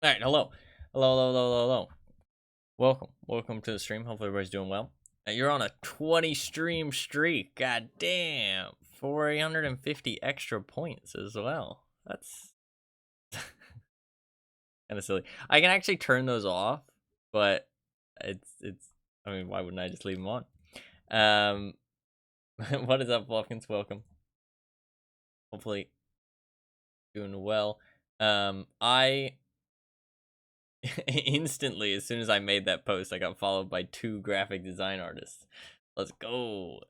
All right, hello. Welcome to the stream. Hopefully everybody's doing well. You're on a 20 stream streak. God damn, 450 extra points as well. That's kind of silly. I can actually turn those off, but it's. I mean, why wouldn't I just leave them on? Um, what is up, Wolfkins? Welcome. Hopefully doing well. I instantly, as soon as I made that post, I got followed by 2 graphic design artists. Let's go.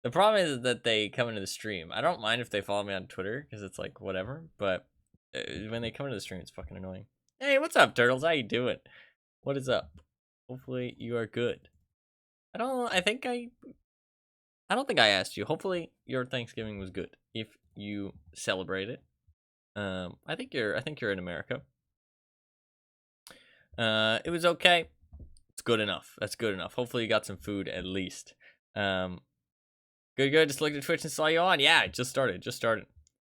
The problem is that they come into the stream. I don't mind if they follow me on Twitter because it's like whatever, but when they come into the stream, it's fucking annoying. Hey, what's up, turtles? How you doing? What is up? Hopefully you are good. I don't. I think I don't think I asked you. Hopefully your Thanksgiving was good. If you celebrate it, I think you're in America. It was okay. It's good enough. That's good enough. Hopefully you got some food at least. Good. Just looked at Twitch and saw you on. Yeah, I just started.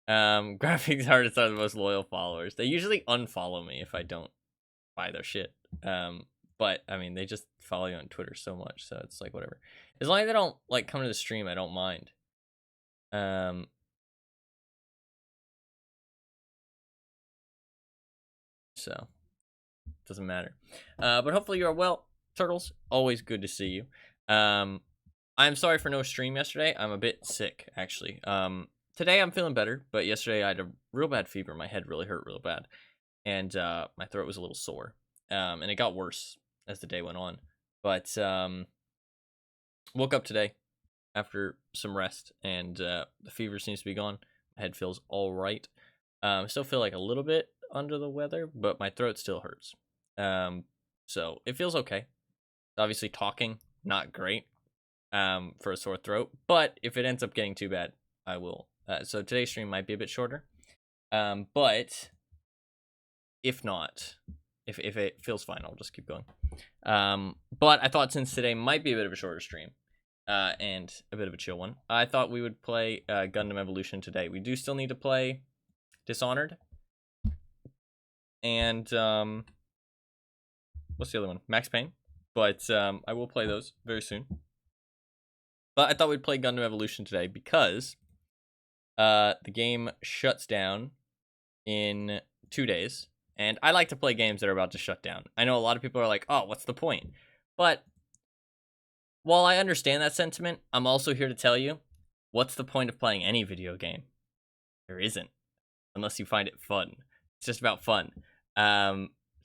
Graphics artists are the most loyal followers. They usually unfollow me if I don't buy their shit. But I mean, they just follow you on Twitter so much, so it's like whatever. As long as they don't like come to the stream, I don't mind. So doesn't matter. But hopefully you are well, turtles. Always good to see you. I'm sorry for no stream yesterday. I'm a bit sick, actually. Today I'm feeling better, but yesterday I had a real bad fever. My head really hurt real bad, and my throat was a little sore. And it got worse as the day went on. But woke up today after some rest, and the fever seems to be gone. My head feels all right. I still feel like a little bit under the weather, but my throat still hurts. So it feels okay. Obviously, talking not great for a sore throat, but if it ends up getting too bad, I will. So today's stream might be a bit shorter, but if not, if it feels fine, I'll just keep going. But I thought since today might be a bit of a shorter stream, and a bit of a chill one, I thought we would play Gundam Evolution today. We do still need to play Dishonored, and what's the other one? Max Payne. But I will play those very soon. But I thought we'd play Gundam Evolution today because the game shuts down in 2 days. And I like to play games that are about to shut down. I know a lot of people are like, oh, what's the point? But while I understand that sentiment, I'm also here to tell you, what's the point of playing any video game? There isn't, unless you find it fun. It's just about fun.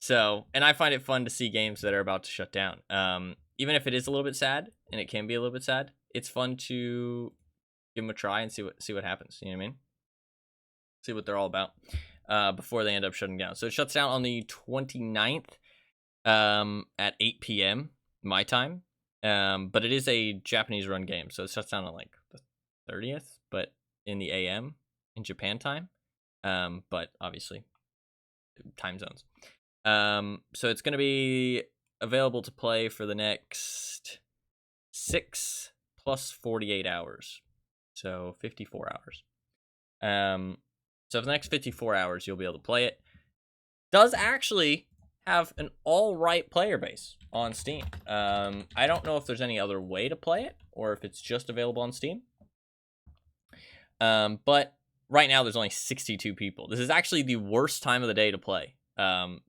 So, and I find it fun to see games that are about to shut down. Even if it is a little bit sad, and it can be a little bit sad, it's fun to give them a try and see what happens. You know what I mean? See what they're all about before they end up shutting down. So it shuts down on the 29th at 8 p.m. my time. But it is a Japanese run game, so it shuts down on like the 30th, but in the AM in Japan time. But obviously time zones. So it's going to be available to play for the next 6 plus 48 hours. So 54 hours. So for the next 54 hours, you'll be able to play it. Does actually have an all right player base on Steam. I don't know if there's any other way to play it or if it's just available on Steam. But right now there's only 62 people. This is actually the worst time of the day to play.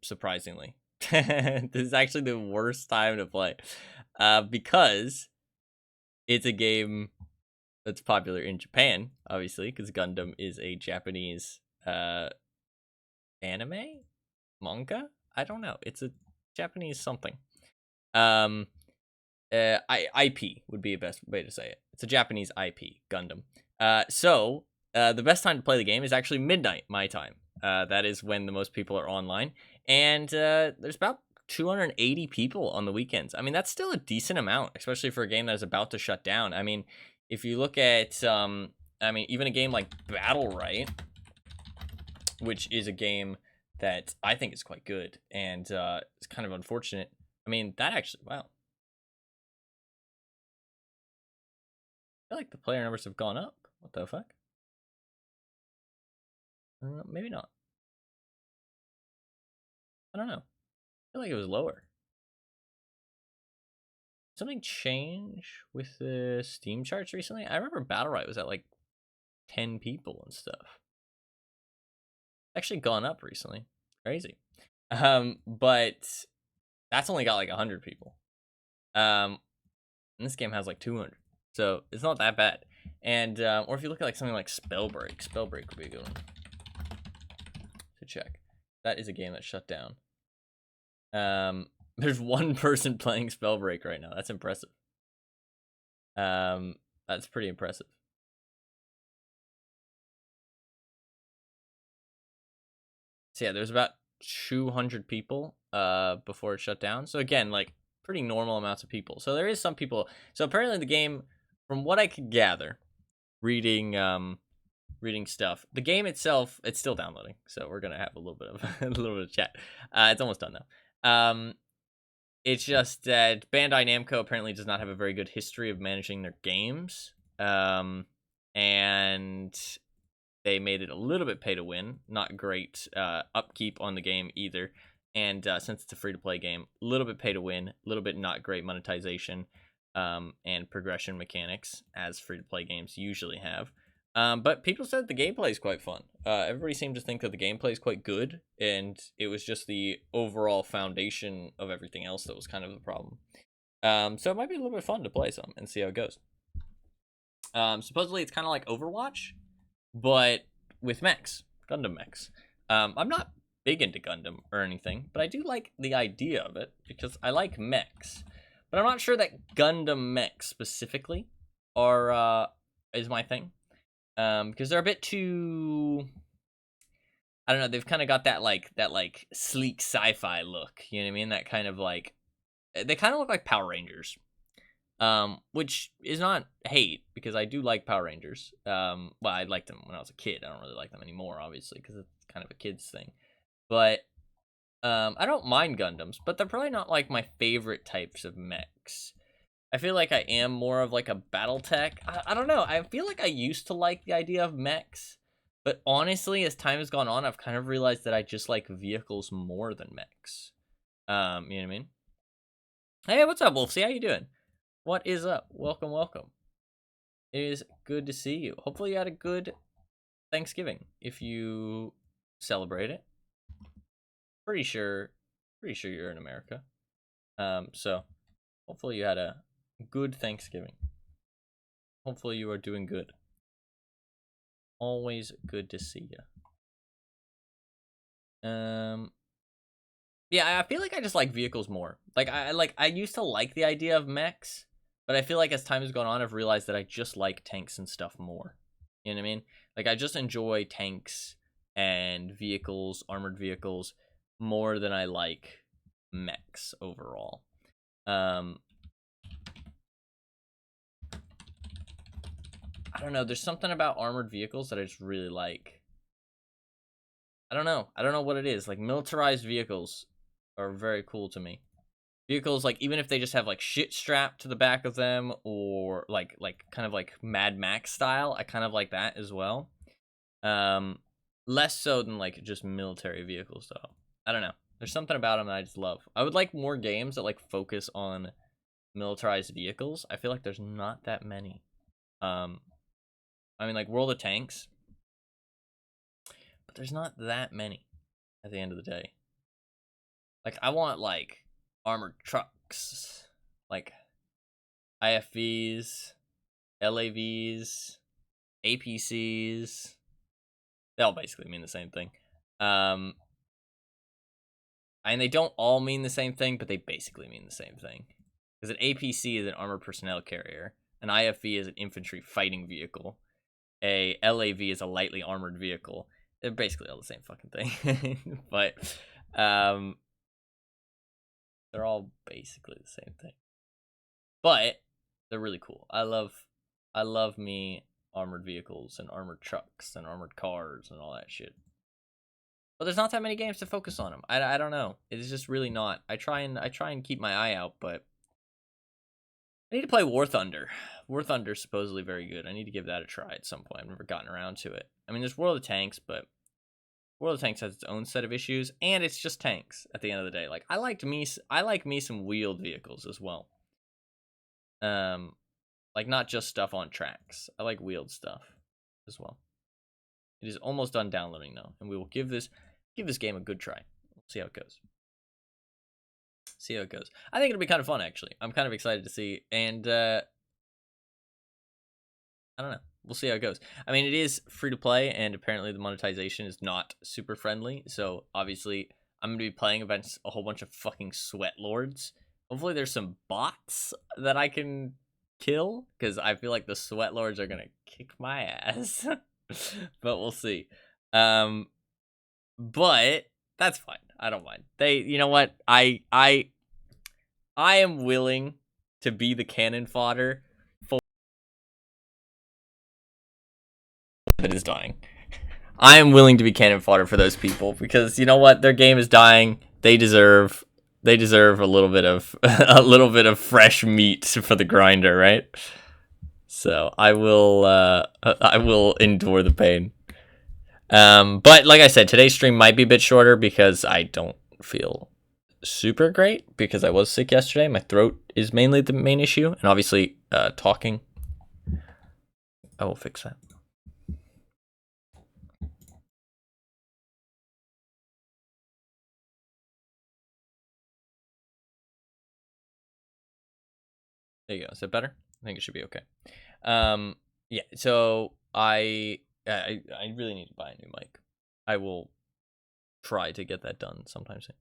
Surprisingly, this is actually the worst time to play, because it's a game that's popular in Japan, obviously, because Gundam is a Japanese anime manga. I don't know. It's a Japanese something. IP would be the best way to say it. It's a Japanese IP, Gundam. So the best time to play the game is actually midnight my time. That is when the most people are online, and there's about 280 people on the weekends. I mean, that's still a decent amount, especially for a game that is about to shut down. I mean, if you look at, even a game like Battle Right, which is a game that I think is quite good, and it's kind of unfortunate. I mean, that actually, wow. I feel like the player numbers have gone up. What the fuck? Maybe not. I don't know. I feel like it was lower. Something change with the Steam charts recently? I remember Battle Right was at like 10 people and stuff. Actually gone up recently. Crazy. But that's only got like 100 people. And this game has like 200. So it's not that bad. And or if you look at like something like Spellbreak would be a good one to check. That is a game that shut down. There's one person playing Spellbreak right now. That's impressive. That's pretty impressive. So yeah, there's about 200 people before it shut down. So again, like pretty normal amounts of people. So there is some people. So apparently the game, from what I could gather, reading stuff, the game itself, it's still downloading. So we're gonna have a little bit of a little bit of chat. It's almost done though. It's just that Bandai Namco apparently does not have a very good history of managing their games. And they made it a little bit pay to win. Not great upkeep on the game either. And since it's a free-to-play game, a little bit pay to win, a little bit not great monetization and progression mechanics, as free-to-play games usually have. But people said the gameplay is quite fun. Everybody seemed to think that the gameplay is quite good, and it was just the overall foundation of everything else that was kind of the problem. So it might be a little bit fun to play some and see how it goes. Supposedly it's kind of like Overwatch, but with mechs, Gundam mechs. I'm not big into Gundam or anything, but I do like the idea of it because I like mechs. But I'm not sure that Gundam mechs specifically are is my thing. Because they're a bit too, I don't know, they've kind of got that like sleek sci-fi look, you know what I mean? That kind of like, they kind of look like Power Rangers. Which is not hate, because I do like Power Rangers. Well, I liked them when I was a kid. I don't really like them anymore, obviously, because it's kind of a kid's thing. But I don't mind Gundams, but they're probably not like my favorite types of mechs. I feel like I am more of like a BattleTech. I don't know. I feel like I used to like the idea of mechs, but honestly, as time has gone on, I've kind of realized that I just like vehicles more than mechs. You know what I mean? Hey, what's up, Wolfsy? How you doing? What is up? Welcome, welcome. It is good to see you. Hopefully you had a good Thanksgiving if you celebrate it. Pretty sure you're in America. So hopefully you had a good Thanksgiving. Hopefully you are doing good. Always good to see you. Yeah, I feel like I just like vehicles more. Like I used to like the idea of mechs, but I feel like as time has gone on, I've realized that I just like tanks and stuff more. You know what I mean? Like I just enjoy tanks and vehicles, armored vehicles, more than I like mechs overall. I don't know. There's something about armored vehicles that I just really like. I don't know. I don't know what it is. Like militarized vehicles are very cool to me. Vehicles, like, even if they just have like shit strapped to the back of them, or like kind of like Mad Max style, I kind of like that as well. Less so than like just military vehicles though. I don't know. There's something about them that I just love. I would like more games that like focus on militarized vehicles. I feel like there's not that many. I mean, like World of Tanks, but there's not that many at the end of the day. Like I want like armored trucks, like IFVs, LAVs, APCs. They all basically mean the same thing. And they don't all mean the same thing, but they basically mean the same thing. Because an APC is an armored personnel carrier, an IFV is an infantry fighting vehicle, a LAV is a lightly armored vehicle. They're basically all the same fucking thing. But they're all basically the same thing. But they're really cool. I love me armored vehicles and armored trucks and armored cars and all that shit. But there's not that many games to focus on them. I don't know. It's just really not. I try and keep my eye out, but I need to play War Thunder. War Thunder's supposedly very good. I need to give that a try at some point. I've never gotten around to it. I mean, there's World of Tanks, but World of Tanks has its own set of issues, and it's just tanks at the end of the day. Like I like me some wheeled vehicles as well. Like not just stuff on tracks. I like wheeled stuff as well. It is almost done downloading though, and we will give this game a good try. We'll see how it goes. See how it goes. I think it'll be kind of fun actually. I'm kind of excited to see, and I don't know. We'll see how it goes. I mean, it is free to play, and apparently the monetization is not super friendly. So obviously, I'm gonna be playing against a whole bunch of fucking sweat lords. Hopefully, there's some bots that I can kill, because I feel like the sweat lords are gonna kick my ass. But we'll see. But that's fine. I don't mind. You know what? I am willing to be the cannon fodder that is dying. I am willing to be cannon fodder for those people, because you know what, their game is dying. They deserve a little bit of fresh meat for the grinder, right? So I will endure the pain. But like I said, today's stream might be a bit shorter because I don't feel super great, because I was sick yesterday. My throat is mainly the main issue, and obviously talking. I will fix that. There you go. Is that better? I think it should be okay. Yeah. So I really need to buy a new mic. I will try to get that done sometime soon.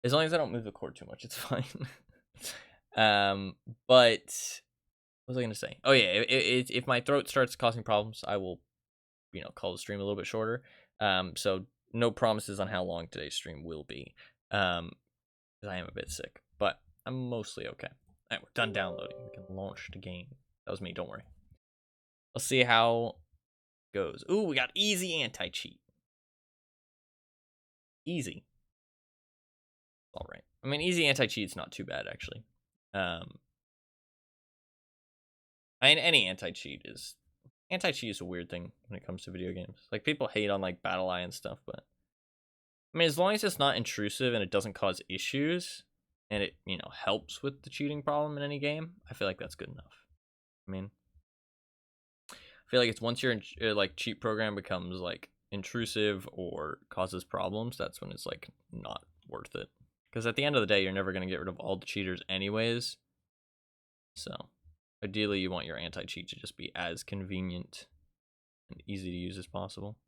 As long as I don't move the cord too much, it's fine. But what was I gonna say? Oh yeah, if my throat starts causing problems, I will, call the stream a little bit shorter. So no promises on how long today's stream will be. Because I am a bit sick, but I'm mostly okay. Alright, we're done downloading. We can launch the game. That was me, don't worry. Let's see how it goes. Ooh, we got easy anti-cheat. Easy. Alright. I mean, easy anti-cheat's not too bad, actually. I mean, any anti-cheat is a weird thing when it comes to video games. Like, people hate on, like, BattleEye and stuff, but I mean, as long as it's not intrusive and it doesn't cause issues, and it, helps with the cheating problem in any game, I feel like that's good enough. I mean, I feel like it's once your like cheat program becomes like intrusive or causes problems, that's when it's like not worth it. Because at the end of the day, you're never going to get rid of all the cheaters anyways. So ideally, you want your anti-cheat to just be as convenient and easy to use as possible.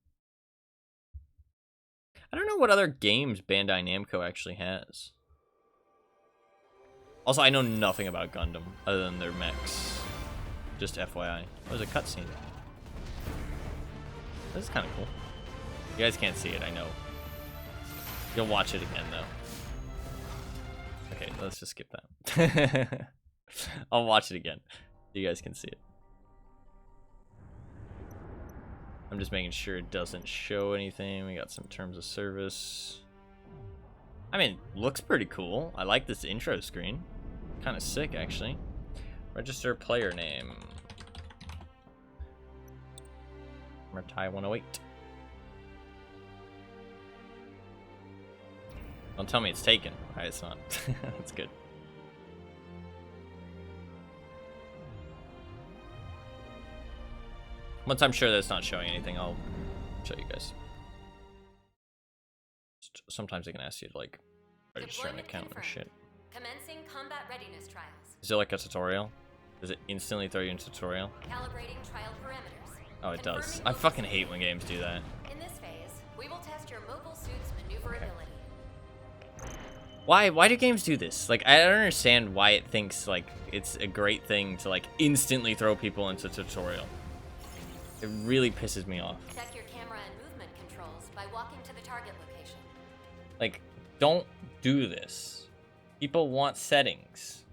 I don't know what other games Bandai Namco actually has. Also, I know nothing about Gundam other than their mechs. Just FYI. Oh, there's a cutscene. This is kind of cool. You guys can't see it, I know. You'll watch it again, though. Okay, let's just skip that. I'll watch it again. You guys can see it. I'm just making sure it doesn't show anything. We got some terms of service. I mean, looks pretty cool. I like this intro screen. Kind of sick, actually. Register player name. Mertai 108. Don't tell me it's taken. Alright, it's not. That's good. Once I'm sure that it's not showing anything, I'll show you guys. Sometimes they can ask you to, like, register an account or shit. Commencing combat readiness trials. Is it like a tutorial? Does it instantly throw you into tutorial? Calibrating trial parameters. Oh, it does. I fucking hate when games do that. In this phase, we will test your mobile suit's maneuverability. Why do games do this? Like, I don't understand why it thinks, like, it's a great thing to, like, instantly throw people into tutorial. It really pisses me off. Check your camera and movement controls by walking to the target location. Like, don't do this. People want settings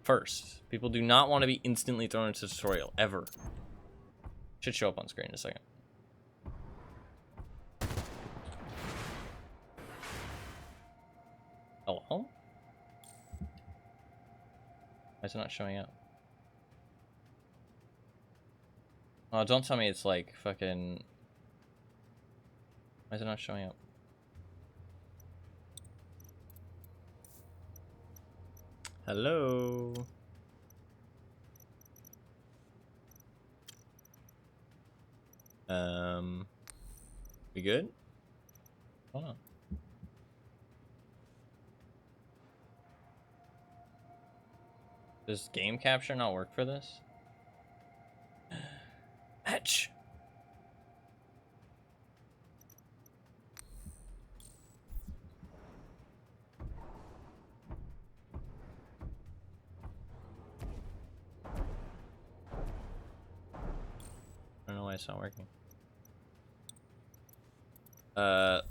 first. People do not want to be instantly thrown into tutorial, ever. Should show up on screen in a second. Hello? Why is it not showing up? Oh, don't tell me it's like fucking Why is it not showing up? Hello? We good? Hold on. Does game capture not work for this? Etch! I don't know why it's not working.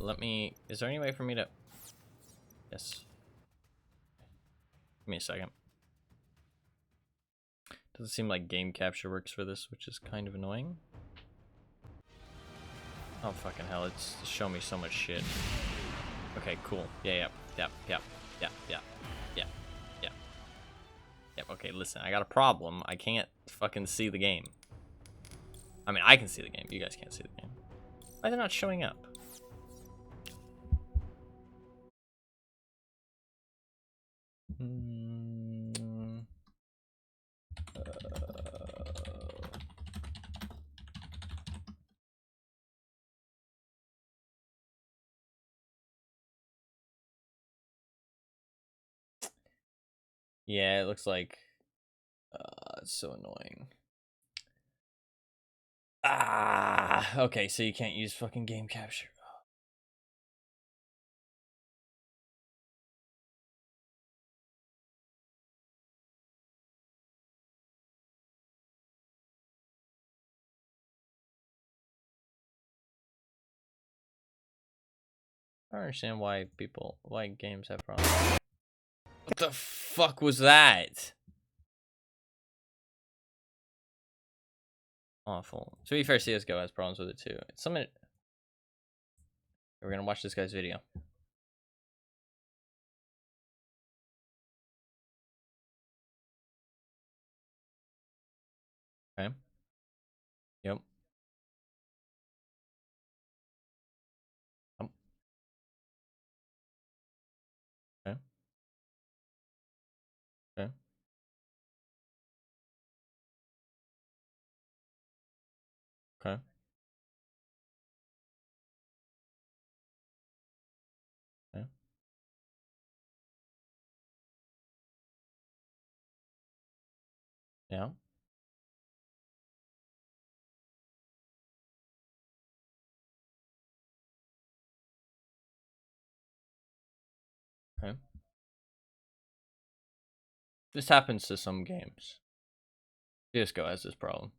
Let me... Is there any way for me to... Yes. Give me a second. Doesn't seem like game capture works for this, which is kind of annoying. Oh, fucking hell. It's showing me so much shit. Okay, cool. Yeah. Yep, okay, listen. I got a problem. I can't fucking see the game. I mean, I can see the game. You guys can't see the game. Why are they not showing up? Yeah, it looks like... it's so annoying. Okay, so you can't use fucking game capture. I don't understand why games have problems. What the fuck was that? Awful. To be fair, CSGO has problems with it too. We're gonna watch this guy's video. Okay. Yep. Okay. Okay. Okay. Okay. Yeah. Okay. This happens to some games. CSGO has this problem.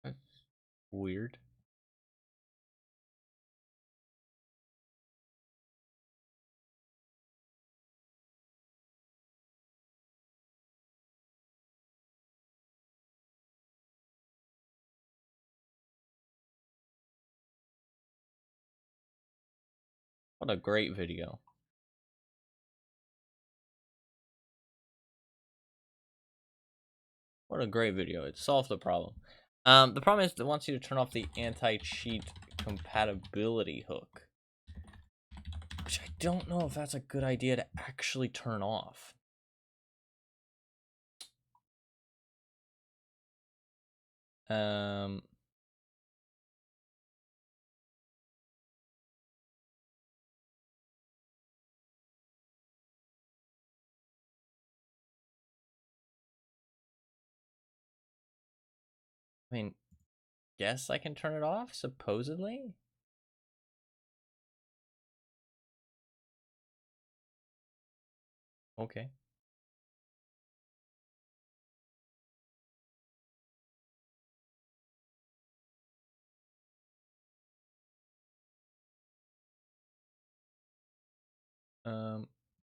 That's weird. What a great video. What a great video. It solved the problem. The problem is it wants you to turn off the anti-cheat compatibility hook. Which I don't know if that's a good idea to actually turn off. I mean, guess I can turn it off, supposedly? Okay.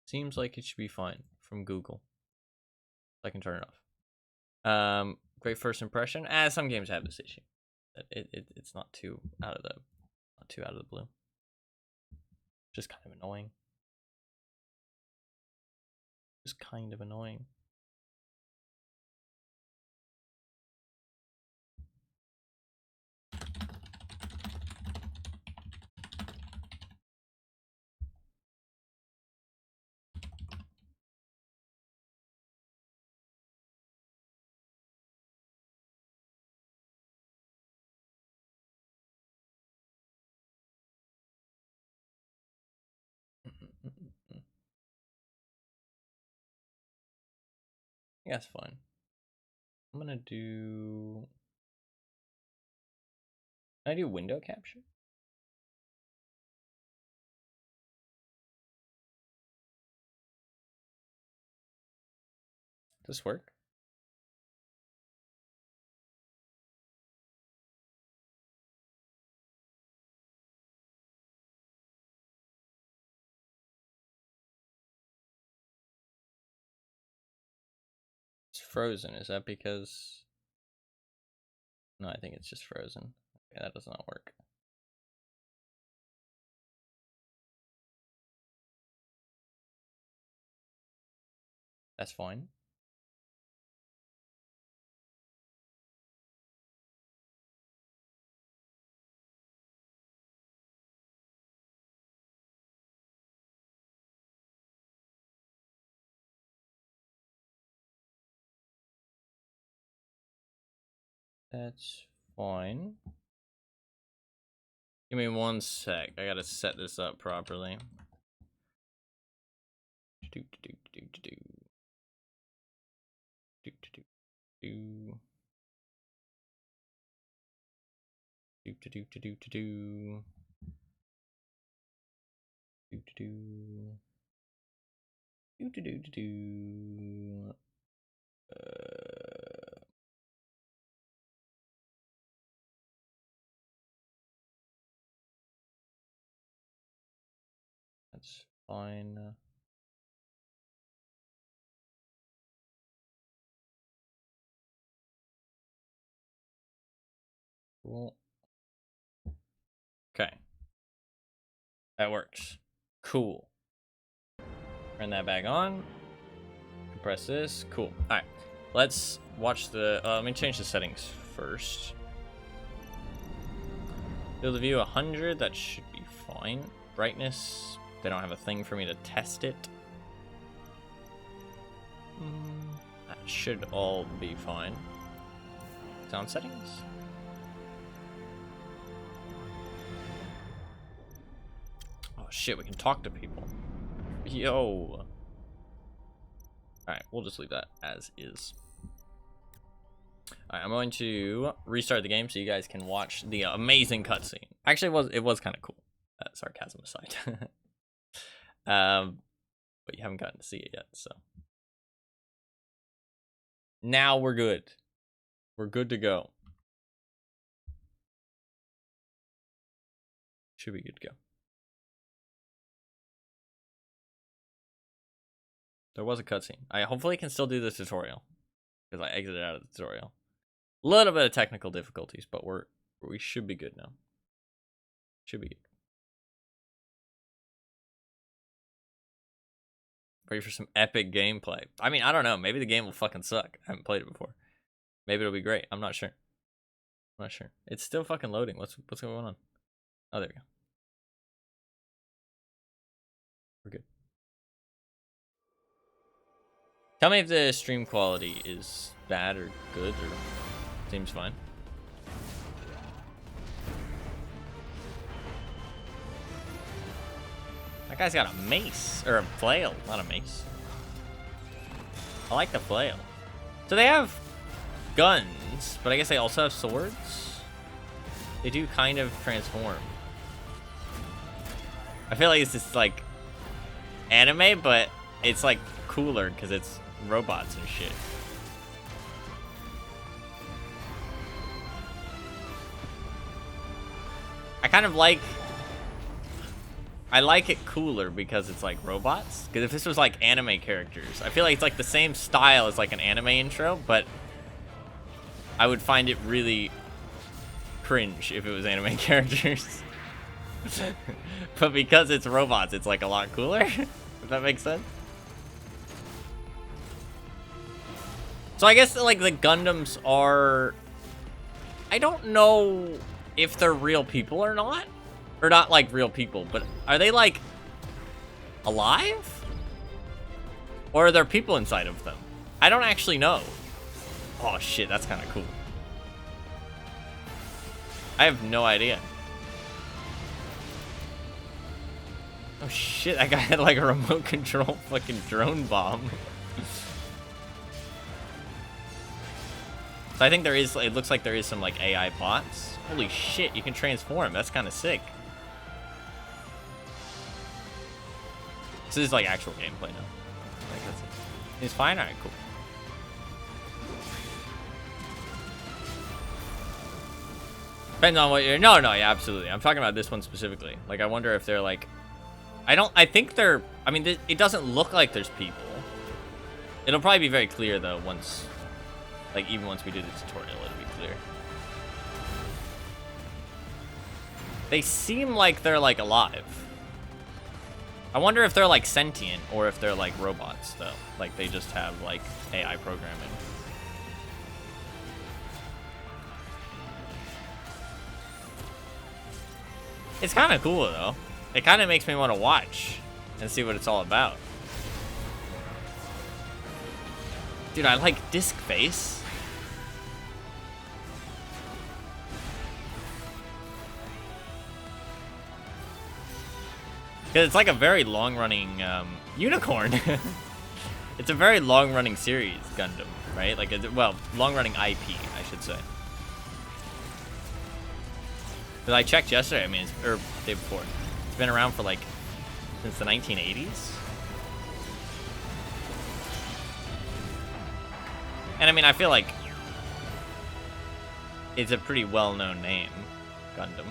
Seems like it should be fine from Google. I can turn it off. great first impression. Some games have this issue. It's not too out of the blue. Just kind of annoying. Just kind of annoying. Yeah, that's fine. I'm gonna do. Can I do window capture? Does this work? It's frozen. Is that because? No, I think it's just frozen. Okay, that does not work. That's fine. That's fine. Give me 1 sec. I gotta set this up properly. Do. That's fine. Cool. Okay. That works. Cool. Turn that back on. Press this. Cool. Alright. Let's watch the... let me change the settings first. Field of view 100. That should be fine. Brightness. They don't have a thing for me to test it. That should all be fine. Sound settings. Oh shit, we can talk to people. Yo. Alright, we'll just leave that as is. Alright, I'm going to restart the game so you guys can watch the amazing cutscene. Actually, it was kind of cool. Sarcasm aside. But you haven't gotten to see it yet, so. Now we're good. We're good to go. Should be good to go. There was a cutscene. I hopefully can still do this tutorial because I exited out of the tutorial. A little bit of technical difficulties, but we should be good now. Should be good. Ready for some epic gameplay. I mean, I don't know. Maybe the game will fucking suck. I haven't played it before. Maybe it'll be great. I'm not sure. I'm not sure. It's still fucking loading. What's going on? Oh, there we go. We're good. Tell me if the stream quality is bad or good or seems fine. That guy's got a mace, or a flail, not a mace. I like the flail. So they have guns, but I guess they also have swords. They do kind of transform. I feel like it's just like anime, but it's like cooler because it's robots and shit. I like it cooler because it's like robots. Because if this was like anime characters, I feel like it's like the same style as like an anime intro, but I would find it really cringe if it was anime characters. But because it's robots, it's like a lot cooler. If that makes sense. So I guess like the Gundams are, I don't know if they're real people or not. Or not like real people, but are they like alive? Or are there people inside of them? I don't actually know. Oh shit, that's kind of cool. I have no idea. Oh shit, that guy had like a remote control fucking drone bomb. So I think there is, it looks like there is some like AI bots. Holy shit, you can transform. That's kind of sick. This is like actual gameplay now. Like that's it. He's fine? Alright, cool. Depends on what you're, no, yeah, absolutely. I'm talking about this one specifically. Like, I wonder if they're like, I think they're, I mean, it doesn't look like there's people. It'll probably be very clear though once, like even once we do the tutorial, it'll be clear. They seem like they're like alive. I wonder if they're like sentient or if they're like robots though. Like they just have like AI programming. It's kind of cool though. It kind of makes me want to watch and see what it's all about. Dude, I like disc face. Because it's like a very long-running unicorn. It's a very long-running series, Gundam, right? Like, well, long-running IP, I should say. Because I checked yesterday, I mean, or the day before. It's been around for like, since the 1980s. And I mean, I feel like it's a pretty well-known name, Gundam.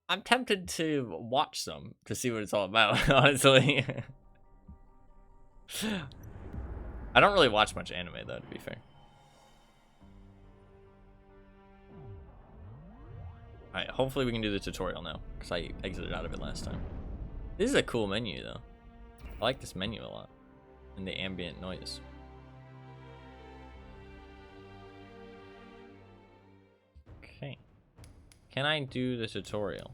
I'm tempted to watch some to see what it's all about, honestly. I don't really watch much anime, though, to be fair. Alright, hopefully we can do the tutorial now, because I exited out of it last time. This is a cool menu, though. I like this menu a lot. And the ambient noise. Okay. Can I do the tutorial?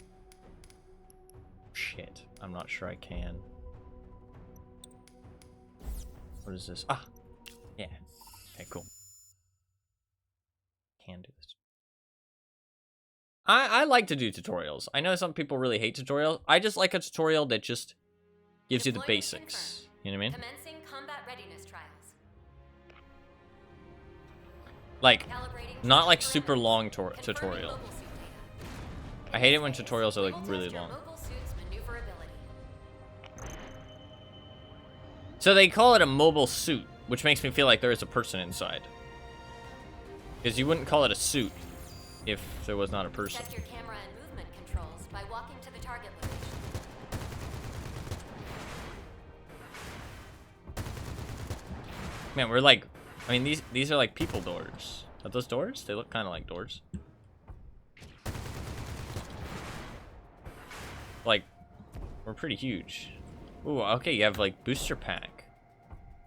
Shit, I'm not sure I can. What is this? Ah! Yeah. Okay, cool. Can do this. I like to do tutorials. I know some people really hate tutorials. I just like a tutorial that just gives you the basics. You know what I mean? Commencing combat readiness trials. Like, not like super long tutorial. I hate it when tutorials are like really long. So they call it a mobile suit, which makes me feel like there is a person inside. Because you wouldn't call it a suit if there was not a person. Check your camera and movement controls by walking to the target location. Man, we're like, I mean, these are like people doors. Are those doors? They look kind of like doors. Like, we're pretty huge. Ooh, okay, you have like booster pack.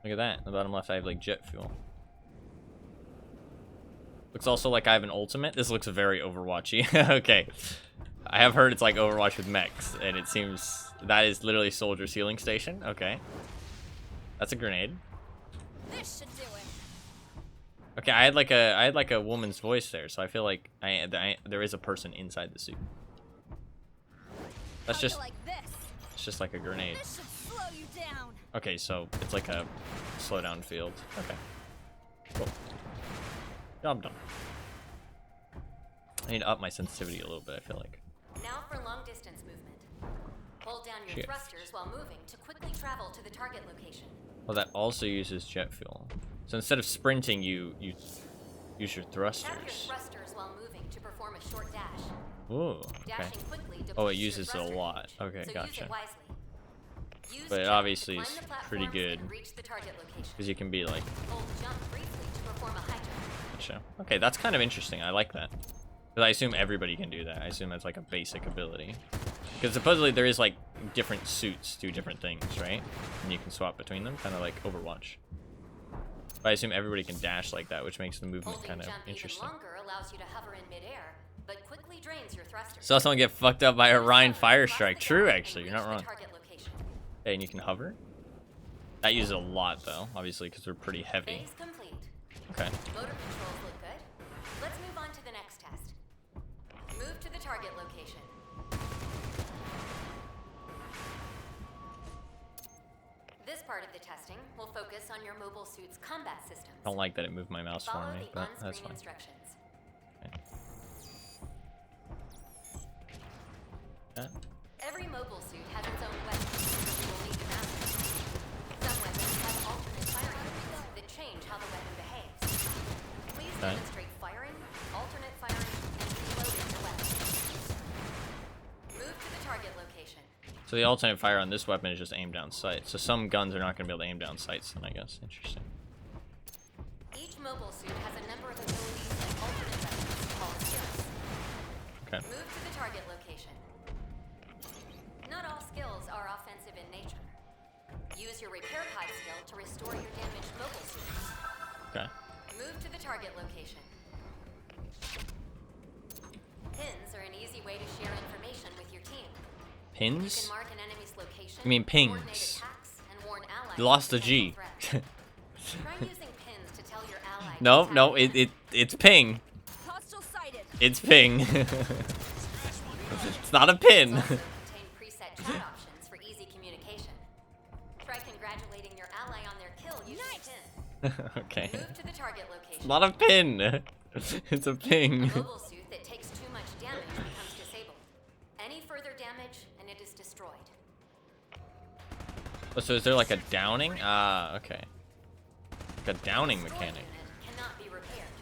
Look at that. In the bottom left, I have like jet fuel. Looks also like I have an ultimate. This looks very Overwatchy. Okay. I have heard it's like Overwatch with mechs, and it seems that is literally Soldier's healing station. Okay. That's a grenade. This should do it. Okay, I had like a woman's voice there, so I feel like there is a person inside the suit. That's just, it's just like a grenade. This should slow you down. Okay, so it's like a slowdown field. Okay. Cool. Job done. I need to up my sensitivity a little bit, I feel like. Now for long distance movement. Hold down your Shit. thrusters while moving to quickly travel to the target location. Well, that also uses jet fuel. So instead of sprinting, you use your Tap your thrusters. thrusters while moving to perform a short dash. Ooh, okay. Dashing quickly Oh, it depletes your uses it a thruster lot. range, Okay, so gotcha. use it wisely. Use But it jump obviously to is climb the pretty platforms good. and reach the target location. Because you can be like... Hold jump briefly to perform a high jump. Gotcha. Okay, that's kind of interesting. I like that. Because I assume everybody can do that. I assume that's like a basic ability. Because supposedly there is like different suits do different things, right? And you can swap between them, kind of like Overwatch. But I assume everybody can dash like that, which makes the movement Holding kind of jump interesting. even longer allows you to hover in midair, but quickly drains your thrusters. Saw someone get fucked up by a Rhine fire Cross strike. the True, gap actually, and you're not reach wrong. the target location. Okay, and you can hover. That uses a lot though, obviously, because they're pretty heavy. Phase complete. Okay. Motor controls look good. Let's move on to the next test. Move to the target location. This part of the testing will focus on your mobile suit's combat systems. I don't like that it moved my mouse for Follow me, the but that's on-screen fine. instructions. Okay. Every mobile suit has its own weapon. You will need to master them. Some weapons have alternate firing modes that change how the weapon behaves. Please Okay. demonstrate firing, alternate firing, and reloading the weapon. Move to the target location. So the alternate fire on this weapon is just aim down sight. So some guns are not going to be able to aim down sights then, I guess. Interesting. Each mobile suit has a number of abilities and alternate weapons called skills. Okay. Move to the target location. Not all skills are offensive in nature. Use your repair pod skill to restore your damaged mobile suits. Okay. Move to the target location. Pins are an easy way to share information with your team. You Pins? can mark an enemy's location, You mean coordinate pings. attacks, and warn allies You lost of the G. potential threats. Try using pins to tell your ally. No, to no, attack it's ping. Hostile sighted. It's ping. It's not a pin. Also contain preset chat options for easy communication. Try congratulating your ally on their kill using a pin. Okay. Move to the target It's location. not a pin. It's a A ping. mobile suit that takes too much damage becomes disabled. Any further damage and it is destroyed. Oh, so is there like a downing? Ah, okay. Like a downing Destroyed mechanic. unit cannot be repaired.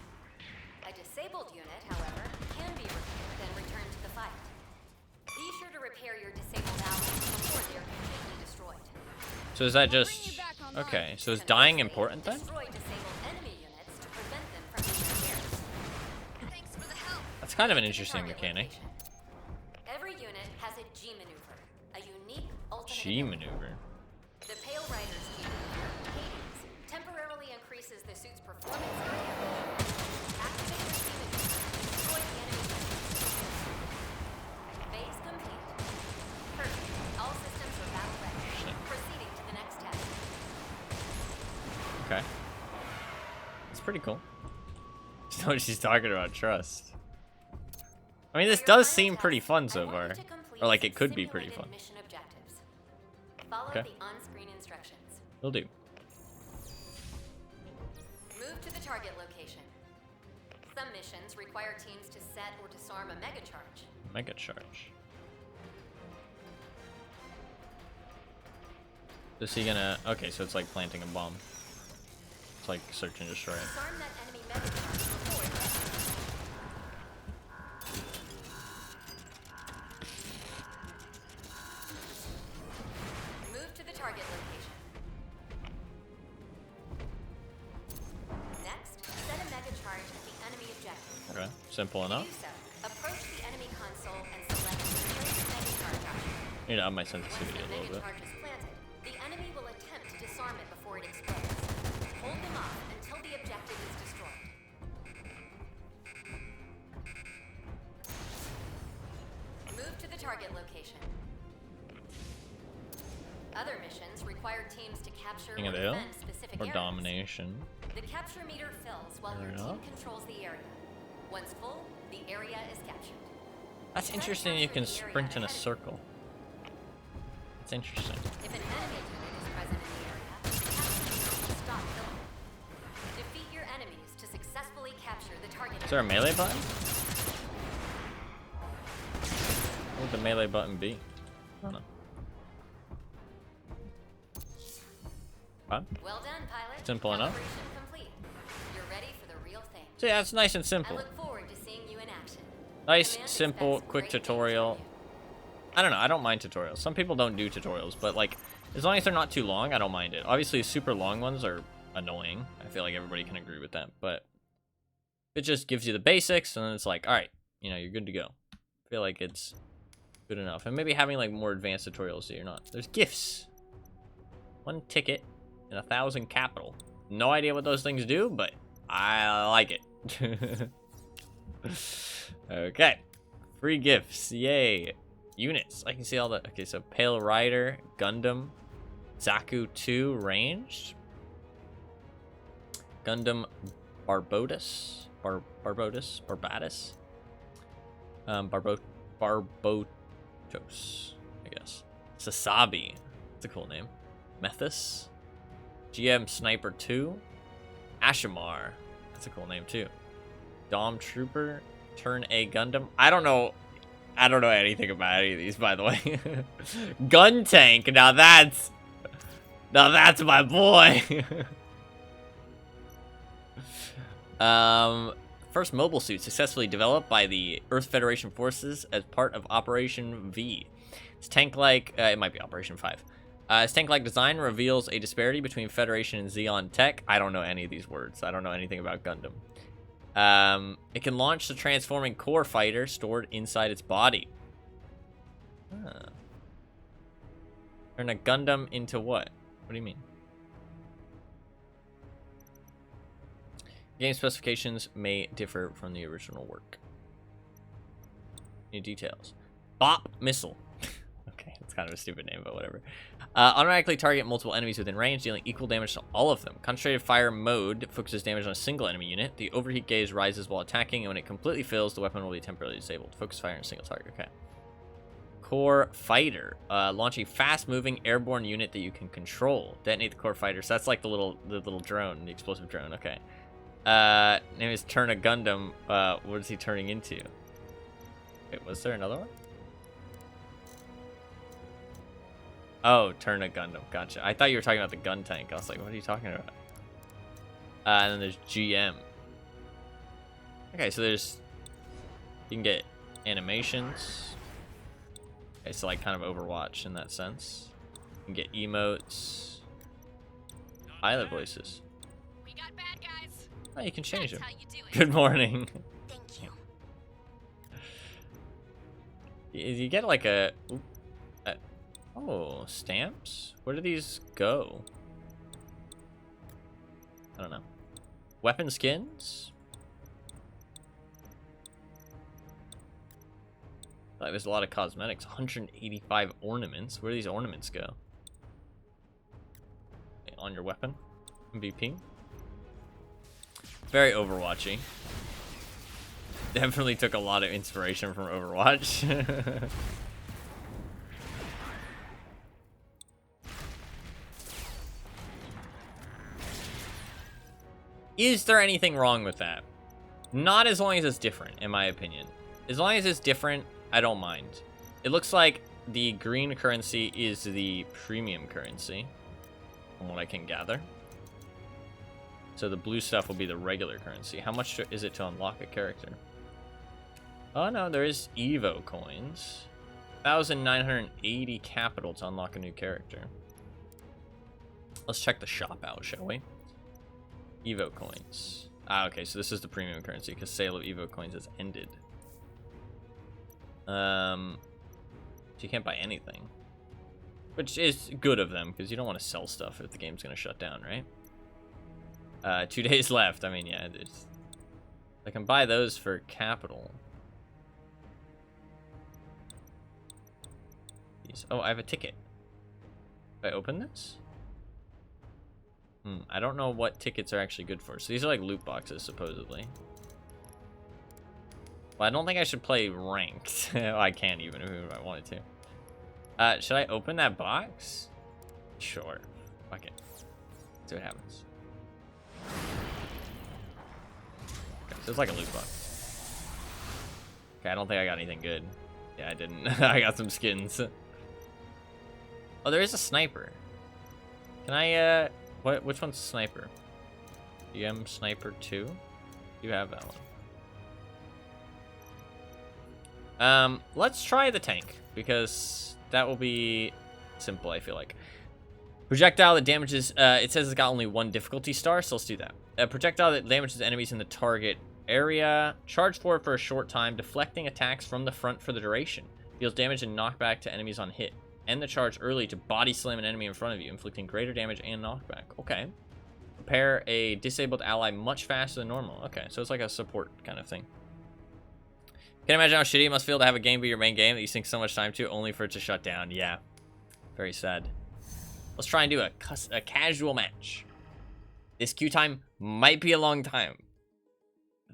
A disabled unit, however, can be repaired and returned to the fight. Be sure to repair your disabled allies before they are completely destroyed. So is that just... Okay, so is dying important then? Destroy disabled enemy units to prevent them from being repaired. Thanks for the help. That's kind of an To the interesting target mechanic. location. Every unit has a G maneuver, a unique alternate G ability. maneuver. The Pale Rider's G maneuver, Hades, temporarily increases the suit's performance and damage. Activate the G maneuver to destroy the enemy unit. Phase complete. Perfect. All systems are battle ready. Proceeding to the next test. Okay. It's pretty cool. Just know what she's talking about, trust. I mean, this For your does final seem pretty test, fun I so want far. you to complete Or like it some could be pretty simulated fun. Mission objectives. Follow Okay. the on-screen instructions. Will do. Move to the target location. Some missions require teams to set or disarm a mega charge. Mega charge. Is he gonna... Okay, so it's like planting a bomb. It's like search and destroy. Disarm that enemy mega charge before it detonates. Move to the target location. Next, set a mega charge at the enemy objective. Okay, simple To enough. do so, approach the enemy console and select Place Mega Charge option. I need to up my Once sensitivity the a little mega bit. charge is planted, the enemy will attempt to disarm it before it explodes. Hold them off until the objective is destroyed. Move to the target location. Other missions require teams to capture King or of the Hill? defend specific Or areas. domination. The capture meter fills while Fair your team enough. controls the area. Once full, the area is captured. That's Try to interesting, you capture can the area sprint in a ahead of you. circle. It's interesting. If an enemy unit is present in the area, the capture meter will stop filling. Defeat your enemies to successfully capture the target. Is there a melee button? What would the melee button be? I don't know. Fun? Well done, pilot. Simple enough. Calibration complete. You're ready for the real thing. So yeah, it's nice and I simple. look forward to seeing you in action. Nice, Command simple, expects quick great things tutorial. from you. I don't know, I don't mind tutorials. Some people don't do tutorials, but like, As long as they're not too long, I don't mind it. Obviously, super long ones are annoying. I feel like everybody can agree with that. But it just gives you the basics, and then it's like, all right, you know, you're good to go. I feel like it's good enough. And maybe having like more advanced tutorials so you're not. There's gifts. 1 ticket and 1,000 capital. No idea what those things do, but I like it. Okay. Free gifts. Yay. Units. I can see all the... Okay, so Pale Rider, Gundam, Zaku 2 ranged. Gundam Barbados. Barbados. Barbotos, I guess. Sasabi. That's a cool name. Methus. GM Sniper 2. Ashamar. That's a cool name too. Dom Trooper. Turn A Gundam. I don't know anything about any of these, by the way. Gun Tank. Now that's my boy. First mobile suit successfully developed by the Earth Federation forces as part of Operation V. It's tank-like. It might be Operation 5. Its tank-like design reveals a disparity between Federation and Xeon tech. I don't know any of these words. I don't know anything about Gundam. It can launch the transforming core fighter stored inside its body. Turn a Gundam into what? What do you mean? Game specifications may differ from the original work. New details. Bop missile. Okay, it's kind of a stupid name, but whatever. Automatically target multiple enemies within range, dealing equal damage to all of them. Concentrated fire mode focuses damage on a single enemy unit. The overheat gauge rises while attacking, and when it completely fills, the weapon will be temporarily disabled. Focus fire on a single target. Okay. Core fighter. Launch a fast-moving airborne unit that you can control. Detonate the core fighter. So that's like the little drone, the explosive drone. Okay. Name is Turn a Gundam. What is he turning into? Wait, was there another one? Oh, Turn a Gundam. Gotcha. I thought you were talking about the gun tank. I was like, what are you talking about? And then there's GM. Okay, so there's... You can get animations. Okay, so like kind of Overwatch in that sense. You can get emotes. Pilot voices. We got bad guys. Oh, you can change them. That's how you do it. Good morning. Thank you. You get like a... Oh, stamps? Where do these go? I don't know. Weapon skins? Like there's a lot of cosmetics. 185 ornaments. Where do these ornaments go? Okay, on your weapon. MVP. Very Overwatchy. Definitely took a lot of inspiration from Overwatch. Is there anything wrong with that? Not as long as it's different, in my opinion. As long as it's different, I don't mind. It looks like the green currency is the premium currency, from what I can gather. So the blue stuff will be the regular currency. How much is it to unlock a character? Oh no, there is Evo coins. 1,980 capital to unlock a new character. Let's check the shop out, shall we? Evo coins. Ah, okay, so this is the premium currency because sale of Evo coins has ended. So you can't buy anything, which is good of them because you don't want to sell stuff if the game's gonna shut down, right? 2 days left. I mean, yeah, I can buy those for capital. Oh, I have a ticket. If I open this? I don't know what tickets are actually good for. So these are like loot boxes, supposedly. Well, I don't think I should play ranked. Well, I can't even if I wanted to. Should I open that box? Sure. Fuck it. See what happens. Okay, so it's like a loot box. Okay, I don't think I got anything good. Yeah, I didn't. I got some skins. Oh, there is a sniper. Can I, which one's sniper? GM Sniper 2? You have that one. Let's try the tank, because that will be simple, I feel like. Projectile that damages, it says it's got only 1 difficulty star, so let's do that. A projectile that damages enemies in the target area. Charge forward for a short time, deflecting attacks from the front for the duration. Deals damage and knockback to enemies on hit. End the charge early to body slam an enemy in front of you, inflicting greater damage and knockback. Okay. Repair a disabled ally much faster than normal. Okay, so it's like a support kind of thing. Can't imagine how shitty it must feel to have a game be your main game that you sink so much time to, only for it to shut down. Yeah. Very sad. Let's try and do a casual match. This queue time might be a long time.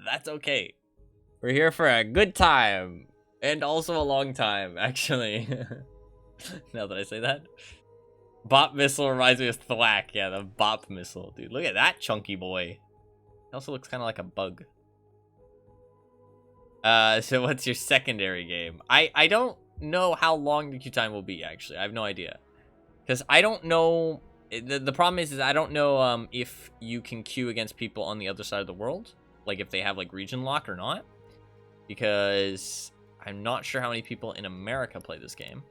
That's okay. We're here for a good time. And also a long time, actually. Now that I say that. Bop missile reminds me of Thwack. Yeah, the Bop missile, dude. Look at that chunky boy. It also looks kind of like a bug. So what's your secondary game? I don't know how long the queue time will be, actually. I have no idea. Because I don't know... The problem is I don't know if you can queue against people on the other side of the world. Like, if they have, like, region lock or not. Because I'm not sure how many people in America play this game.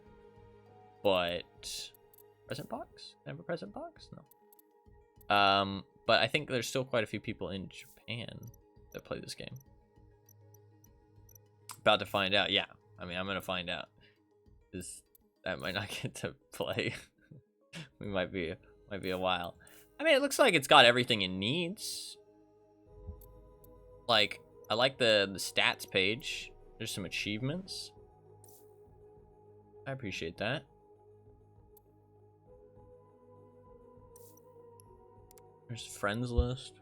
But... Present box? Can I have a present box? No. But I think there's still quite a few people in Japan that play this game. About to find out. Yeah. I mean, I'm going to find out. Because that might not get to play. We might be a while. I mean, it looks like it's got everything it needs. Like, I like the stats page. There's some achievements. I appreciate that. There's friends list.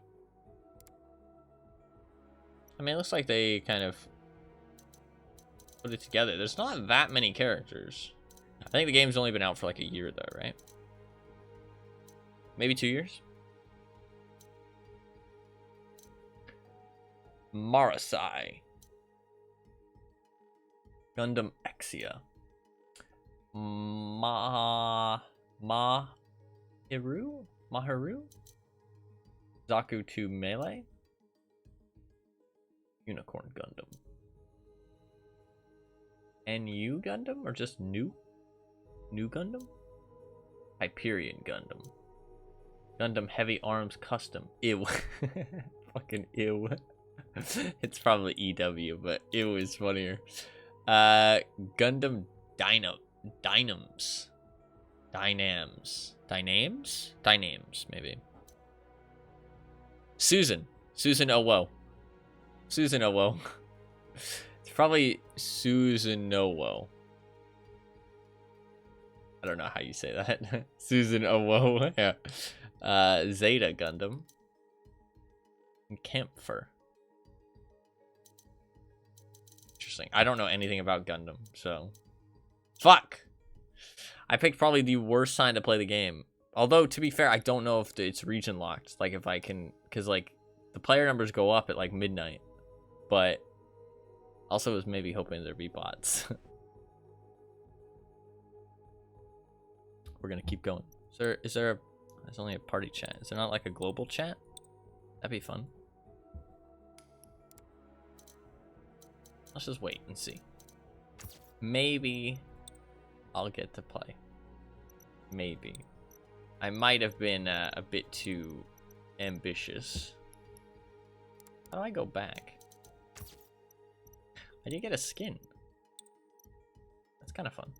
I mean, it looks like they kind of put it together. There's not that many characters. I think the game's only been out for like a year though, right? Maybe 2 years? Marasai. Gundam Exia. Maharu? Zaku 2 Melee? Unicorn Gundam. NU Gundam? Or just New? New Gundam? Hyperion Gundam. Gundam Heavy Arms Custom. Ew. Fucking ew. It's probably EW, but ew is funnier. Gundam Dynams, maybe. Susan Owo. Susan Owo. It's probably Susan Owo. I don't know how you say that. Susan Owo. Yeah. Zeta Gundam. And Kempfer. Interesting. I don't know anything about Gundam, so... Fuck! I picked probably the worst time to play the game. Although, to be fair, I don't know if it's region locked. Like, if I can... Because, like, the player numbers go up at, like, midnight. But... Also was maybe hoping there'd be bots. We're gonna keep going. Is there a... There's only a party chat. Is there not, like, a global chat? That'd be fun. Let's just wait and see. Maybe I'll get to play. Maybe. I might have been a bit too ambitious. How do I go back? I did get a skin. That's kind of fun.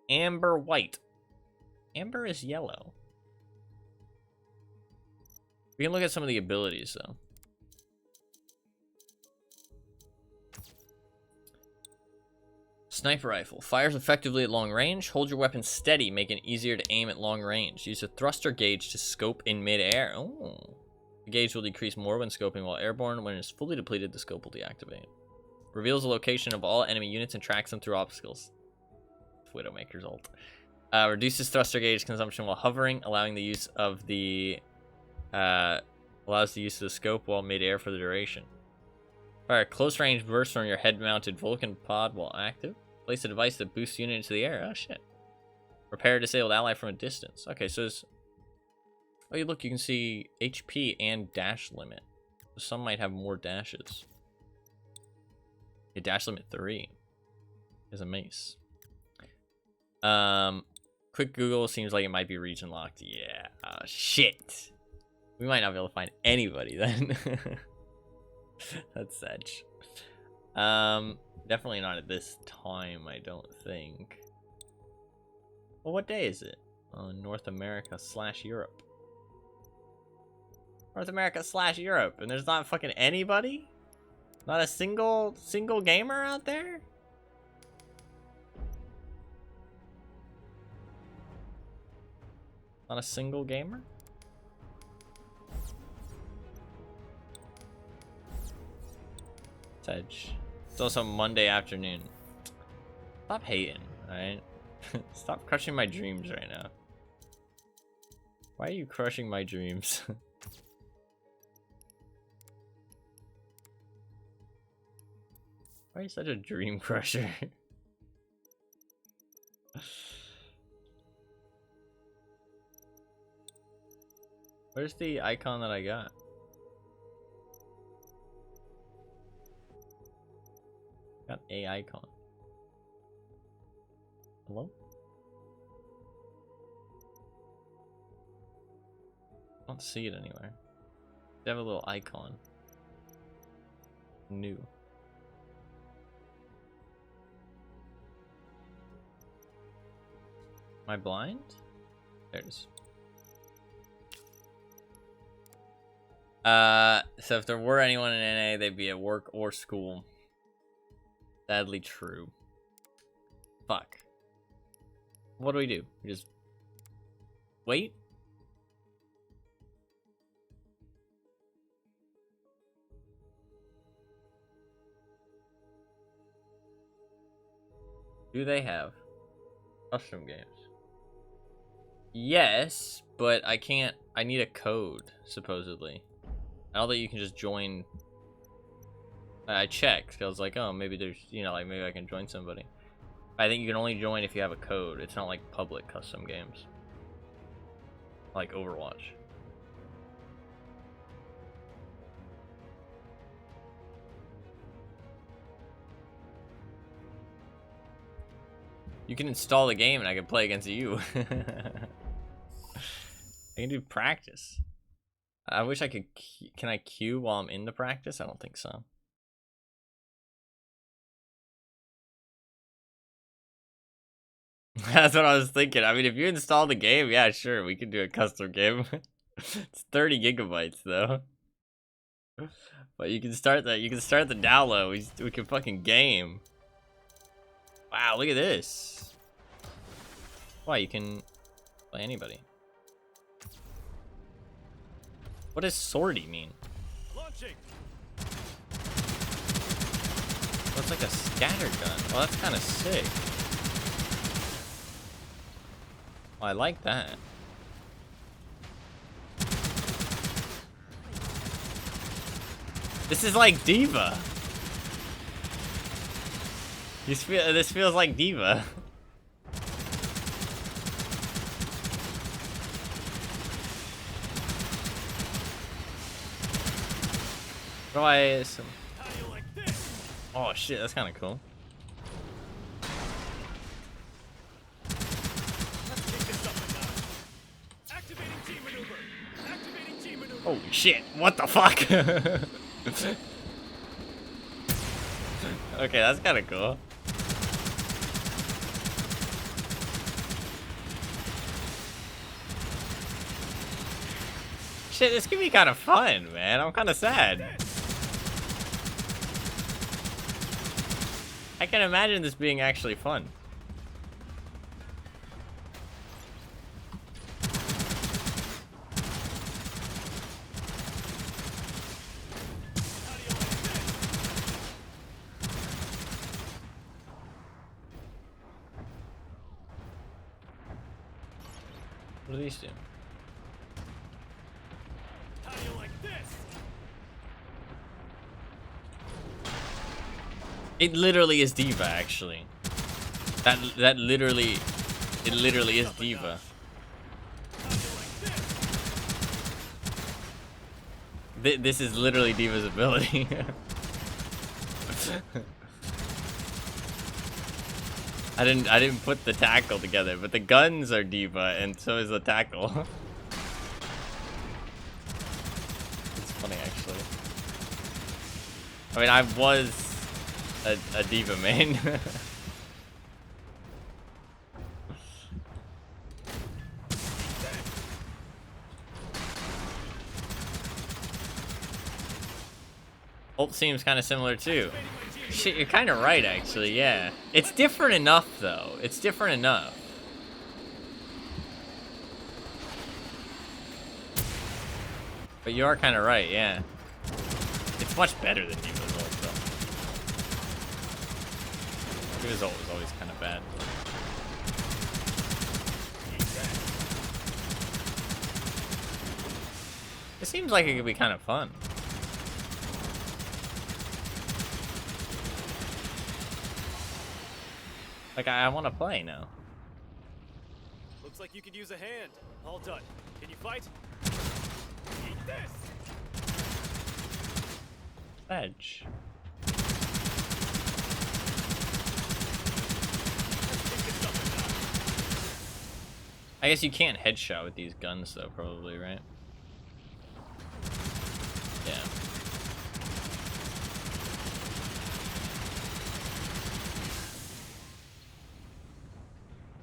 Amber White. Amber is yellow. We can look at some of the abilities, though. Sniper rifle. Fires effectively at long range. Hold your weapon steady, making it easier to aim at long range. Use a thruster gauge to scope in mid-air. Oh. The gauge will decrease more when scoping while airborne. When it is fully depleted, the scope will deactivate. Reveals the location of all enemy units and tracks them through obstacles. Widowmaker's ult. Reduces thruster gauge consumption while hovering, allowing the use of the... allows the use of the scope while mid-air for the duration. Fire a close-range burst from your head-mounted Vulcan pod while active. Place a device that boosts the unit into the air. Oh, shit. Repair a disabled ally from a distance. Okay, so there's... Oh, look, you can see HP and dash limit. Some might have more dashes. Yeah, dash limit 3 is a mace. Quick Google seems like it might be region locked. Yeah. Shit. We might not be able to find anybody then. That's sad. Definitely not at this time, I don't think. Well, what day is it? Oh, North America / Europe. North America / Europe, and there's not fucking anybody? Not a single gamer out there? Not a single gamer? Sedge. It's also Monday afternoon. Stop hating, alright? Stop crushing my dreams right now. Why are you crushing my dreams? Why are you such a dream crusher? Where's the icon that I got? Got a icon. Hello? I don't see it anywhere. They have a little icon. New. Am I blind? There it is. So if there were anyone in NA, they'd be at work or school. Sadly true. Fuck. What do? We just wait? Do they have custom games? Yes, but I can't. I need a code, supposedly. I don't think you can just join. I checked. I was like, oh, maybe there's, you know, like maybe I can join somebody. I think you can only join if you have a code. It's not like public custom games. Like Overwatch. You can install the game and I can play against you. I can do practice. I wish I could. Can I queue while I'm in the practice? I don't think so. That's what I was thinking. I mean, if you install the game, yeah, sure, we can do a custom game. It's 30 gigabytes though. But you can start that. You can start the download. We can fucking game. Wow, look at this. Wow, you can play anybody. What does sortie mean? Launching. Oh, it's like a scatter gun. Well, that's kind of sick. Oh, I like that. This is like Diva. This feels like Diva. Try some. Oh shit, that's kind of cool. Holy shit! What the fuck? Okay, that's kind of cool. Shit, this could be kind of fun, man. I'm kind of sad. I can imagine this being actually fun. What do these do? It literally is Diva, actually. That literally, it literally is Diva. This is literally Diva's ability. I didn't put the tackle together, but the guns are diva, and so is the tackle. It's funny, actually. I mean, I was a diva main. Ult seems kind of similar too. Shit, you're kind of right, actually, yeah. It's different enough, though. It's different enough. But you are kind of right, yeah. It's much better than Diva's ult, though. Diva's ult was always kind of bad. It seems like it could be kind of fun. Like, I want to play now. Looks like you could use a hand. All done. Can you fight? Eat this! Edge. I guess you can't headshot with these guns, though, probably, right? Yeah.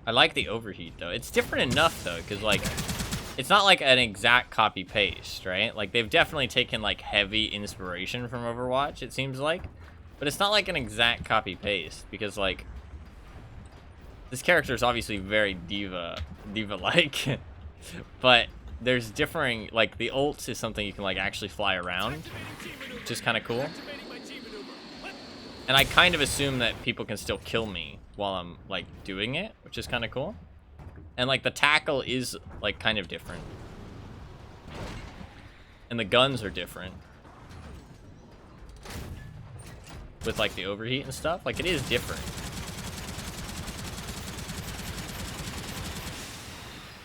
I like the overheat, though. It's different enough, though, because, like, it's not like an exact copy-paste, right? Like, they've definitely taken, like, heavy inspiration from Overwatch, it seems like. But it's not like an exact copy-paste, because, like, this character is obviously very diva-like. But there's differing, like, the ult is something you can, like, actually fly around, which is kind of cool. And I kind of assume that people can still kill me while I'm, like, doing it, which is kind of cool. And, like, the tackle is, like, kind of different. And the guns are different. With, like, the overheat and stuff. Like, it is different.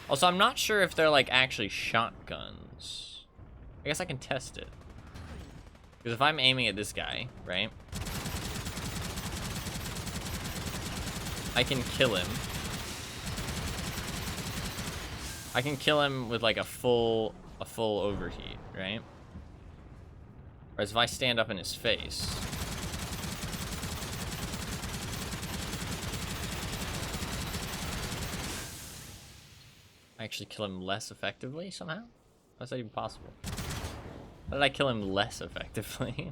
Also, I'm not sure if they're, like, actually shotguns. I guess I can test it. Because if I'm aiming at this guy, right? I can kill him. I can kill him with like a full overheat, right? Whereas if I stand up in his face, I actually kill him less effectively somehow? How's that even possible? How did I kill him less effectively?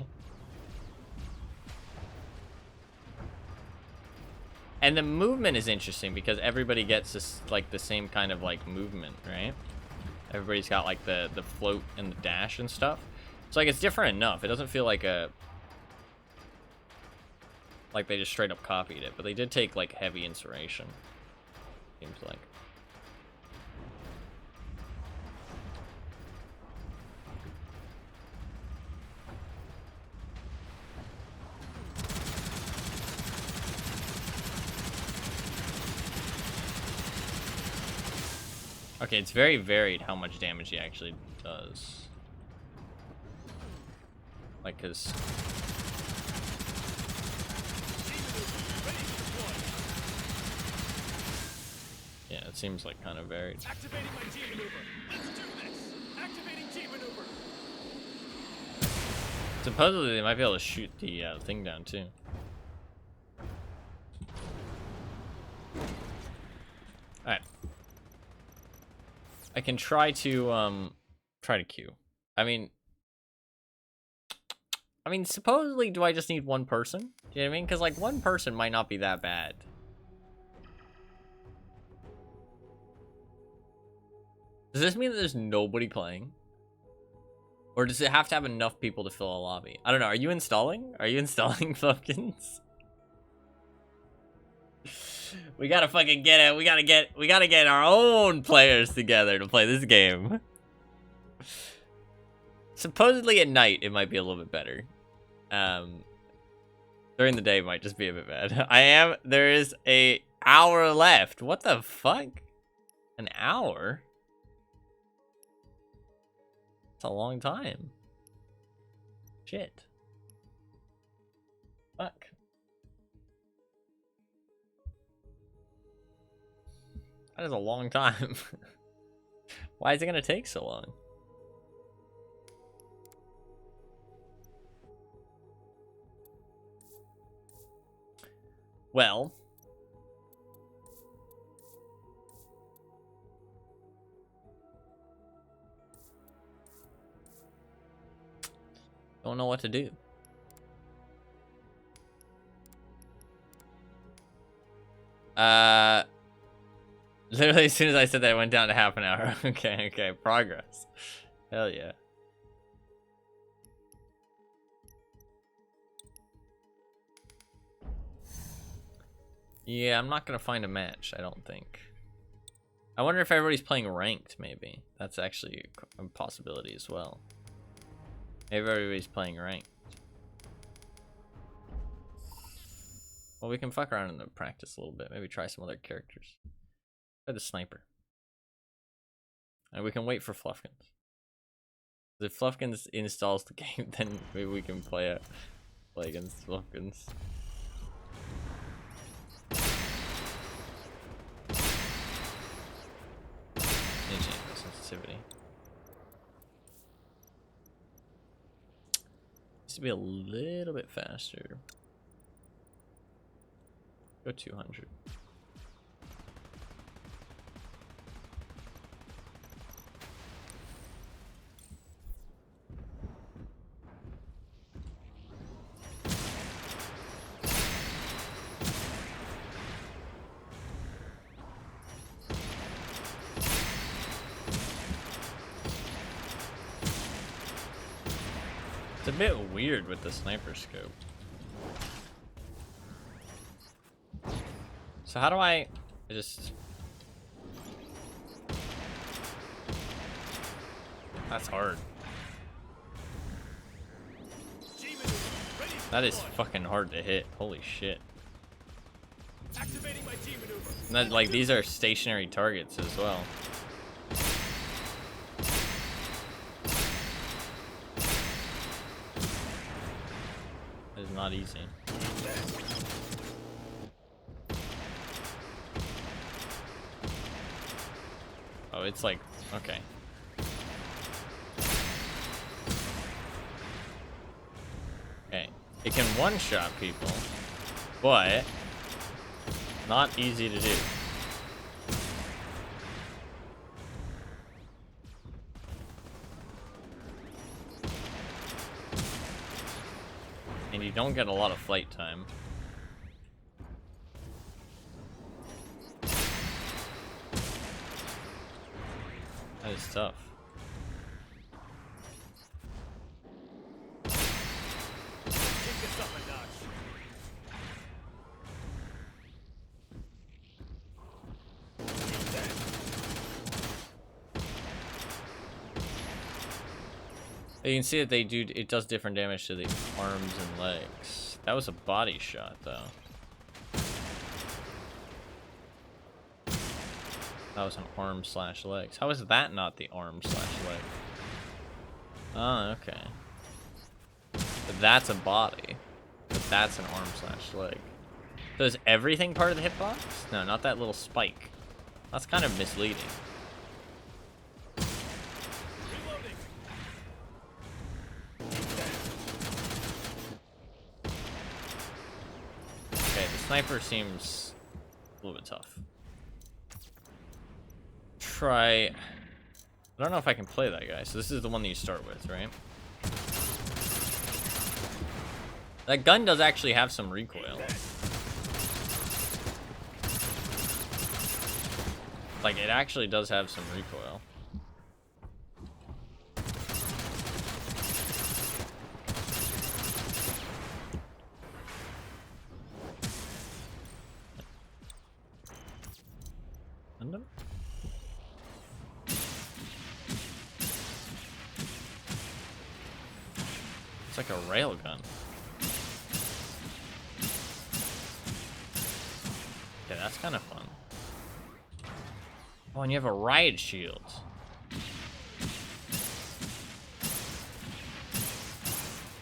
And the movement is interesting because everybody gets this, like, the same kind of, like, movement, right? Everybody's got, like, the float and the dash and stuff. So, like, it's different enough. It doesn't feel like like they just straight up copied it. But they did take, like, heavy inspiration. Seems like. Okay, it's very varied how much damage he actually does. Like, cause... yeah, it seems like kind of varied. Activating my G maneuver. Let's do this. Activating G maneuver. Supposedly, they might be able to shoot the thing down, too. Alright. I can try to queue. I mean, supposedly, do I just need one person? Do you know what I mean? Because, like, one person might not be that bad. Does this mean that there's nobody playing? Or does it have to have enough people to fill a lobby? I don't know. Are you installing? Are you installing Pumpkins? We gotta fucking get it. We gotta get our own players together to play this game. Supposedly at night it might be a little bit better. During the day it might just be a bit bad. There is an hour left. What the fuck? An hour? That's a long time. Shit. Fuck. That is a long time. Why is it gonna take so long? Well, don't know what to do. Literally as soon as I said that, it went down to half an hour. Okay, progress. Hell yeah. Yeah, I'm not gonna find a match, I don't think. I wonder if everybody's playing ranked, maybe. That's actually a possibility as well. Maybe everybody's playing ranked. Well, we can fuck around in the practice a little bit. Maybe try some other characters. Try the sniper. And we can wait for Fluffkins. If Fluffkins installs the game, then maybe we can play against Fluffkins. Sensitivity. Needs to be a little bit faster. Go 200. It's a bit weird with the sniper scope. So how do I just... That's hard. That is fucking hard to hit. Holy shit. Activating my G maneuver. And that, like, these are stationary targets as well. That is not easy. Oh, it's like, okay. Okay, it can one-shot people, but not easy to do. And you don't get a lot of flight time. That is tough. Kick this up a notch. You can see that they do, it does different damage to the arms and legs. That was a body shot though. That was an arm slash legs. How is that not the arm slash leg? Oh, okay. But that's a body. But that's an arm slash leg. So is everything part of the hitbox? No, not that little spike. That's kind of misleading. Reloading. Okay, the sniper seems a little bit tough. Try... I don't know if I can play that guy. So this is the one that you start with, right? That gun does actually have some recoil. Like, it actually does have some recoil. Gundam? It's like a railgun. Okay, that's kind of fun. Oh, and you have a riot shield.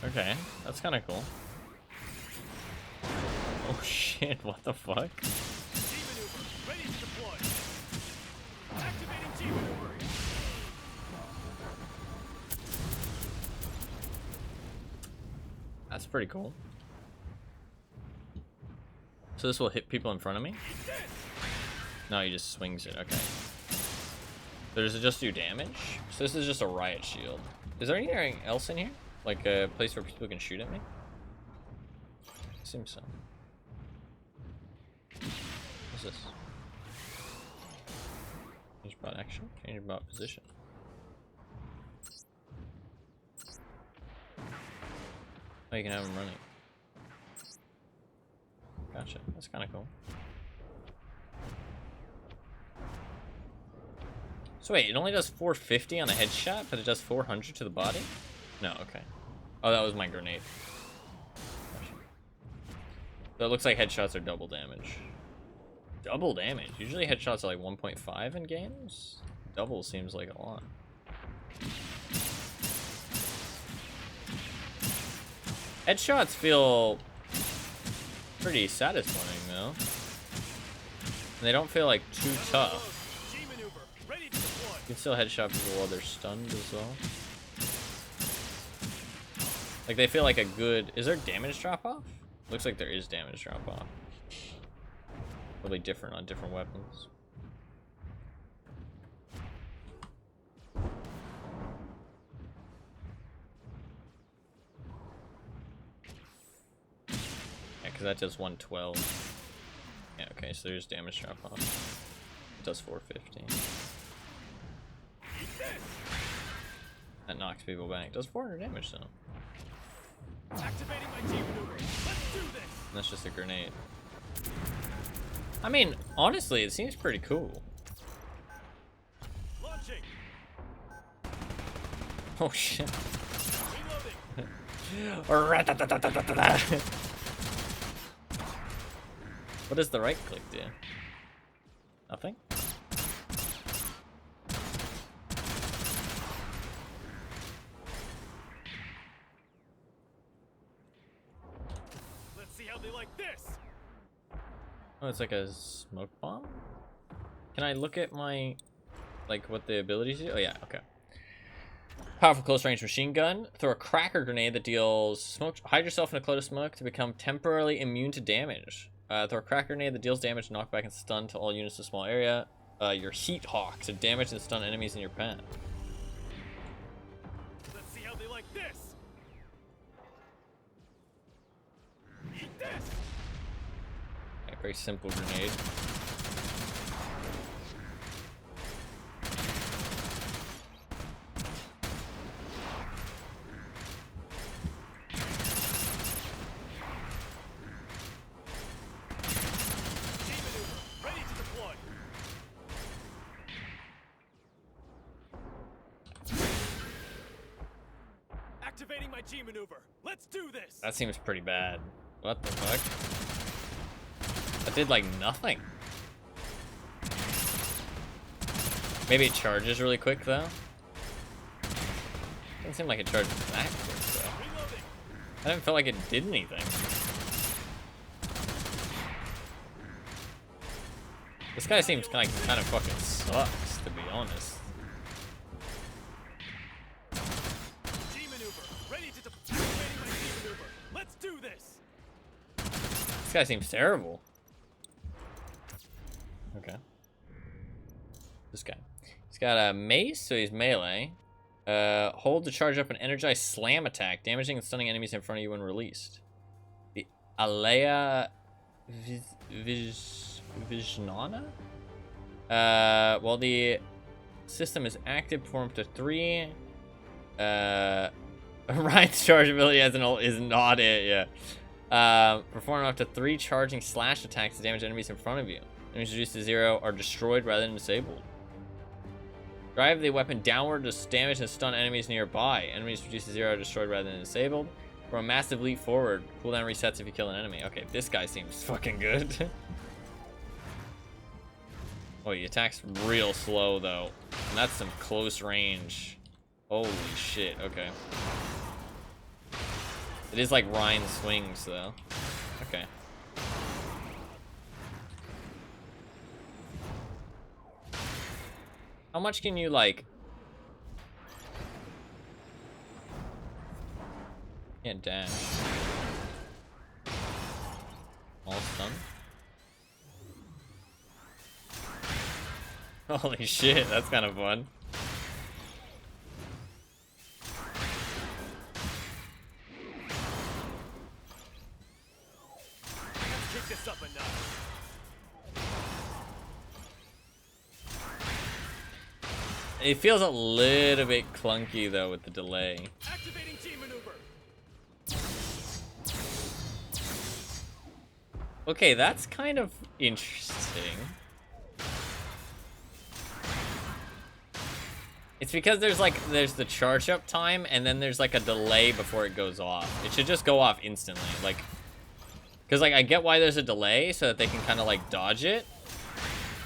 Okay, that's kind of cool. Oh shit, what the fuck? G maneuver. Ready to deploy. That's pretty cool. So this will hit people in front of me? No, he just swings it. Okay. So does it just do damage? So this is just a riot shield. Is there anything else in here? Like a place where people can shoot at me? Seems so. What's this? Change bot action. Change bot position. Oh, you can have him running. Gotcha. That's kind of cool. So wait, it only does 450 on a headshot, but it does 400 to the body? No, okay. Oh, that was my grenade. Gotcha. So it looks like headshots are double damage. Double damage? Usually headshots are like 1.5 in games? Double seems like a lot. Headshots feel pretty satisfying though. And they don't feel like too tough. You can still headshot people while they're stunned as well. Like they feel like a good... Is there damage drop off? Looks like there is damage drop off. Probably different on different weapons. Yeah, because that does 112. Yeah, okay, so there's damage drop off. It does 450. That knocks people back. It does 400 damage though. Activating my team maneuver. Let's do this. And that's just a grenade. I mean, honestly, it seems pretty cool. Launching. Oh shit. Reloading. What does the right click do? Nothing? Let's see how they like this. Oh, it's like a smoke bomb? Can I look at my, like, what the abilities do? Oh yeah, okay. Powerful close range machine gun. Throw a cracker grenade that deals smoke. Hide yourself in a cloud of smoke to become temporarily immune to damage. Throw a cracker grenade that deals damage, knockback, and stun to all units in a small area. Your heat hawk to damage and stun enemies in your path. Let's see how they like this. Eat this. Okay, very simple grenade. Activating my G maneuver. Let's do this. That seems pretty bad. What the fuck? That did like nothing. Maybe it charges really quick though. Doesn't seem like it charges that quick though. Reloading. I didn't feel like it did anything. This guy seems kind of fucking sucks, to be honest. G maneuver. Ready to activating my G maneuver. Let's do this. This guy seems terrible. Okay. This guy. He's got a mace, so he's melee. Hold to charge up an energized slam attack, damaging and stunning enemies in front of you when released. The Alea Visionana? While the system is active, perform up to 3. Ryan's charge ability is not it, yeah. Perform up to 3 charging slash attacks to damage enemies in front of you. Enemies reduced to 0 are destroyed rather than disabled. Drive the weapon downward to damage and stun enemies nearby. Enemies reduced to 0 are destroyed rather than disabled. For a massive leap forward, cooldown resets if you kill an enemy. Okay, this guy seems fucking good. Oh, he attacks real slow though. And that's some close range. Holy shit, okay. It is like Ryan swings though. Okay. How much can you like... Can't dash. son. Holy shit, that's kind of fun. Let's kick this up a notch. It feels a little bit clunky though with the delay. Activating team maneuver. Okay, that's kind of interesting. It's because there's the charge up time and then there's like a delay before it goes off. It should just go off instantly. Like, cause like I get why there's a delay so that they can kind of like dodge it,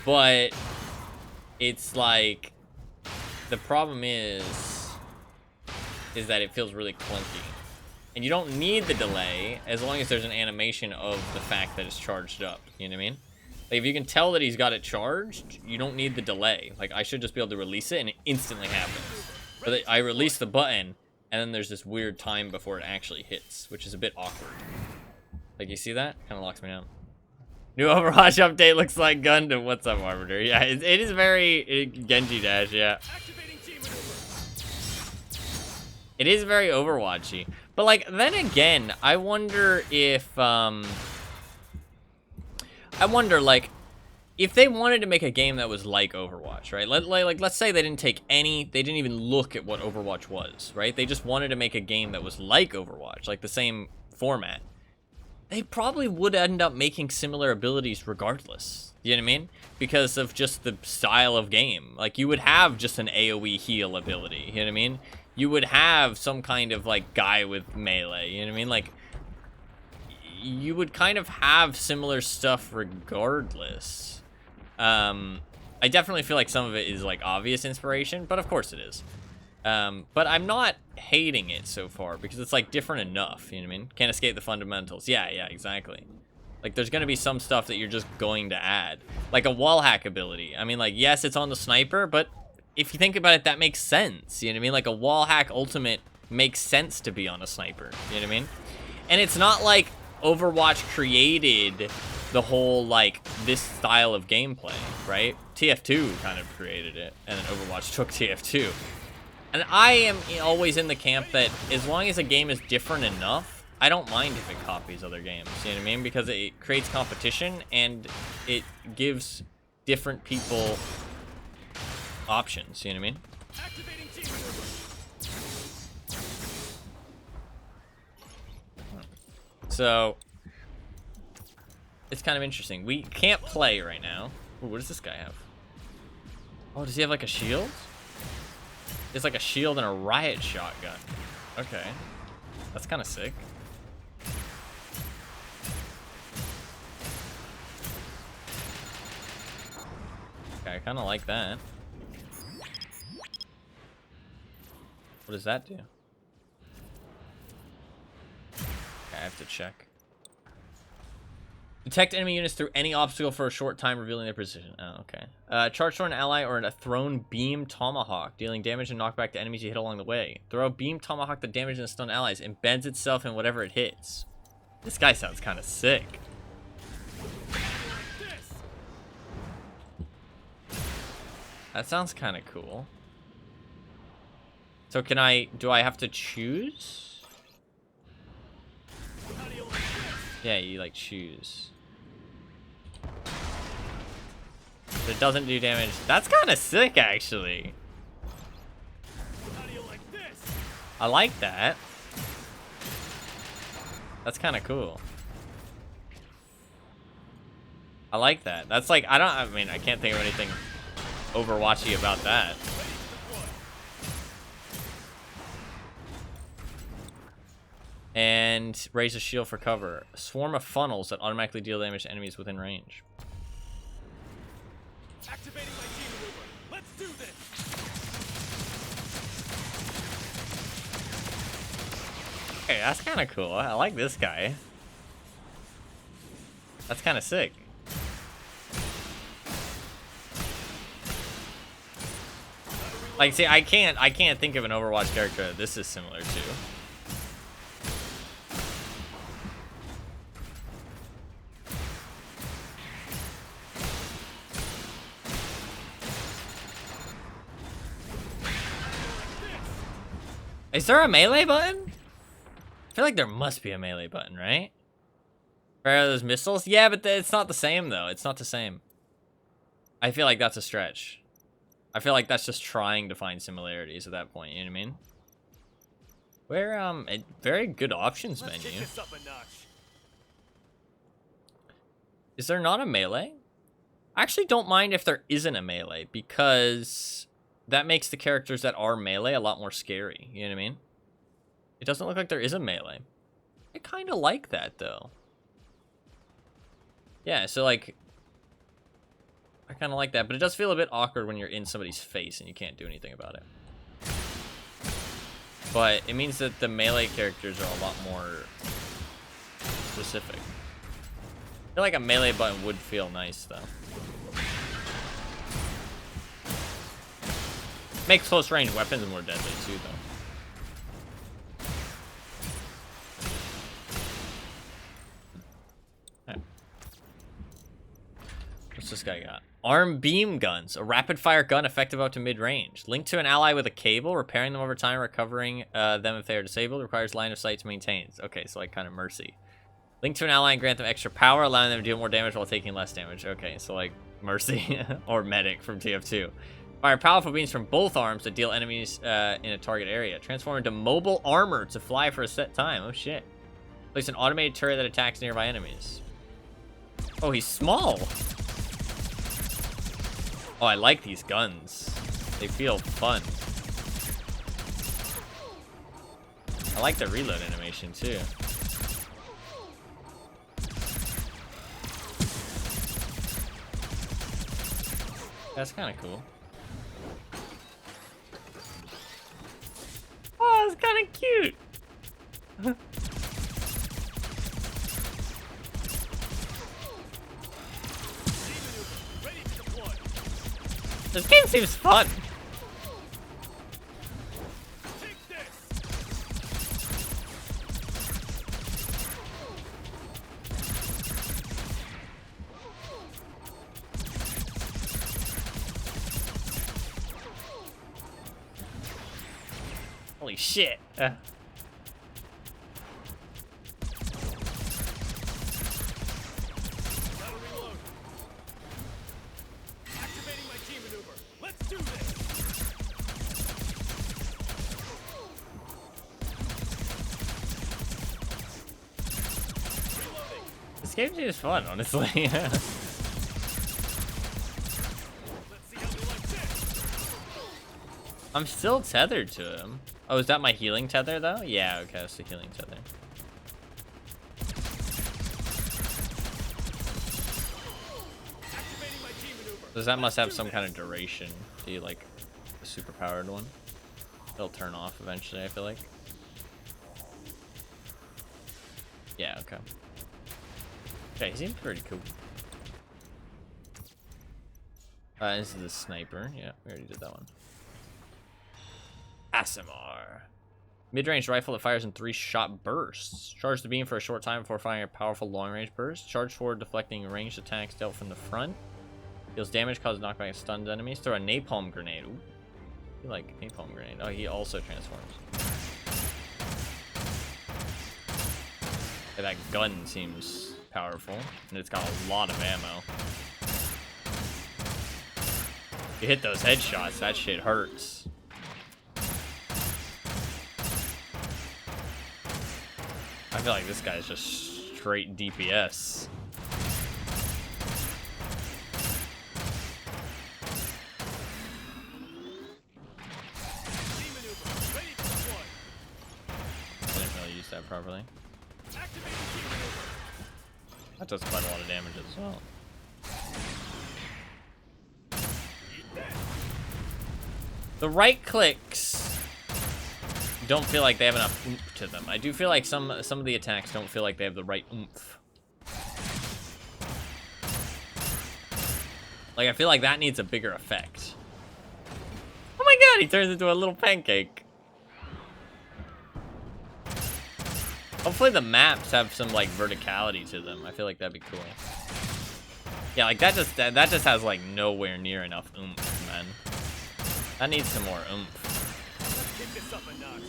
but it's like the problem is that it feels really clunky. And you don't need the delay as long as there's an animation of the fact that it's charged up. You know what I mean? Like, if you can tell that he's got it charged, you don't need the delay. Like, I should just be able to release it and it instantly happens. But I release the button, and then there's this weird time before it actually hits, which is a bit awkward. Like, you see that? Kind of locks me down. New Overwatch update looks like Gundam. What's up, Arbiter? Yeah, it is very Genji Dash, yeah. Activating team maneuver. It is very Overwatchy. But, like, then again, I wonder if, like, if they wanted to make a game that was like Overwatch, right? Let's say they didn't even look at what Overwatch was, right? They just wanted to make a game that was like Overwatch, like the same format. They probably would end up making similar abilities regardless. You know what I mean? Because of just the style of game. Like, you would have just an AoE heal ability, you know what I mean? You would have some kind of, like, guy with melee, you know what I mean? Like, you would kind of have similar stuff regardless. I definitely feel like some of it is, like, obvious inspiration, but of course it is. But I'm not hating it so far because it's, like, different enough, you know what I mean? Can't escape the fundamentals. Yeah, exactly. Like, there's gonna be some stuff that you're just going to add. Like a wall hack ability. I mean, like, yes, it's on the sniper, but if you think about it, that makes sense. You know what I mean? Like, a wall hack ultimate makes sense to be on a sniper. You know what I mean? And it's not like Overwatch created the whole, like, this style of gameplay, right? TF2 kind of created it, and then Overwatch took TF2. And I am always in the camp that as long as a game is different enough, I don't mind if it copies other games, you know what I mean? Because it creates competition, and it gives different people options, you know what I mean? Activating team maneuver. So, it's kind of interesting. We can't play right now. Ooh, what does this guy have? Oh, does he have like a shield? It's like a shield and a riot shotgun. Okay. That's kind of sick. Okay, I kind of like that. What does that do? Okay, I have to check. Detect enemy units through any obstacle for a short time, revealing their position. Oh, okay. Charge toward an ally or a thrown beam tomahawk, dealing damage and knockback to enemies you hit along the way. Throw a beam tomahawk that damages and stun allies. Embeds itself in whatever it hits. This guy sounds kind of sick. That sounds kind of cool. So do I have to choose? Yeah, you like choose. It doesn't do damage. That's kind of sick, actually. I like that. That's kind of cool. I like that. That's like, I mean, I can't think of anything Overwatchy about that. And raise a shield for cover. A swarm of funnels that automatically deal damage to enemies within range. Activating my team maneuver. Let's do this. Okay, that's kind of cool. I like this guy. That's kind of sick. Like, see, I can't think of an Overwatch character that this is similar to. Is there a melee button? I feel like there must be a melee button, right? For those missiles? Yeah, but it's not the same, though. It's not the same. I feel like that's a stretch. I feel like that's just trying to find similarities at that point, you know what I mean? Where, a very good options Let's menu. kick this up a notch. Is there not a melee? I actually don't mind if there isn't a melee, because that makes the characters that are melee a lot more scary, you know what I mean? It doesn't look like there is a melee. I kind of like that, though. Yeah, so, like, I kind of like that, but it does feel a bit awkward when you're in somebody's face and you can't do anything about it. But it means that the melee characters are a lot more specific. I feel like a melee button would feel nice, though. Makes close range weapons more deadly, too, though. Right. What's this guy got? Arm beam guns, a rapid-fire gun effective up to mid-range. Linked to an ally with a cable, repairing them over time, recovering them if they are disabled, requires line of sight to maintain. Okay, so like kind of mercy. Linked to an ally and grant them extra power, allowing them to deal more damage while taking less damage. Okay, so like mercy or medic from TF2. Fire powerful beams from both arms to deal enemies in a target area. Transform into mobile armor to fly for a set time. Oh shit. Place an automated turret that attacks nearby enemies. Oh, he's small. Oh, I like these guns. They feel fun. I like the reload animation too. That's kind of cool. Oh, it's kind of cute. Ready to deploy. This game seems fun. Take this. Holy shit. Gotta reload. Activating my G maneuver. Let's do this. Reloading. This game seems fun, honestly. Let's see how we like this. I'm still tethered to him. Oh, is that my healing tether, though? Yeah, okay, that's the healing tether. Activating my G maneuver. So that must have some kind of duration. The, like, the super-powered one. It'll turn off eventually, I feel like. Yeah, okay. Okay, he seems pretty cool. This is the sniper. Yeah, we already did that one. Asimar. Mid-range rifle that fires in 3-shot bursts. Charge the beam for a short time before firing a powerful long-range burst. Charge forward, deflecting ranged attacks dealt from the front. Deals damage, causes knockback and stunned enemies. Throw a napalm grenade. Ooh. You like napalm grenade. Oh, he also transforms. Yeah, that gun seems powerful. And it's got a lot of ammo. You hit those headshots, that shit hurts. I feel like this guy's just straight DPS. G maneuver. Ready to deploy. I didn't really use that properly. Activating G maneuver. That does quite a lot of damage as well. Eat that. The right clicks don't feel like they have enough oomph to them. I do feel like some of the attacks don't feel like they have the right oomph. Like, I feel like that needs a bigger effect. Oh my god, he turns into a little pancake. Hopefully the maps have some, like, verticality to them. I feel like that'd be cool. Yeah, like, that just has, like, nowhere near enough oomph, man. That needs some more oomph. Let's kick this up a notch.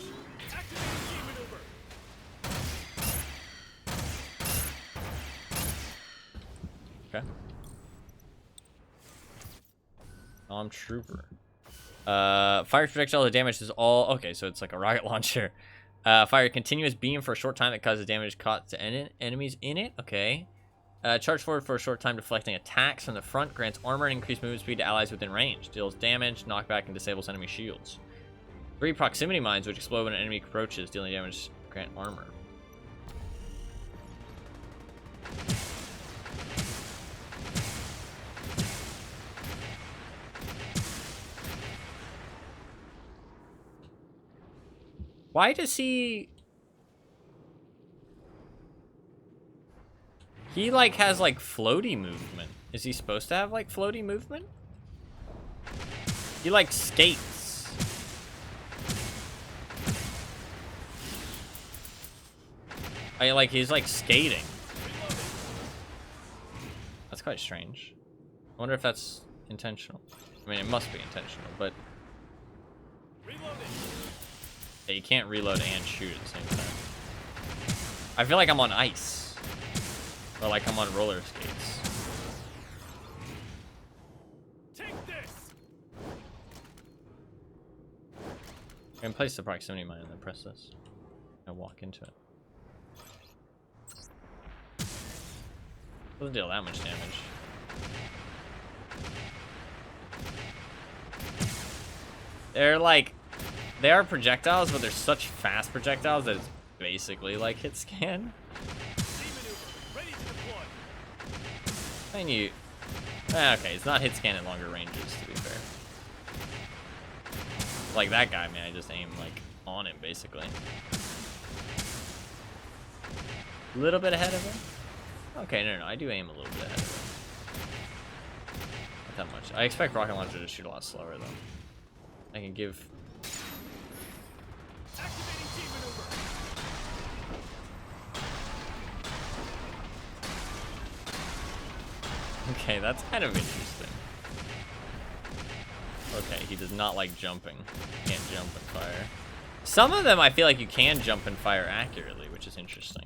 Okay. Trooper. Fire projectile, the damage is all... Okay, so it's like a rocket launcher. Fire a continuous beam for a short time that causes damage caught to enemies in it. Okay. Charge forward for a short time, deflecting attacks from the front. Grants armor and increased movement speed to allies within range. Deals damage, knockback, and disables enemy shields. 3 proximity mines, which explode when an enemy approaches, dealing damage, grant armor. Why does he... He, like, has, like, floaty movement. Is he supposed to have, like, floaty movement? He, like, skates. He's, like, skating. That's quite strange. I wonder if that's intentional. I mean, it must be intentional, but... Yeah, you can't reload and shoot at the same time. I feel like I'm on ice. Or like I'm on roller skates. Take this. I can place the proximity mine and then press this. And walk into it. Doesn't deal that much damage. They're like... They are projectiles, but they're such fast projectiles that it's basically like hit scan. I mean, you... Okay, it's not hit scan at longer ranges, to be fair. Like that guy, man, I just aim, like, on him, basically. A little bit ahead of him? Okay, no, I do aim a little bit ahead of him. Not that much. I expect rocket launcher to shoot a lot slower, though. I can give... Okay, that's kind of interesting. Okay, he does not like jumping. Can't jump and fire. Some of them I feel like you can jump and fire accurately, which is interesting.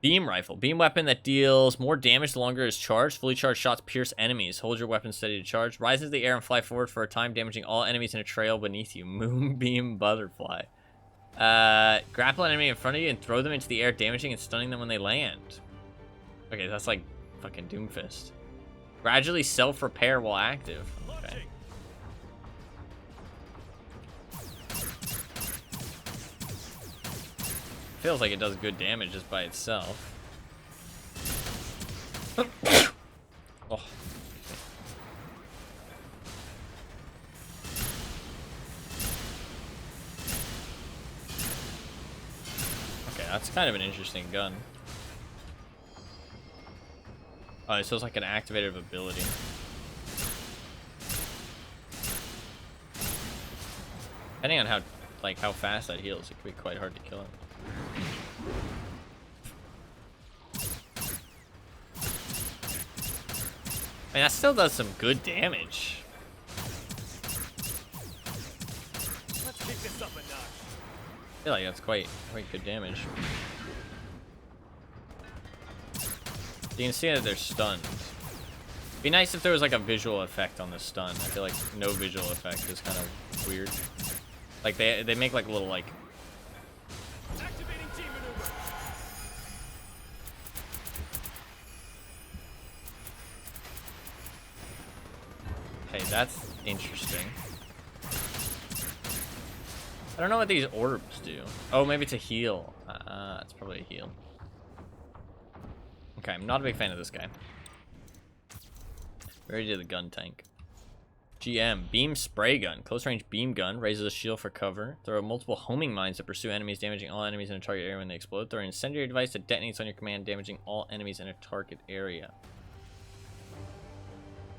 Beam rifle. Beam weapon that deals more damage the longer it is charged. Fully charged shots pierce enemies. Hold your weapon steady to charge. Rise into the air and fly forward for a time, damaging all enemies in a trail beneath you. Moonbeam butterfly. Grapple an enemy in front of you and throw them into the air, damaging and stunning them when they land. Okay, that's like fucking Doomfist. Gradually self-repair while active. Okay. Feels like it does good damage just by itself. Oh. Okay, that's kind of an interesting gun. Oh, so it's like an activated ability. Depending on how fast that heals, it could be quite hard to kill it. I mean, that still does some good damage. Let's kick this up a notch. I feel like that's quite good damage. You can see that they're stunned. It'd be nice if there was like a visual effect on the stun. I feel like no visual effect is kind of weird. Like they make like a little like... Activating team maneuver. Hey, that's interesting. I don't know what these orbs do. Oh, maybe it's a heal. It's probably a heal. Okay, I'm not a big fan of this guy. We already did the gun tank. GM, beam spray gun. Close range beam gun. Raises a shield for cover. Throw multiple homing mines that pursue enemies, damaging all enemies in a target area when they explode. Throw an incendiary device that detonates on your command, damaging all enemies in a target area.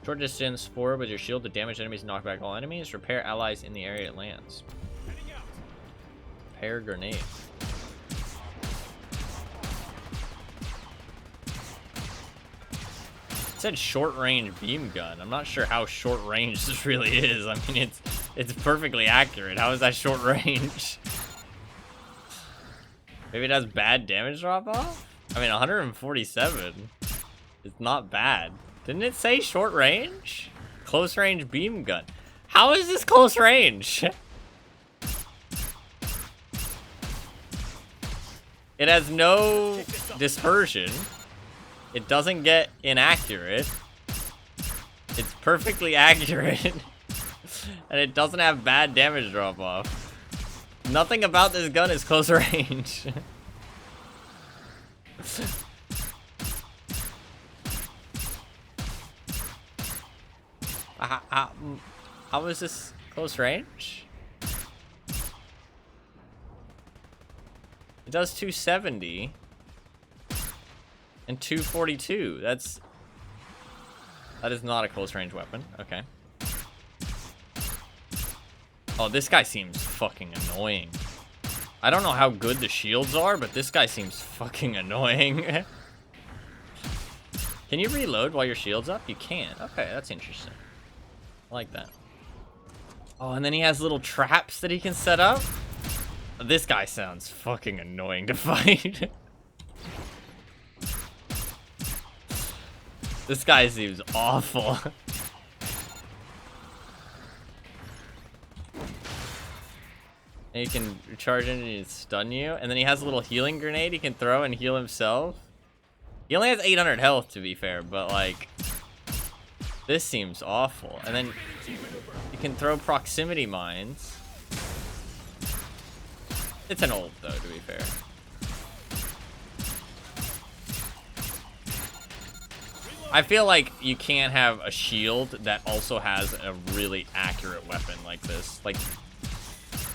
Short distance forward with your shield to damage enemies and knock back all enemies. Repair allies in the area it lands. Repair grenade. It said short range beam gun. I'm not sure how short range this really is. I mean, It's perfectly accurate. How is that short range? Maybe it has bad damage drop off? I mean, 147. It's not bad. Didn't it say short range? Close range beam gun. How is this close range? It has no dispersion. It doesn't get inaccurate. It's perfectly accurate. And it doesn't have bad damage drop off. Nothing about this gun is close range. How is this close range? It does 270 and 242. That is not a close range weapon. Okay. Oh, this guy seems fucking annoying. I don't know how good the shields are, but this guy seems fucking annoying. Can you reload while your shield's up? You can. Okay, that's interesting. I like that. Oh, and then he has little traps that he can set up. This guy sounds fucking annoying to fight. This guy seems awful. And he can charge in and stun you. And then he has a little healing grenade he can throw and heal himself. He only has 800 health, to be fair, but like, this seems awful. And then you can throw proximity mines. It's an ult, though, to be fair. I feel like you can't have a shield that also has a really accurate weapon like this. Like,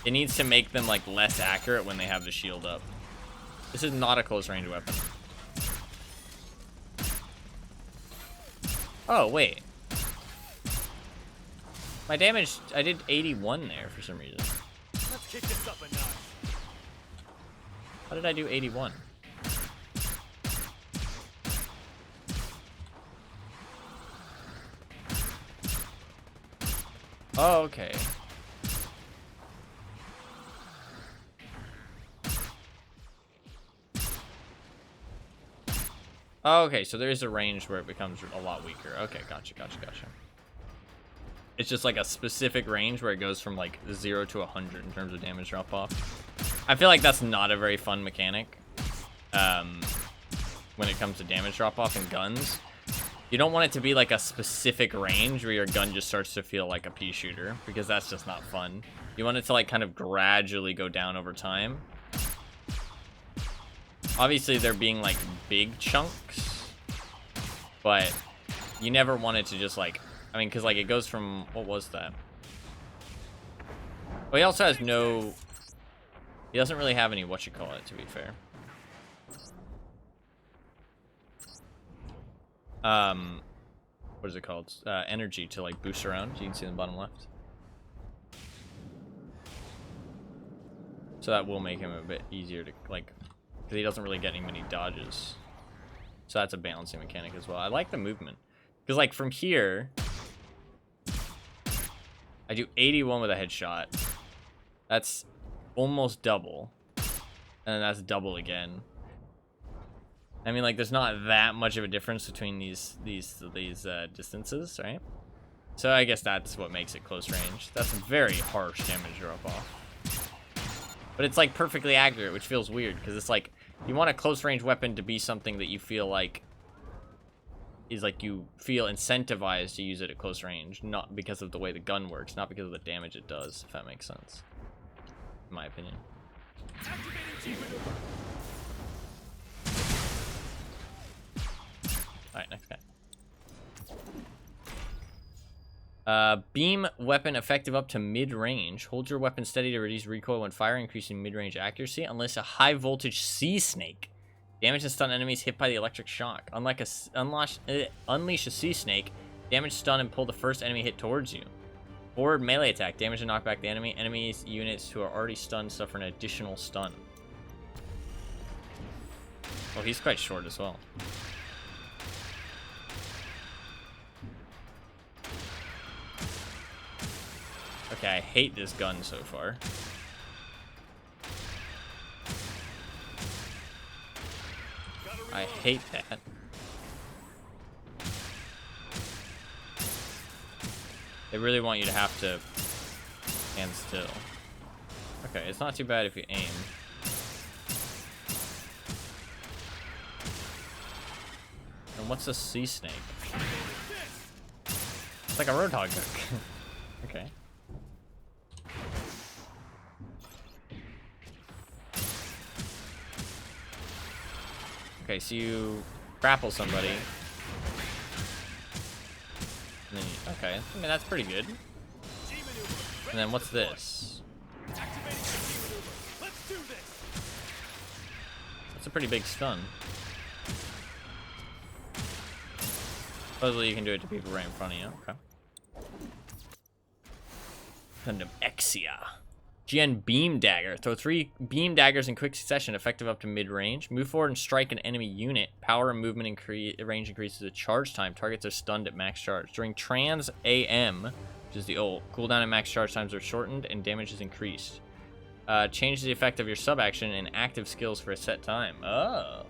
it needs to make them, like, less accurate when they have the shield up. This is not a close range weapon. Oh, wait. My damage, I did 81 there for some reason. Let's kick this up a notch. How did I do 81? Oh, okay. Oh, okay, so there is a range where it becomes a lot weaker. Okay, gotcha. It's just like a specific range where it goes from like 0 to 100 in terms of damage drop off. I feel like that's not a very fun mechanic when it comes to damage drop off in guns. You don't want it to be like a specific range where your gun just starts to feel like a pea shooter, because that's just not fun. You want it to like kind of gradually go down over time. Obviously they're being like big chunks, but you never want it to just like, I mean, because like it goes from, what was that? Well, he also has no, he doesn't really have any whatchamacallit, to be fair. What is it called? Energy to like boost around. You can see in the bottom left. So that will make him a bit easier to like, because he doesn't really get any many dodges. So that's a balancing mechanic as well. I like the movement, because like from here, I do 81 with a headshot. That's almost double, and then that's double again. I mean, like, there's not that much of a difference between these distances, right? So I guess that's what makes it close range. That's very harsh damage drop off. But it's like perfectly accurate, which feels weird, because it's like you want a close range weapon to be something that you feel like is like you feel incentivized to use it at close range, not because of the way the gun works, not because of the damage it does, if that makes sense. In my opinion. Alright, next guy. Beam weapon effective up to mid-range. Hold your weapon steady to reduce recoil when firing, increasing mid-range accuracy. Unless a high-voltage sea snake. Damage and stun enemies hit by the electric shock. Unleash a sea snake. Damage, stun, and pull the first enemy hit towards you. Forward melee attack. Damage and knock back the enemy. Enemies units who are already stunned suffer an additional stun. Oh, he's quite short as well. Okay, I hate this gun so far. I hate that. They really want you to have to stand still. Okay, it's not too bad if you aim. And what's a sea snake? It's like a roadhog hook. Okay. Okay, so you grapple somebody. And then you, okay, I mean that's pretty good. And then what's this? That's a pretty big stun. Supposedly you can do it to people right in front of you. Okay. Gundam Exia. GN Beam Dagger. Throw 3 beam daggers in quick succession, effective up to mid-range. Move forward and strike an enemy unit. Power and movement range increases the charge time. Targets are stunned at max charge. During Trans AM, which is the ult, cooldown and max charge times are shortened and damage is increased. Change the effect of your sub-action and active skills for a set time. Oh.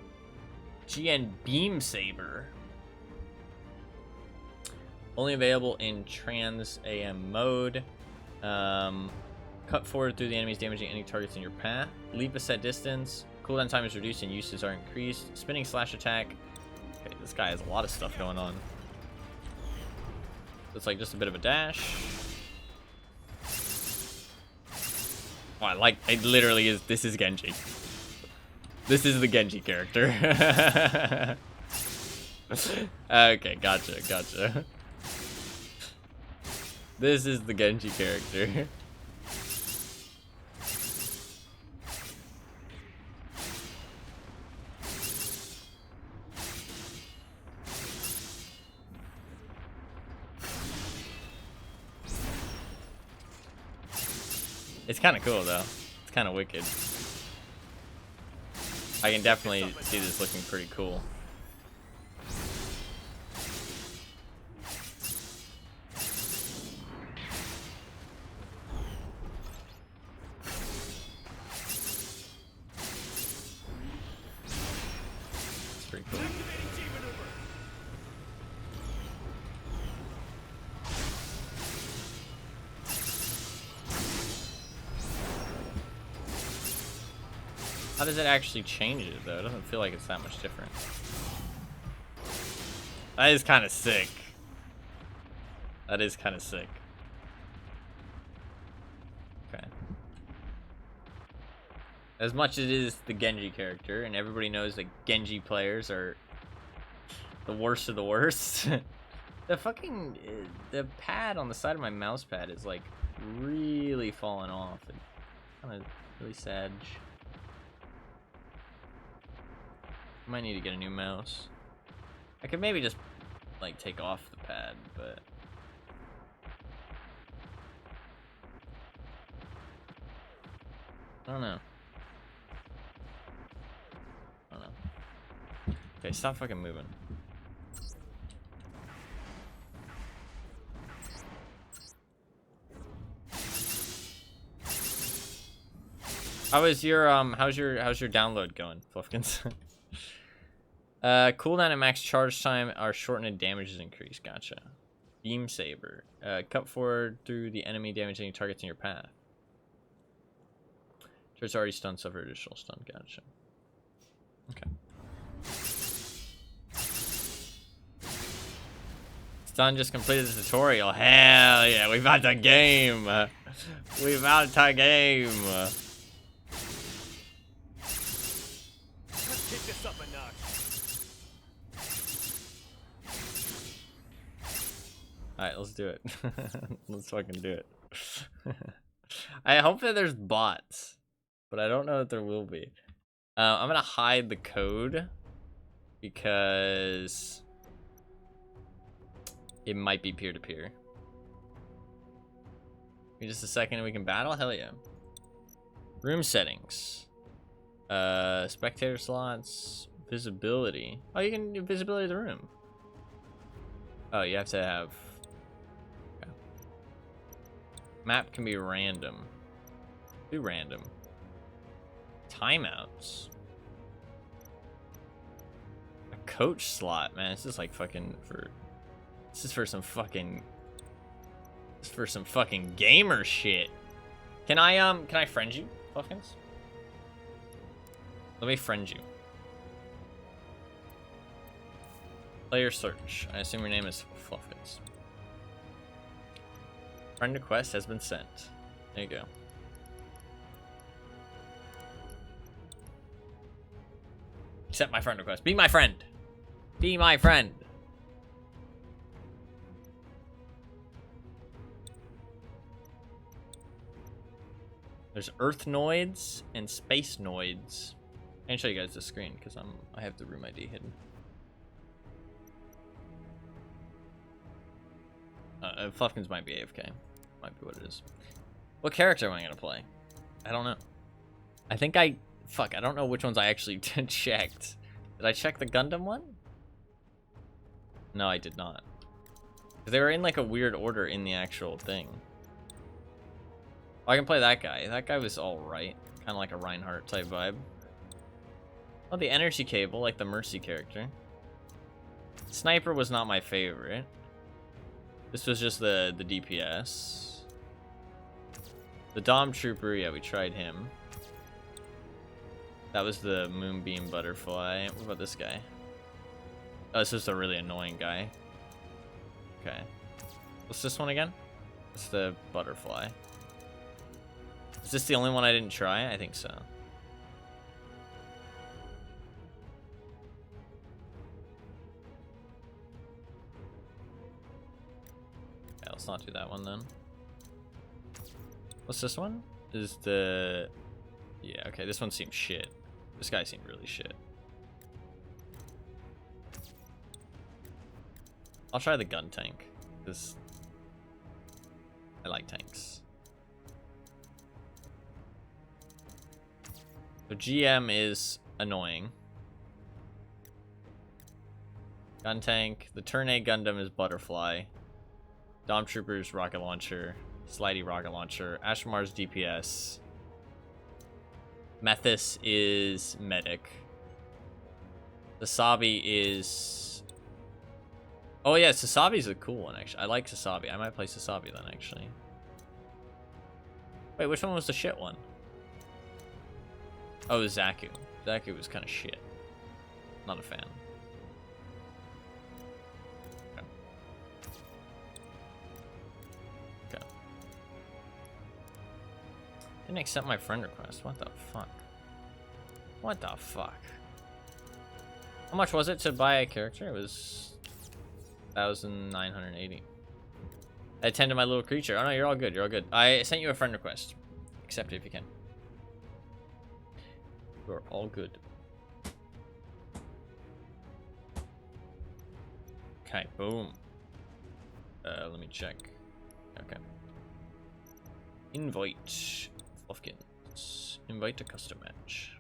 GN Beam Saber. Only available in Trans AM mode. Cut forward through the enemies, damaging any targets in your path. Leap a set distance. Cooldown time is reduced and uses are increased. Spinning slash attack. Okay, this guy has a lot of stuff going on. It's like just a bit of a dash. Oh, it literally is. This is Genji. This is the Genji character. Okay, gotcha. This is the Genji character. It's kind of cool, though. It's kind of wicked. I can definitely see this looking pretty cool. It's pretty cool. How does it actually change it, though? It doesn't feel like it's that much different. That is kind of sick. That is kind of sick. Okay. As much as it is the Genji character, and everybody knows that Genji players are the worst of the worst, the pad on the side of my mouse pad is like really falling off. It's kind of really sad. I might need to get a new mouse. I could maybe just like take off the pad, but I don't know. Okay, stop fucking moving. How's your download going, Fluffkins? Cooldown and max charge time are shortened and damage is increased. Gotcha. Beam Saber. Cut forward through the enemy, damaging any targets in your path. There's already stun, suffer additional stun. Gotcha. Okay. Stun just completed the tutorial. Hell yeah, we about to game. We about to game. Let's kick this up a notch. Alright, let's do it. Let's fucking do it. I hope that there's bots, but I don't know that there will be. I'm gonna hide the code because it might be peer-to-peer. Give me just a second and we can battle? Hell yeah. Room settings. Spectator slots. Visibility. Oh, you can do visibility of the room. Oh, you have to have... Map can be random. Too random. Timeouts. A coach slot, man. This is like fucking for. This is for some fucking. This is for some fucking gamer shit. Can I friend you, Fluffkins? Let me friend you. Player search. I assume your name is Fluffkins. Friend request has been sent. There you go. Accept my friend request. Be my friend. Be my friend. There's Earth noids and space noids. I can show you guys the screen because I have the room ID hidden. Fluffkins might be AFK. Might be what it is. What character am I gonna play? I don't know. I think I don't know which ones I actually checked. Did I check the Gundam one? No, I did not. They were in like a weird order in the actual thing. Oh, I can play that guy. That guy was alright. Kind of like a Reinhardt type vibe. Oh, the energy cable, like the Mercy character. Sniper was not my favorite. This was just the DPS. The Dom Trooper, yeah, we tried him. That was the Moonbeam Butterfly. What about this guy? Oh, this is a really annoying guy. Okay. What's this one again? It's the Butterfly. Is this the only one I didn't try? I think so. Yeah, let's not do that one then. What's this one? Is the... Yeah, okay, this one seems shit. This guy seemed really shit. I'll try the gun tank, because I like tanks. So GM is annoying. Gun tank. The Turn A Gundam is Butterfly. Dom Trooper's rocket launcher. Slidey rocket launcher. Ashmar's DPS. Methis is medic. Sasabi is... Oh yeah, Sasabi's a cool one actually. I like Sasabi. I might play Sasabi then actually. Wait, which one was the shit one? Oh, Zaku. Zaku was kind of shit. Not a fan. Okay. Okay. Didn't accept my friend request. What the fuck? What the fuck? How much was it to buy a character? It was 1,980. I attended my little creature. Oh no, you're all good. You're all good. I sent you a friend request. Accept it if you can. You're all good. Okay, boom. Let me check. Okay. Invite Fluffkins. Invite to custom match.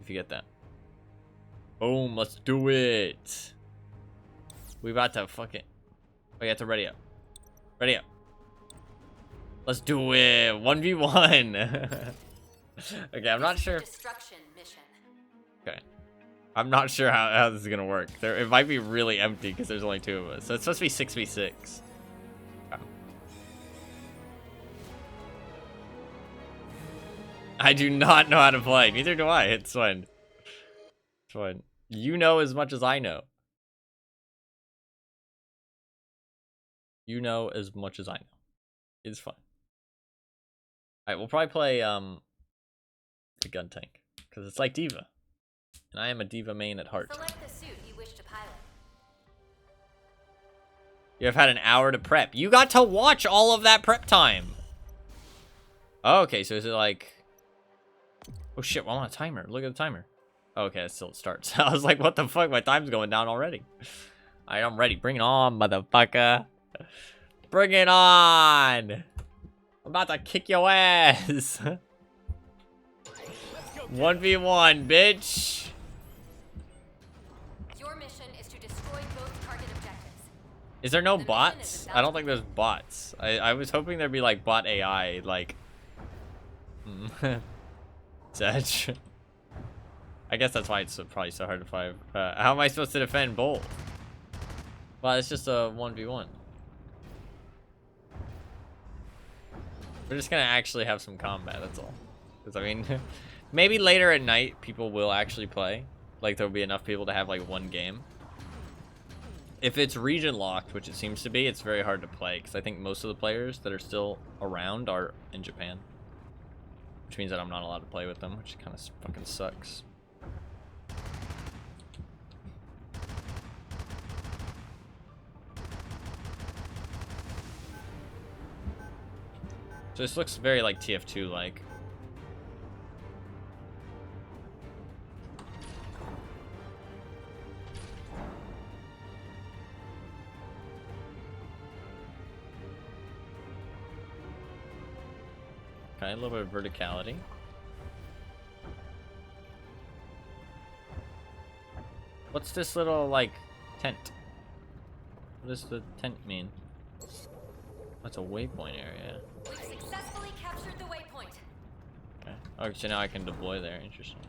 If you get that. Boom, let's do it. We about to fucking... Oh, you have to ready up. Ready up. Let's do it. 1v1. Okay, I'm not sure. Destruction mission. Okay. I'm not sure how this is gonna work. It might be really empty because there's only 2 of us. So it's supposed to be 6v6. Okay. I do not know how to play. Neither do I. It's fine. It's fine. You know as much as I know. You know as much as I know. It's fine. Alright, we'll probably play the gun tank. Because it's like Diva. And I am a Diva main at heart. Select the suit you wish to pilot. You have had an hour to prep. You got to watch all of that prep time. Oh, okay, so is it like... Oh shit, well, I'm on a timer. Look at the timer. Oh, okay, it still starts. I was like, what the fuck? My time's going down already. Alright, I'm ready. Bring it on, motherfucker. Bring it on. I'm about to kick your ass. 1v1, bitch. Your mission is to destroy both target objectives. Is there no The mission is bots? about I don't to think there's bots. I was hoping there'd be like bot AI, like Sedge. I guess that's why it's probably so hard to find. How am I supposed to defend both? Well, it's just a 1v1. We're just gonna actually have some combat, that's all. Because, I mean, maybe later at night, people will actually play. Like, there'll be enough people to have, like, one game. If it's region locked, which it seems to be, it's very hard to play. Because I think most of the players that are still around are in Japan. Which means that I'm not allowed to play with them, which kind of fucking sucks. So this looks very like TF2 like. Okay, a little bit of verticality. What's this little like tent? What does the tent mean? That's a waypoint area. We've successfully captured the waypoint. Okay. Oh, so now I can deploy there. Interesting.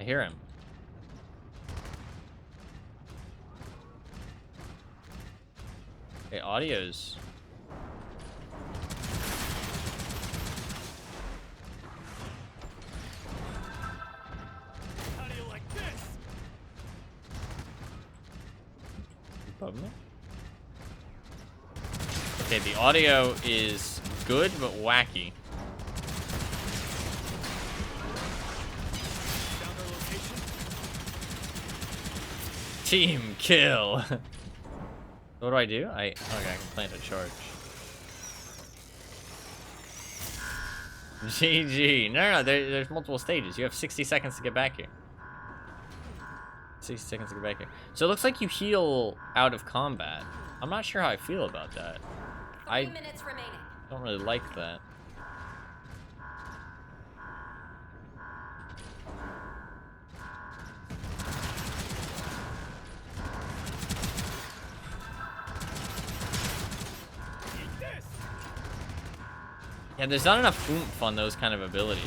I hear him. Okay, audio's. How do you like this? Above me? Okay, the audio is good but wacky. Found our location? Team kill. What do I do? Okay, I can plant a charge. GG. No, there's multiple stages. You have 60 seconds to get back here. 60 seconds to get back here. So it looks like you heal out of combat. I'm not sure how I feel about that. 3 minutes remaining. Don't really like that. Eat this! Yeah, there's not enough oomph on those kind of abilities.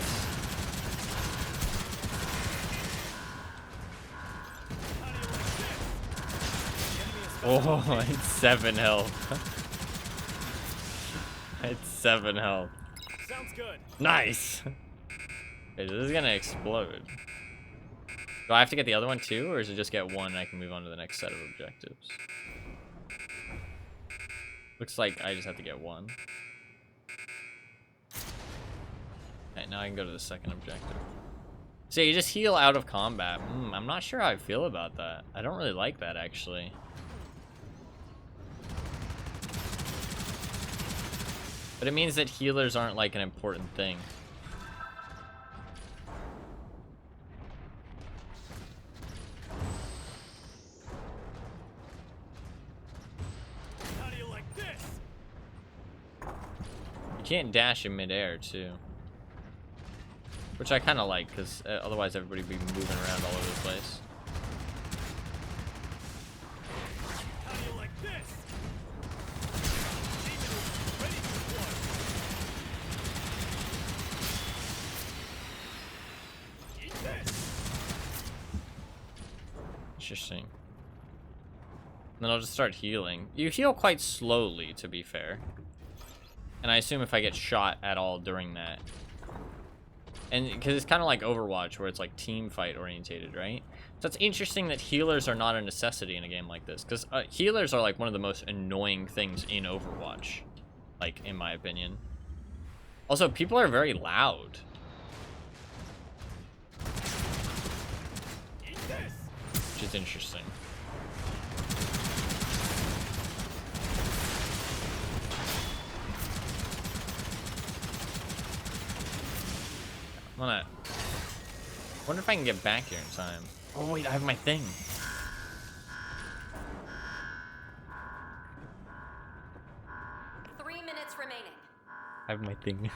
How do you like this? The enemy is Oh, it's 7 health. It's 7 health. Sounds good. Nice. Okay, this is gonna explode. Do I have to get the other one too, or is it just get one and I can move on to the next set of objectives? Looks like I just have to get one. Okay, now I can go to the second objective. So you just heal out of combat. I'm not sure how I feel about that. I don't really like that, actually. But it means that healers aren't like an important thing. How do you like this? You can't dash in midair, too. Which I kind of like, because otherwise everybody would be moving around all over the place. How do you like this? Demon ready to deploy. Eat this! Interesting. And then I'll just start healing. You heal quite slowly, to be fair. And I assume if I get shot at all during that. And because it's kind of like Overwatch, where it's like team fight orientated, right? So it's interesting that healers are not a necessity in a game like this. Because healers are like one of the most annoying things in Overwatch. Like, in my opinion. Also, people are very loud. Eat this! Which is interesting. I'm gonna... wonder if I can get back here in time. Oh wait, I have my thing. Three minutes remaining. I have my thing.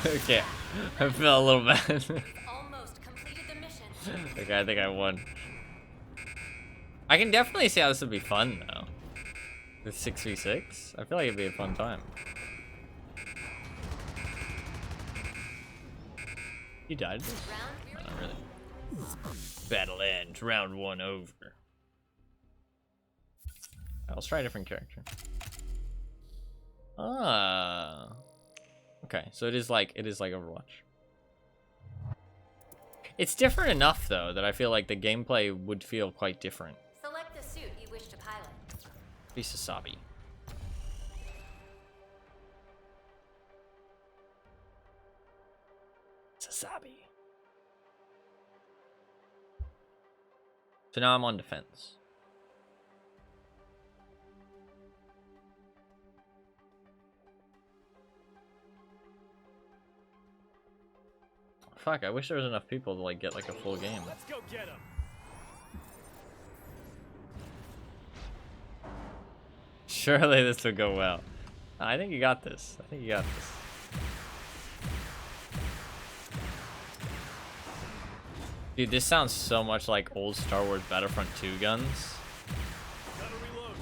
Okay, I feel a little bad. Almost completed the mission. Okay, I think I won. I can definitely see how this would be fun though. With 6v6, I feel like it'd be a fun time. You died? No, not really. Battle ends. Round 1 over. Right, let's try a different character. Ah. Okay, so it is like Overwatch. It's different enough though that I feel like the gameplay would feel quite different. Select the suit you wish to pilot. Be Sasabi. Sasabi. So now I'm on defense. Fuck, I wish there was enough people to like get like a full game. Let's go get him. Surely this will go well. I think you got this. I think you got this. Dude, this sounds so much like old Star Wars Battlefront 2 guns. Gotta reload.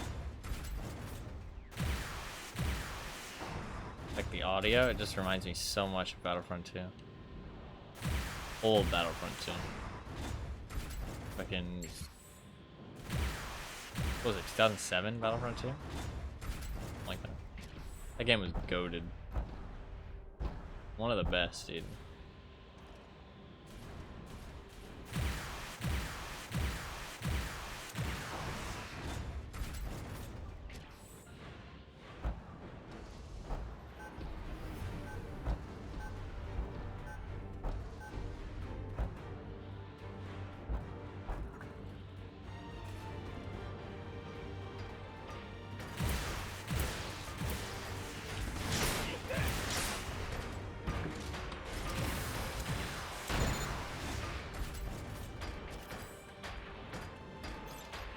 Like the audio, it just reminds me so much of Battlefront 2. Old Battlefront 2. Fucking... What was it, 2007 Battlefront 2? Like that. That game was goated. One of the best, dude.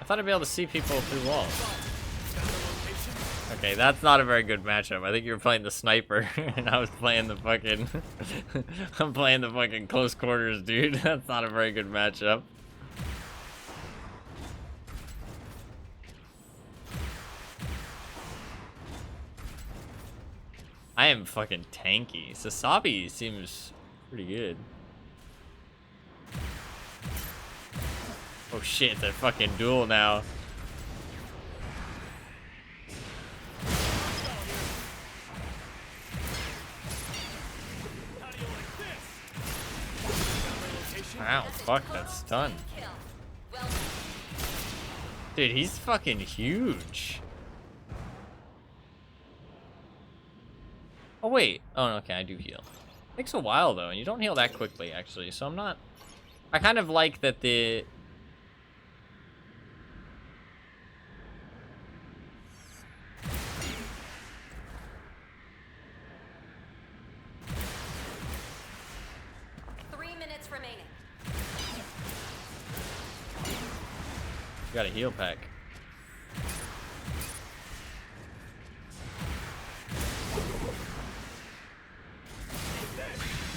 I thought I'd be able to see people through walls. Okay, that's not a very good matchup. I think you were playing the sniper, and I was playing the fucking... I'm playing the fucking close quarters, dude. That's not a very good matchup. I am fucking tanky. Sasabi seems pretty good. Oh shit, they're fucking duel now. Wow, fuck, that's stun. Dude, he's fucking huge. Oh wait, oh okay, I do heal. Takes a while though, and you don't heal that quickly actually, so I'm not... I kind of like that the... Got a heal pack.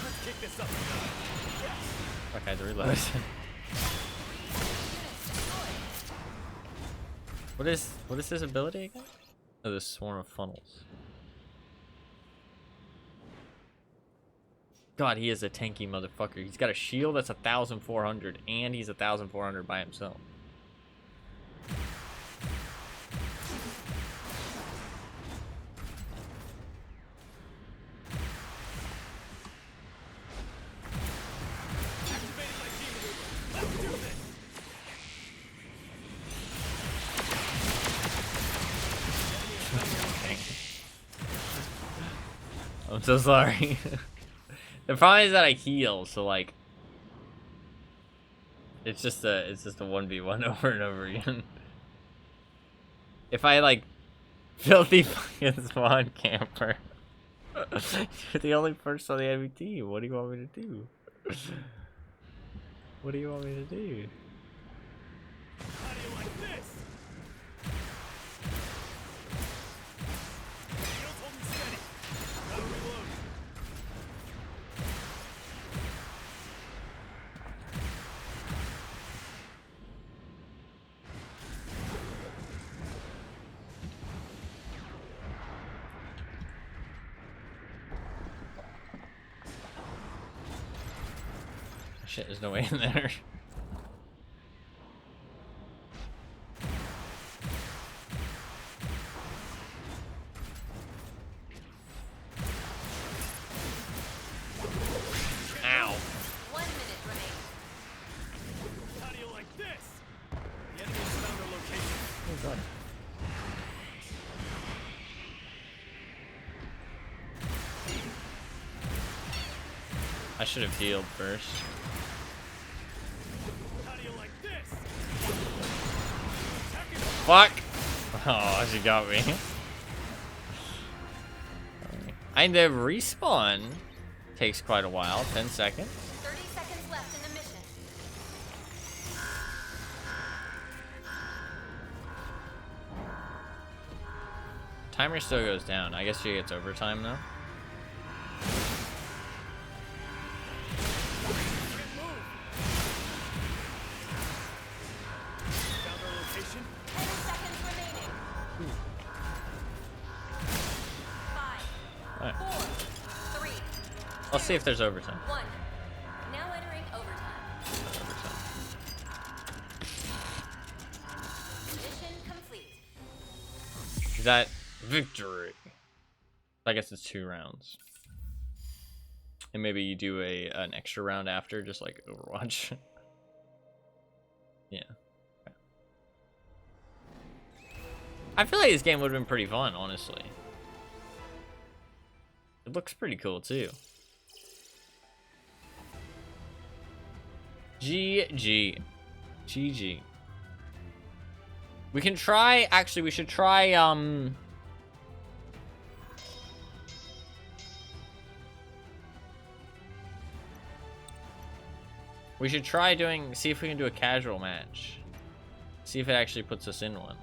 Let's kick this up. Okay, I had to reload. What is this ability again? Oh, this swarm of funnels. God, he is a tanky motherfucker. He's got a shield that's 1,400, and he's 1,400 by himself. I'm so sorry. The problem is that I heal, so like it's just a 1v1 over and over again. If I like filthy fucking spawn camper. You're the only person on the enemy team. What do you want me to do? What do you want me to do? How do you like this? Shields holding steady. Gotta reload. Shit, there's no way in there. Ow. 1 minute remaining. How do you like this? The enemy has found our location. Oh god. I should have healed first. How do you like this? Fuck! Oh, she got me. And the respawn takes quite a while, 10 seconds. 30 seconds left in the mission. Timer still goes down. I guess she gets overtime though. Found our location. 10 seconds remaining. 5, Alright. 4, 3, Let's see if there's overtime. 1. Now entering overtime. Mission complete. Is that victory? I guess it's 2 rounds. And maybe you do an extra round after, just like Overwatch. Yeah. Okay. I feel like this game would have been pretty fun, honestly. It looks pretty cool too. GG. GG. We can try, actually we should try we should try doing, see if we can do a casual match. See if it actually puts us in one.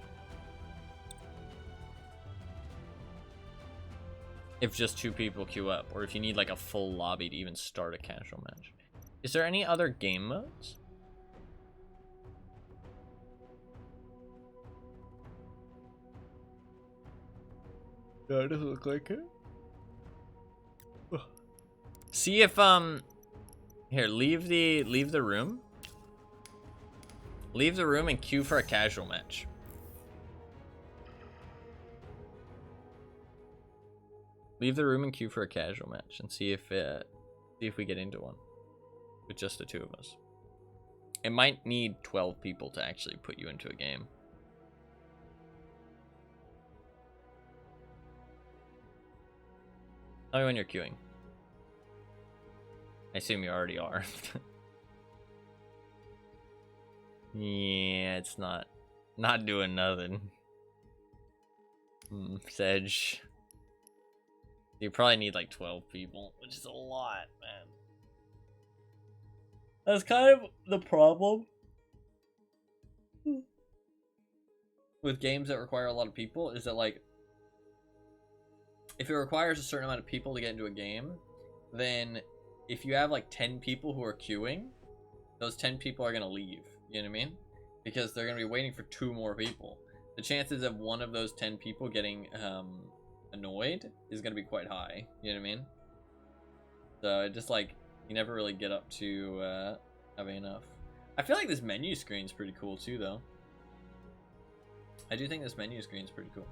If just 2 people queue up, or if you need like a full lobby to even start a casual match. Is there any other game modes? No, it doesn't look like it. Ugh. See if here, leave the room. Leave the room and queue for a casual match. Leave the room and queue for a casual match and see if we get into one with just the 2 of us. It might need 12 people to actually put you into a game. Tell me when you're queuing. I assume you already are. Yeah, it's not doing nothing. Sedge. You probably need like 12 people, which is a lot, man. That's kind of the problem with games that require a lot of people, is that like, if it requires a certain amount of people to get into a game, then if you have like 10 people who are queuing, those 10 people are going to leave. You know what I mean? Because they're going to be waiting for 2 more people. The chances of one of those 10 people getting annoyed is going to be quite high. You know what I mean? So it just like, you never really get up to having enough. I feel like this menu screen is pretty cool too, though. I do think this menu screen is pretty cool.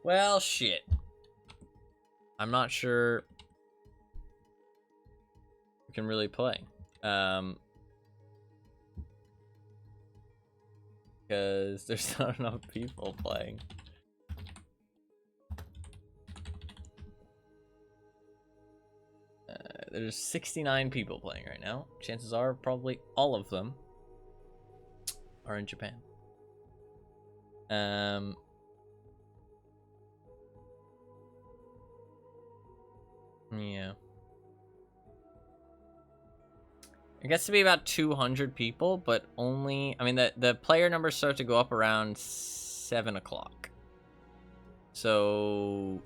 Well, shit. I'm not sure we can really play. Because there's not enough people playing. There's 69 people playing right now. Chances are probably all of them are in Japan. Yeah. It gets to be about 200 people, but only... I mean, the player numbers start to go up around 7 o'clock. So...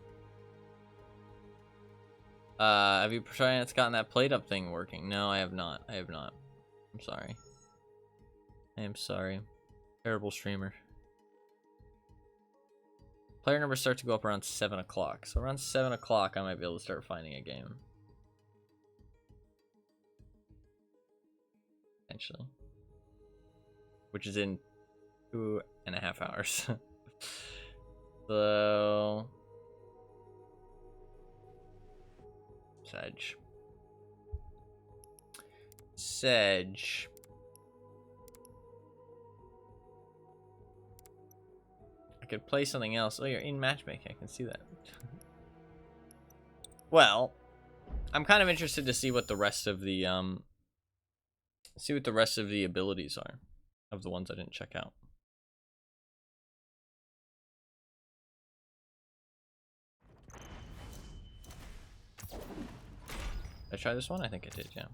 have you tried it's gotten that plate up thing working? No, I have not. I have not. I'm sorry. I am sorry. Terrible streamer. Player numbers start to go up around 7 o'clock. So around 7 o'clock, I might be able to start finding a game. Potentially. Which is in 2.5 hours. So... Sedge. I could play something else. Oh, you're in matchmaking. I can see that. Well, I'm kind of interested to see what the rest of the abilities are of the ones I didn't check out. Did I try this one? I think I did, yeah.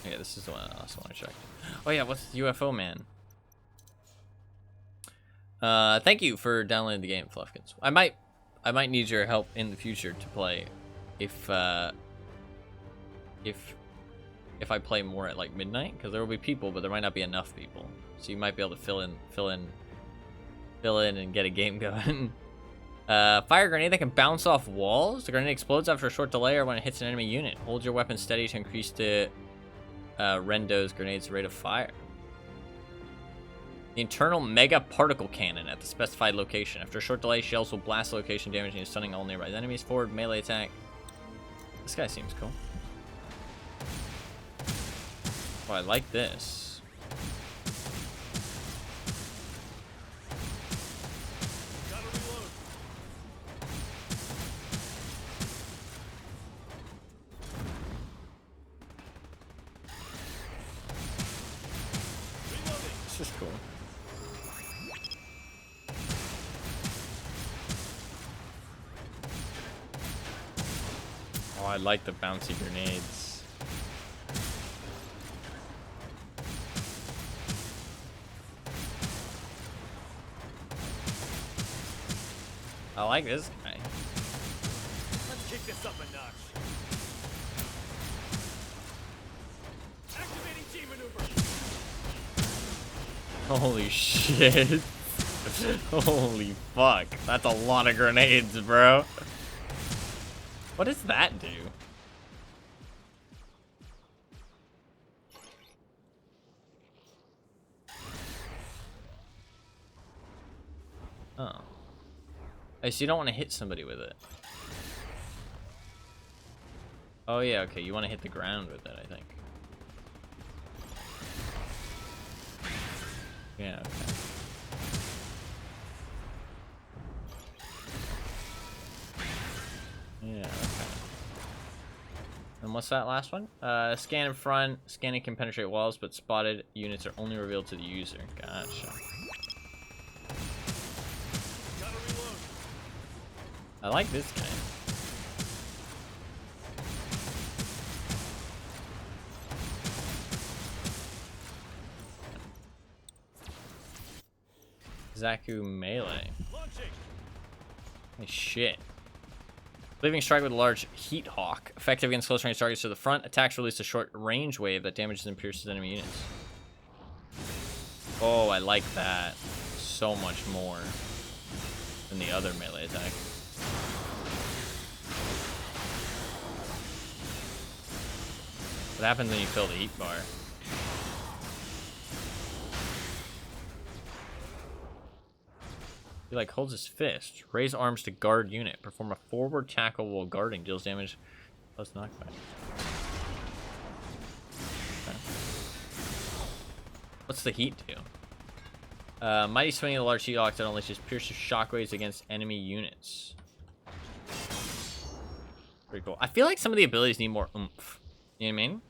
Yeah, this is the one I also want to check. Oh yeah, what's UFO Man? Thank you for downloading the game, Fluffkins. I might need your help in the future to play if I play more at like midnight, because there will be people, but there might not be enough people. So you might be able to fill in and get a game going. Fire grenade that can bounce off walls. The grenade explodes after a short delay or when it hits an enemy unit. Hold your weapon steady to increase the Rendo's grenade's rate of fire. The internal mega particle cannon at the specified location. After a short delay, shells will blast the location, damaging and stunning all nearby enemies. Forward melee attack. This guy seems cool. Oh, I like this. This is cool. Oh, I like the bouncy grenades. I like this guy. Let's kick this up a notch. Activating team maneuver. Holy shit. Holy fuck. That's a lot of grenades, bro. What does that do? Oh. Oh, so you don't want to hit somebody with it. Oh yeah, okay. You want to hit the ground with it, I think. Yeah, okay. Yeah, okay. And what's that last one? Scan in front. Scanning can penetrate walls, but spotted units are only revealed to the user. Gotcha. I like this guy. Zaku melee. Holy shit. Leaving strike with a large heat hawk. Effective against close range targets to the front. Attacks release a short range wave that damages and pierces enemy units. Oh, I like that so much more than the other melee attack. What happens when you fill the heat bar? He like holds his fist. Raise arms to guard unit. Perform a forward tackle while guarding. Deals damage plus knockback. Okay. What's the heat do? Mighty swing of the large heat hawk that unleashes piercing shockwaves against enemy units. Pretty cool. I feel like some of the abilities need more oomph. You know what I mean?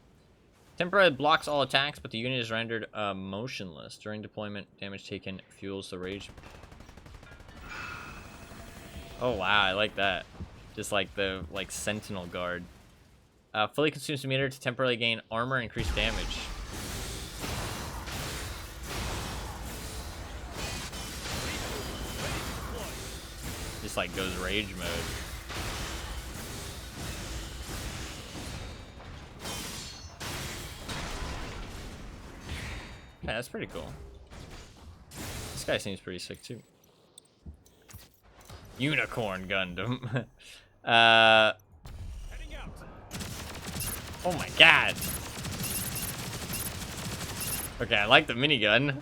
Temporarily blocks all attacks, but the unit is rendered motionless. During deployment, damage taken fuels the rage. Oh wow, I like that. Just like the sentinel guard. Fully consumes a meter to temporarily gain armor and increase damage. Just like goes rage mode. Yeah, that's pretty cool. This guy seems pretty sick too. Unicorn Gundam. Oh my god. Okay, I like the minigun.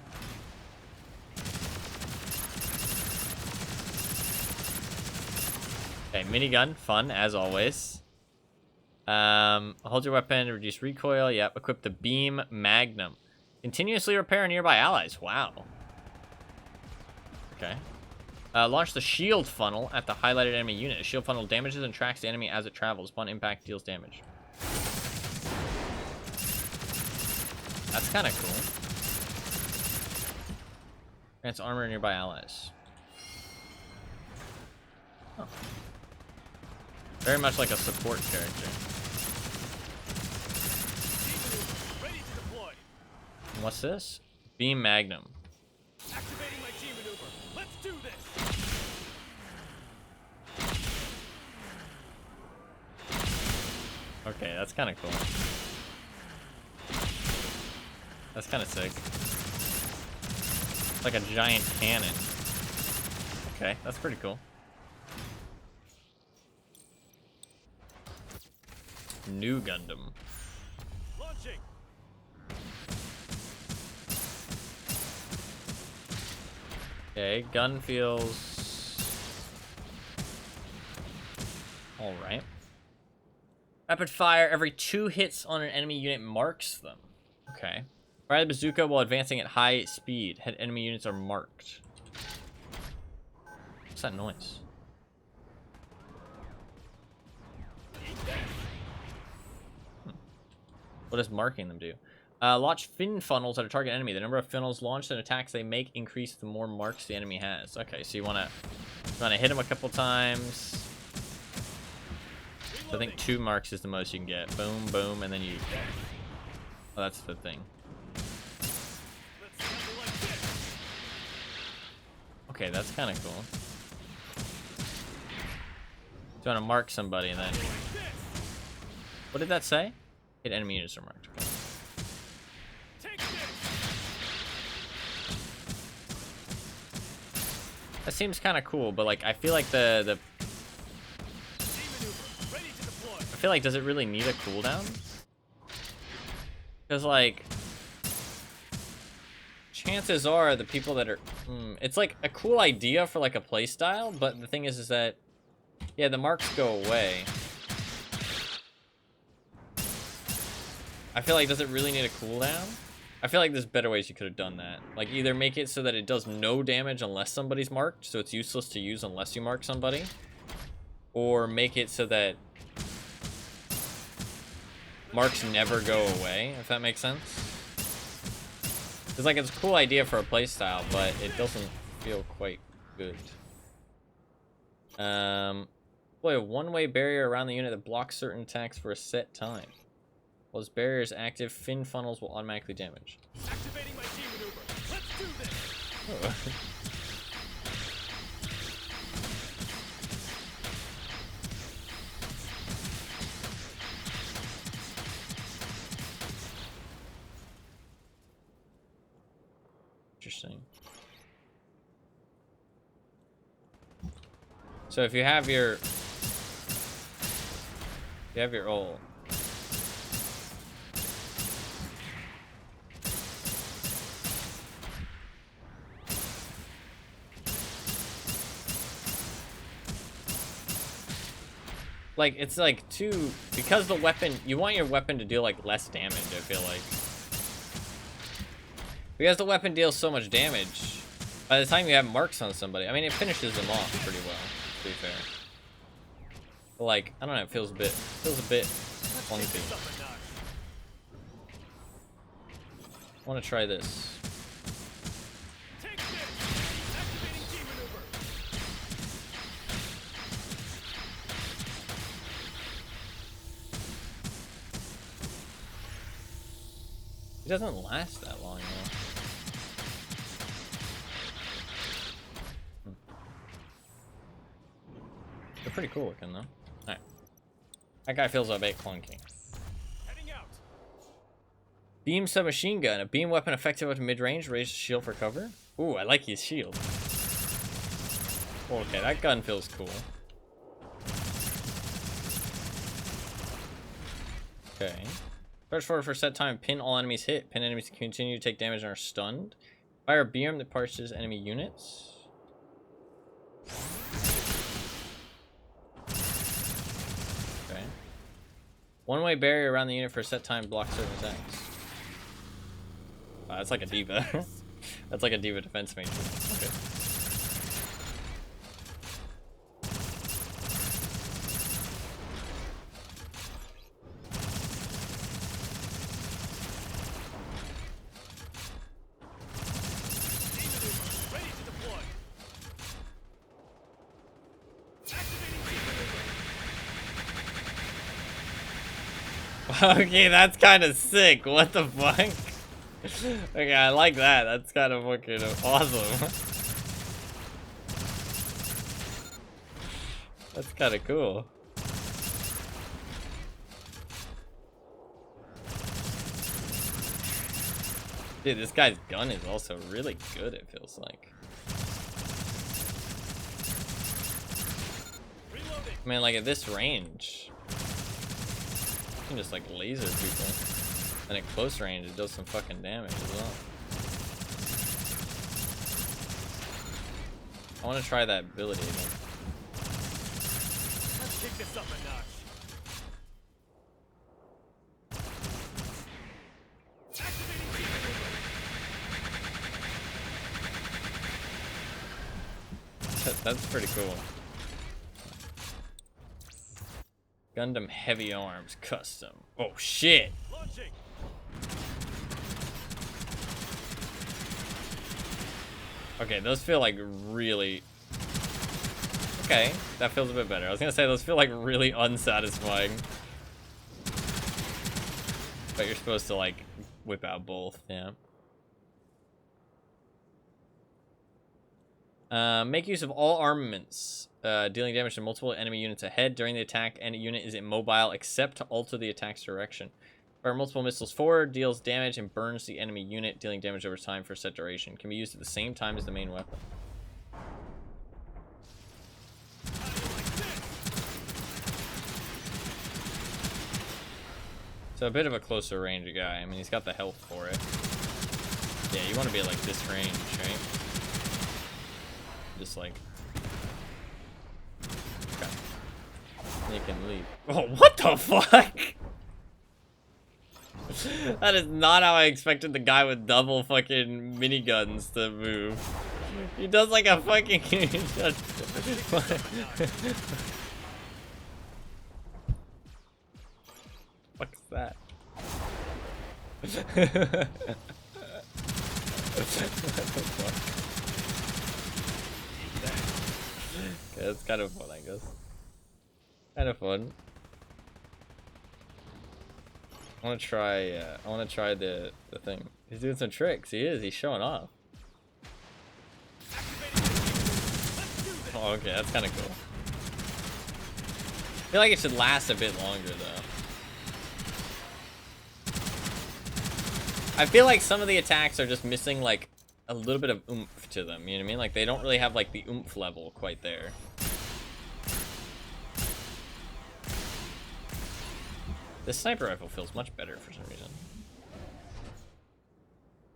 Okay, minigun, fun as always. Hold your weapon, reduce recoil. Yep, equip the beam magnum. Continuously repair nearby allies. Wow. Okay. Launch the shield funnel at the highlighted enemy unit. A shield funnel damages and tracks the enemy as it travels. Upon impact, deals damage. That's kind of cool. Grants armor nearby allies. Oh. Very much like a support character. Ready to deploy. And what's this? Beam Magnum. Activating my G maneuver. Let's do this. Okay, that's kind of cool. That's kind of sick. It's like a giant cannon. Okay, that's pretty cool. New Gundam. Launching. Okay, gun feels all right. Rapid fire. Every 2 hits on an enemy unit marks them. Okay. Fire the bazooka while advancing at high speed. Head enemy units are marked. What's that noise? What does marking them do? Launch fin funnels at a target enemy. The number of funnels launched and attacks they make increase the more marks the enemy has. Okay, so you wanna hit him a couple times. So I think 2 marks is the most you can get. Boom, boom, and then you. Oh, that's the thing. Okay, that's kind of cool. So you want to mark somebody and then. What did that say? Hit enemy units are marked. That seems kind of cool, but like I feel like I feel like, does it really need a cooldown? Because like chances are the people that are it's like a cool idea for like a play style, but the thing is that yeah, the marks go away. I feel like, does it really need a cooldown? I feel like there's better ways you could have done that. Like either make it so that it does no damage unless somebody's marked, so it's useless to use unless you mark somebody, or make it so that marks never go away, if that makes sense. It's like, it's a cool idea for a playstyle, but it doesn't feel quite good. Boy, a one-way barrier around the unit that blocks certain attacks for a set time. While this barrier is active, fin funnels will automatically damage. Activating my G maneuver. Let's do this. Oh. Interesting. So if you have your ult, like it's like because the weapon, you want your weapon to deal like less damage, I feel like. Because the weapon deals so much damage, by the time you have marks on somebody, I mean, it finishes them off pretty well, to be fair. But like, I don't know, it feels a bit clunky. I want to try this. doesn't last that long, though. They're pretty cool looking, though. Alright. That guy feels a bit clunky. Heading out. Beam submachine gun. A beam weapon effective up to mid-range. Raises shield for cover. Ooh, I like his shield. Okay, that gun feels cool. Okay. Charge forward for set time. Pin all enemies hit. Pin enemies continue to take damage and are stunned. Fire a beam that parses enemy units. Okay. One-way barrier around the unit for a set time blocks certain attacks. That's like a diva. That's like a diva defense major. Okay. Ready to deploy. Activating. Okay, that's kind of sick. What the fuck? Okay, I like that. That's kind of fucking awesome. That's kind of cool. Dude, this guy's gun is also really good, it feels like. Reloading. I mean, like at this range, you can just like laser people. And at close range, it does some fucking damage as well. I want to try that ability again. Let's kick this up a notch. Activating beam. That's pretty cool. Gundam Heavy Arms Custom. Oh shit! Launching. Okay, those feel like really... Okay, that feels a bit better. I was gonna say those feel like really unsatisfying. But you're supposed to like whip out both, yeah. Make use of all armaments, dealing damage to multiple enemy units ahead during the attack. Any unit is immobile except to alter the attack's direction. Fire multiple missiles forward, deals damage, and burns the enemy unit, dealing damage over time for a set duration. Can be used at the same time as the main weapon. So a bit of a closer range guy. I mean, he's got the health for it. Yeah, you want to be like this range, right? Just like... Okay. You can leave. Oh, what the fuck? That is not how I expected the guy with double fucking miniguns to move. He does like a fucking... What's that? What the fuck? Okay, that's kind of fun, I guess. Kind of fun. I want to try the thing. He's doing some tricks. He is. He's showing off. Oh, okay, that's kind of cool. I feel like it should last a bit longer, though. I feel like some of the attacks are just missing, like, a little bit of oomph to them. You know what I mean? Like, they don't really have, like, the oomph level quite there. This sniper rifle feels much better for some reason.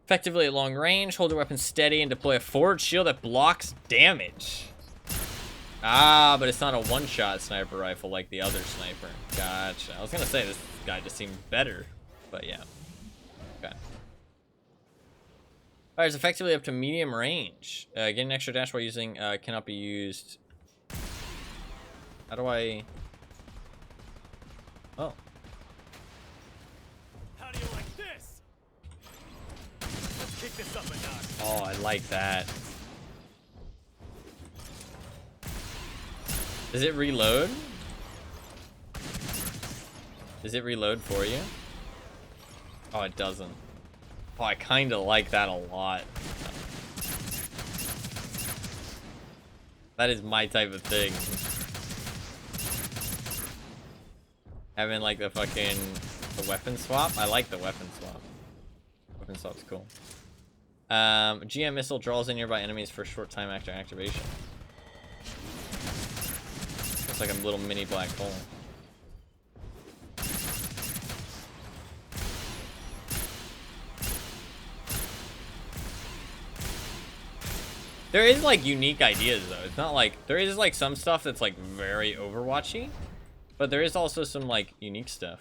Effectively at long range, hold your weapon steady and deploy a forward shield that blocks damage. Ah, but it's not a one-shot sniper rifle like the other sniper. Gotcha. I was gonna say this guy just seemed better, but yeah. Okay. Fires effectively up to medium range. Getting extra dash while using cannot be used. How do I... Oh. How do you like this? Let's kick this up a notch. Oh, I like that. Does it reload? Does it reload for you? Oh, it doesn't. Oh, I kind of like that a lot. That is my type of thing. Having like the weapon swap. I like the weapon swap. Weapon swap's cool. GM missile draws in nearby enemies for a short time after activation. It's like a little mini black hole. There is like unique ideas though. It's not like there is like some stuff that's like very Overwatchy, but there is also some like unique stuff.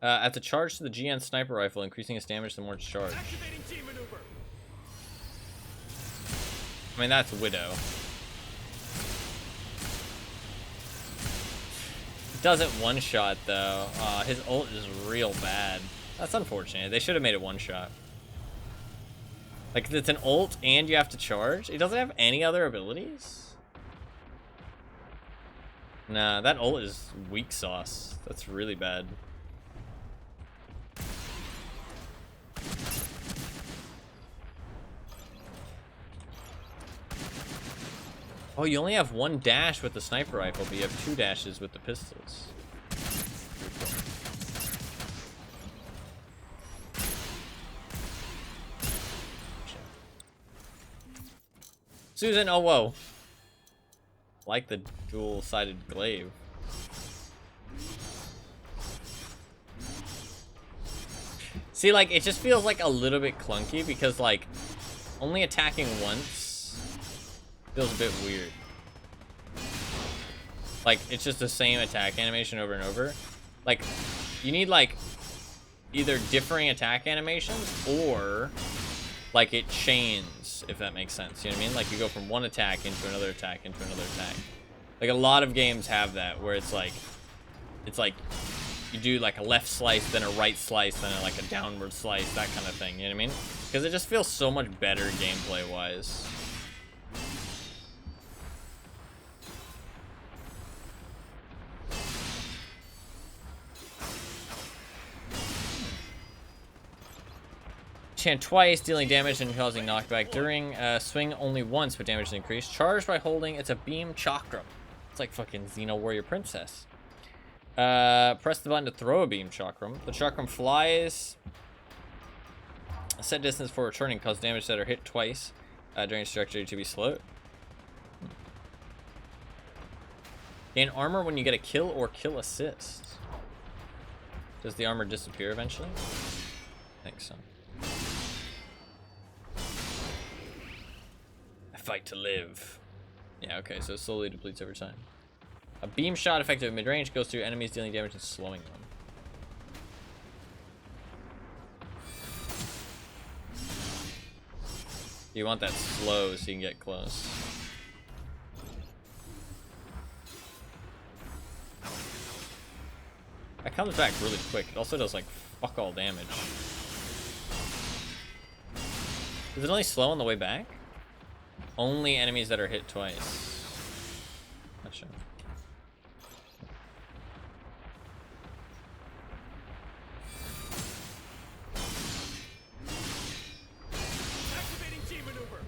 At the charge to the GN sniper rifle, increasing its damage the more it's charged. I mean that's Widow. It doesn't one shot though. His ult is real bad. That's unfortunate. They should have made it one shot. Like, it's an ult and you have to charge? It doesn't have any other abilities? Nah, that ult is weak sauce. That's really bad. Oh, you only have one dash with the sniper rifle, but you have two dashes with the pistols. Susan, oh whoa. Like the dual-sided glaive. See, like, it just feels like a little bit clunky because, like, only attacking once feels a bit weird. Like, it's just the same attack animation over and over. Like, you need, like, either differing attack animations or, like, it chains, if that makes sense. You know what I mean? Like, you go from one attack into another attack into another attack. Like, a lot of games have that, where it's like, you do, like, a left slice, then a right slice, then, like, a downward slice, that kind of thing. You know what I mean? Because it just feels so much better gameplay-wise. Chant twice, dealing damage and causing knockback during swing only once, but damage is increased. Charged by holding, it's a beam chakram. It's like fucking Xeno Warrior Princess. Press the button to throw a beam chakram. The chakram flies a set distance for returning, cause damage that are hit twice during its trajectory to be slowed. Gain armor when you get a kill or kill assist. Does the armor disappear eventually? I think so. I fight to live. Yeah, okay, so it slowly depletes over time. A beam shot effective at mid-range goes through enemies, dealing damage and slowing them. You want that slow so you can get close. That comes back really quick. It also does like fuck all damage. Is it only slow on the way back? Only enemies that are hit twice. Not sure. Activating G maneuver.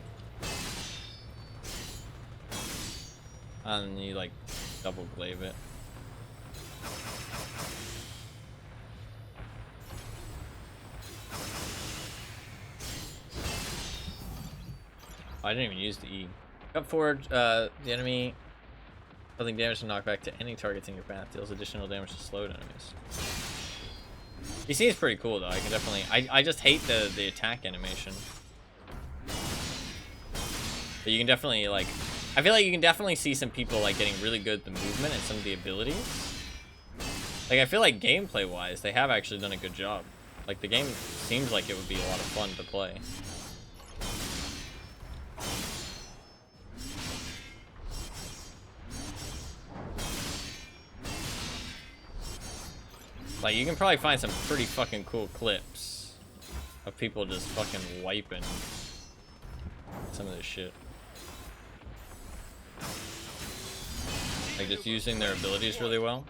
And you like double glaive it. I didn't even use the E. Up forward, the enemy causing damage and knockback to any targets in your path deals additional damage to slowed enemies. He seems pretty cool though. I can definitely. I just hate the attack animation. But you can definitely like. I feel like you can definitely see some people like getting really good at the movement and some of the abilities. Like I feel like gameplay wise, they have actually done a good job. Like the game seems like it would be a lot of fun to play. Like, you can probably find some pretty fucking cool clips of people just fucking wiping some of this shit. Like, just using their abilities really well.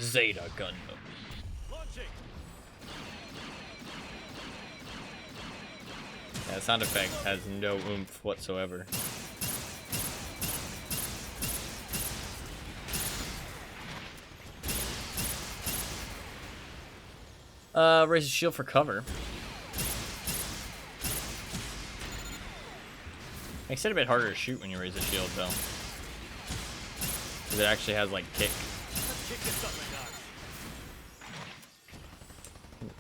Zeta Gundam. Launching. Yeah, sound effect has no oomph whatsoever. Raise a shield for cover. Makes it a bit harder to shoot when you raise a shield, though. Because it actually has, like, kick. Let's kick this up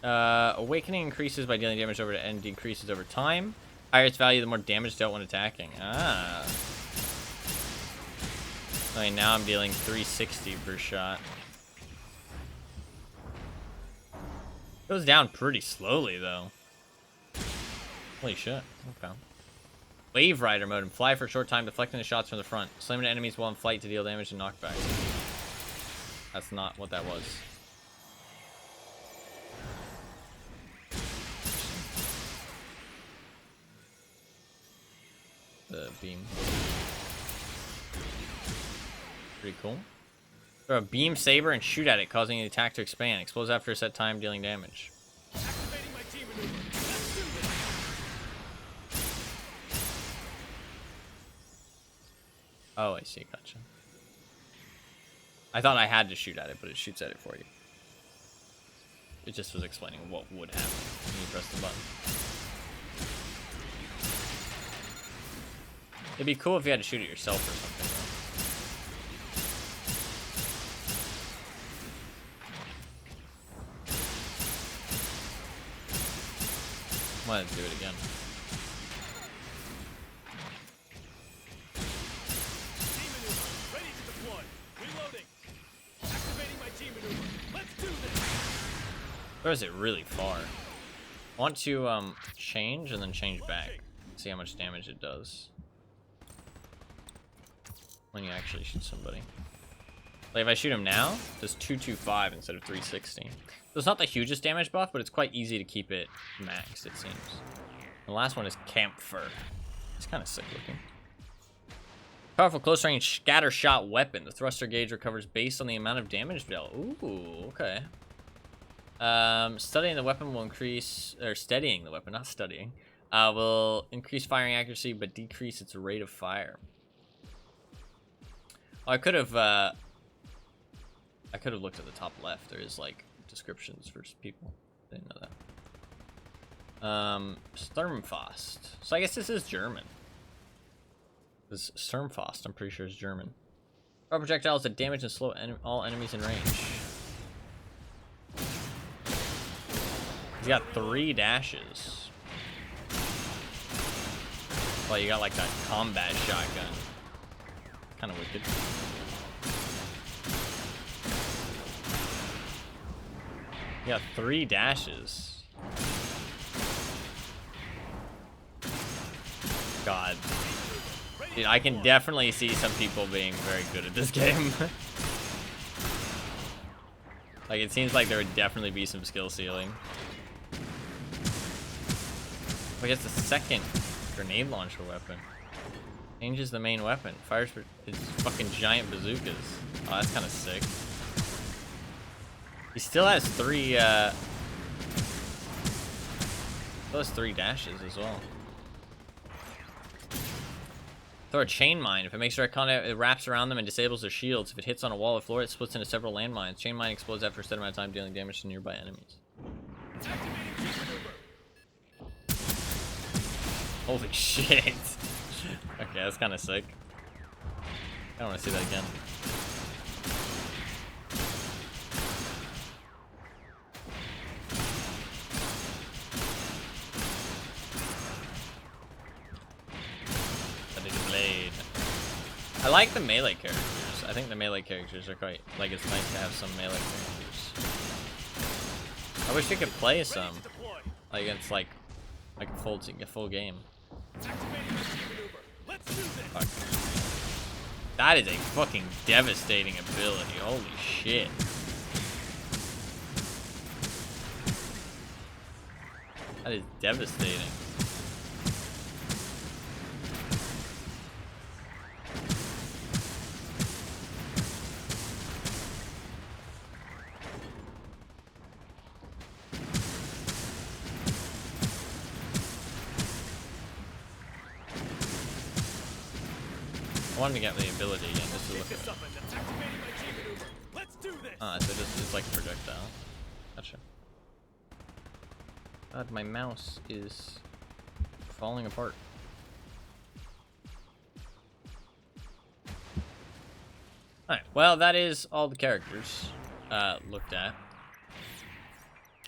a notch. Awakening increases by dealing damage over and decreases over time. Higher its value, the more damage dealt when attacking. Ah. Okay, now I'm dealing 360 per shot. Goes down pretty slowly, though. Holy shit. Okay. Wave Rider mode and fly for a short time, deflecting the shots from the front. Slamming enemies while in flight to deal damage and knockback. That's not what that was. The beam. Pretty cool. Throw a beam saber and shoot at it, causing the attack to expand. Explodes after a set time, dealing damage. Activating my team maneuver. Let's do this. Oh, I see. Gotcha. I thought I had to shoot at it, but it shoots at it for you. It just was explaining what would happen when you press the button. It'd be cool if you had to shoot it yourself or something, though. I'm gonna do it again. Team maneuver. Ready to deploy. Reloading. Activating my team maneuver. Let's do this. Throws it really far. I want to change and then change back. See how much damage it does when you actually shoot somebody. Like if I shoot him now, it does 225 instead of 360. So it's not the hugest damage buff, but it's quite easy to keep it maxed, it seems. The last one is Camphor. It's kind of sick looking. Powerful close range scatter shot weapon. The thruster gauge recovers based on the amount of damage dealt. Ooh, okay. Studying the weapon will increase, or steadying the weapon, not studying, will increase firing accuracy but decrease its rate of fire. Oh, I could have looked at the top left. There is like descriptions for people. Didn't know that. Sturmfaust. So I guess this is German. This Sturmfaust, I'm pretty sure is German. Fire projectiles that damage and slow all enemies in range. He's got 3 dashes. Well, you got like that combat shotgun. Kind of wicked. You got 3 dashes. God. Dude, I can definitely see some people being very good at this game. Like, it seems like there would definitely be some skill ceiling. I guess the second grenade launcher weapon. Changes the main weapon. Fires for his fucking giant bazookas. Oh, that's kind of sick. He still has 3, still has 3 dashes as well. Throw a chain mine. If it makes direct contact, it wraps around them and disables their shields. If it hits on a wall or floor, it splits into several landmines. Chain mine explodes after a set amount of time, dealing damage to nearby enemies. Holy shit. Okay, that's kind of sick. I don't want to see that again. I like the melee characters. I think the melee characters are quite, like, it's nice to have some melee characters. I wish we could play some. Like, it's like a full game. Fuck. That is a fucking devastating ability. Holy shit. That is devastating. wanted to get the ability again just to Pick look this at up and activating my G maneuver. Let's do this. it. So it's like a projectile. Gotcha. God, my mouse is falling apart. Alright, well, that is all the characters looked at.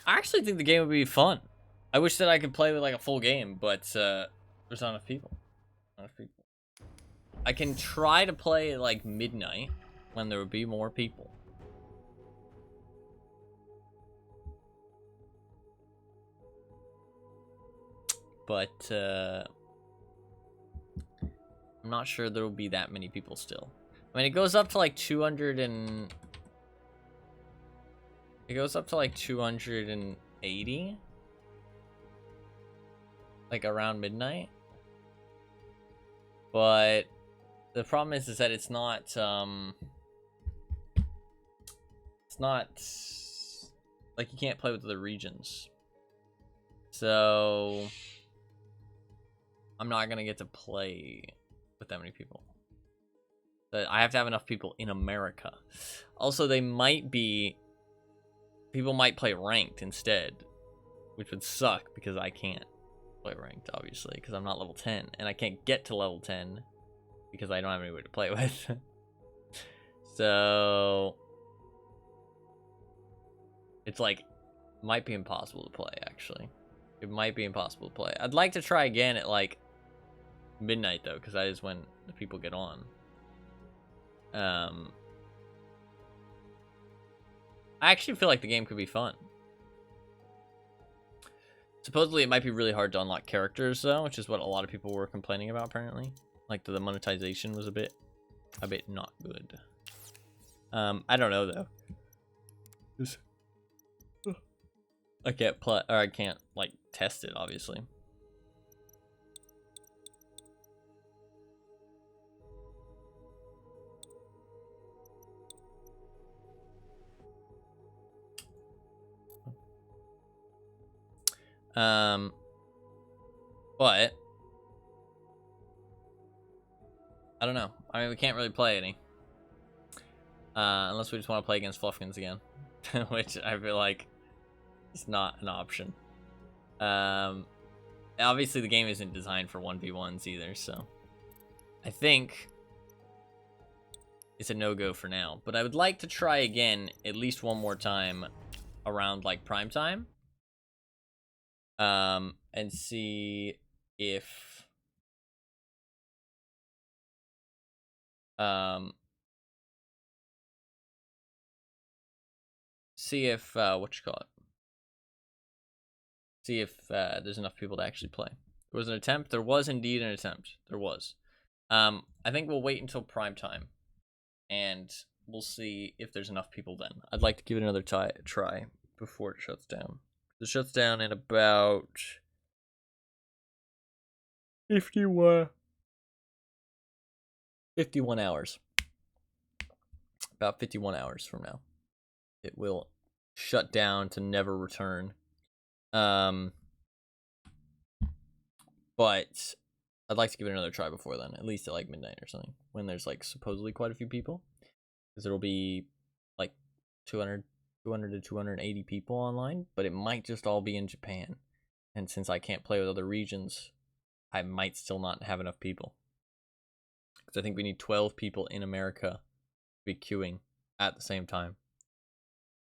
I actually think the game would be fun. I wish that I could play with like a full game, but there's not enough people. Not enough people. I can try to play at like midnight when there would be more people. But I'm not sure there will be that many people still. I mean, it goes up to like 200 and... It goes up to like 280? Like around midnight? But the problem is that it's not, like you can't play with the regions. So I'm not gonna get to play with that many people. I have to have enough people in America. Also, people might play ranked instead, which would suck because I can't play ranked, obviously, because I'm not level 10, and I can't get to level 10 because I don't have anybody to play with. So it's like, might be impossible to play, actually. It might be impossible to play. I'd like to try again at like midnight though, because that is when the people get on. I actually feel like the game could be fun. Supposedly it might be really hard to unlock characters though, which is what a lot of people were complaining about apparently. Like the monetization was a bit not good. I don't know though. I can't play, or I can't like test it obviously. But I don't know. I mean, we can't really play any. Unless we just want to play against Fluffkins again. Which I feel like is not an option. Obviously the game isn't designed for 1v1s either, so I think it's a no-go for now. But I would like to try again at least one more time around like prime time. And see if what you call it, see if there's enough people to actually play. There was an attempt. There was indeed an attempt. There was. I think we'll wait until prime time and we'll see if there's enough people then. I'd like to give it another try before it shuts down. It shuts down in about 51 hours. About 51 hours from now, it will shut down to never return. But I'd like to give it another try before then, at least at like midnight or something, when there's like supposedly quite a few people, because it'll be like 200 to 280 people online, but it might just all be in Japan. And since I can't play with other regions, I might still not have enough people. Because I think we need 12 people in America to be queuing at the same time.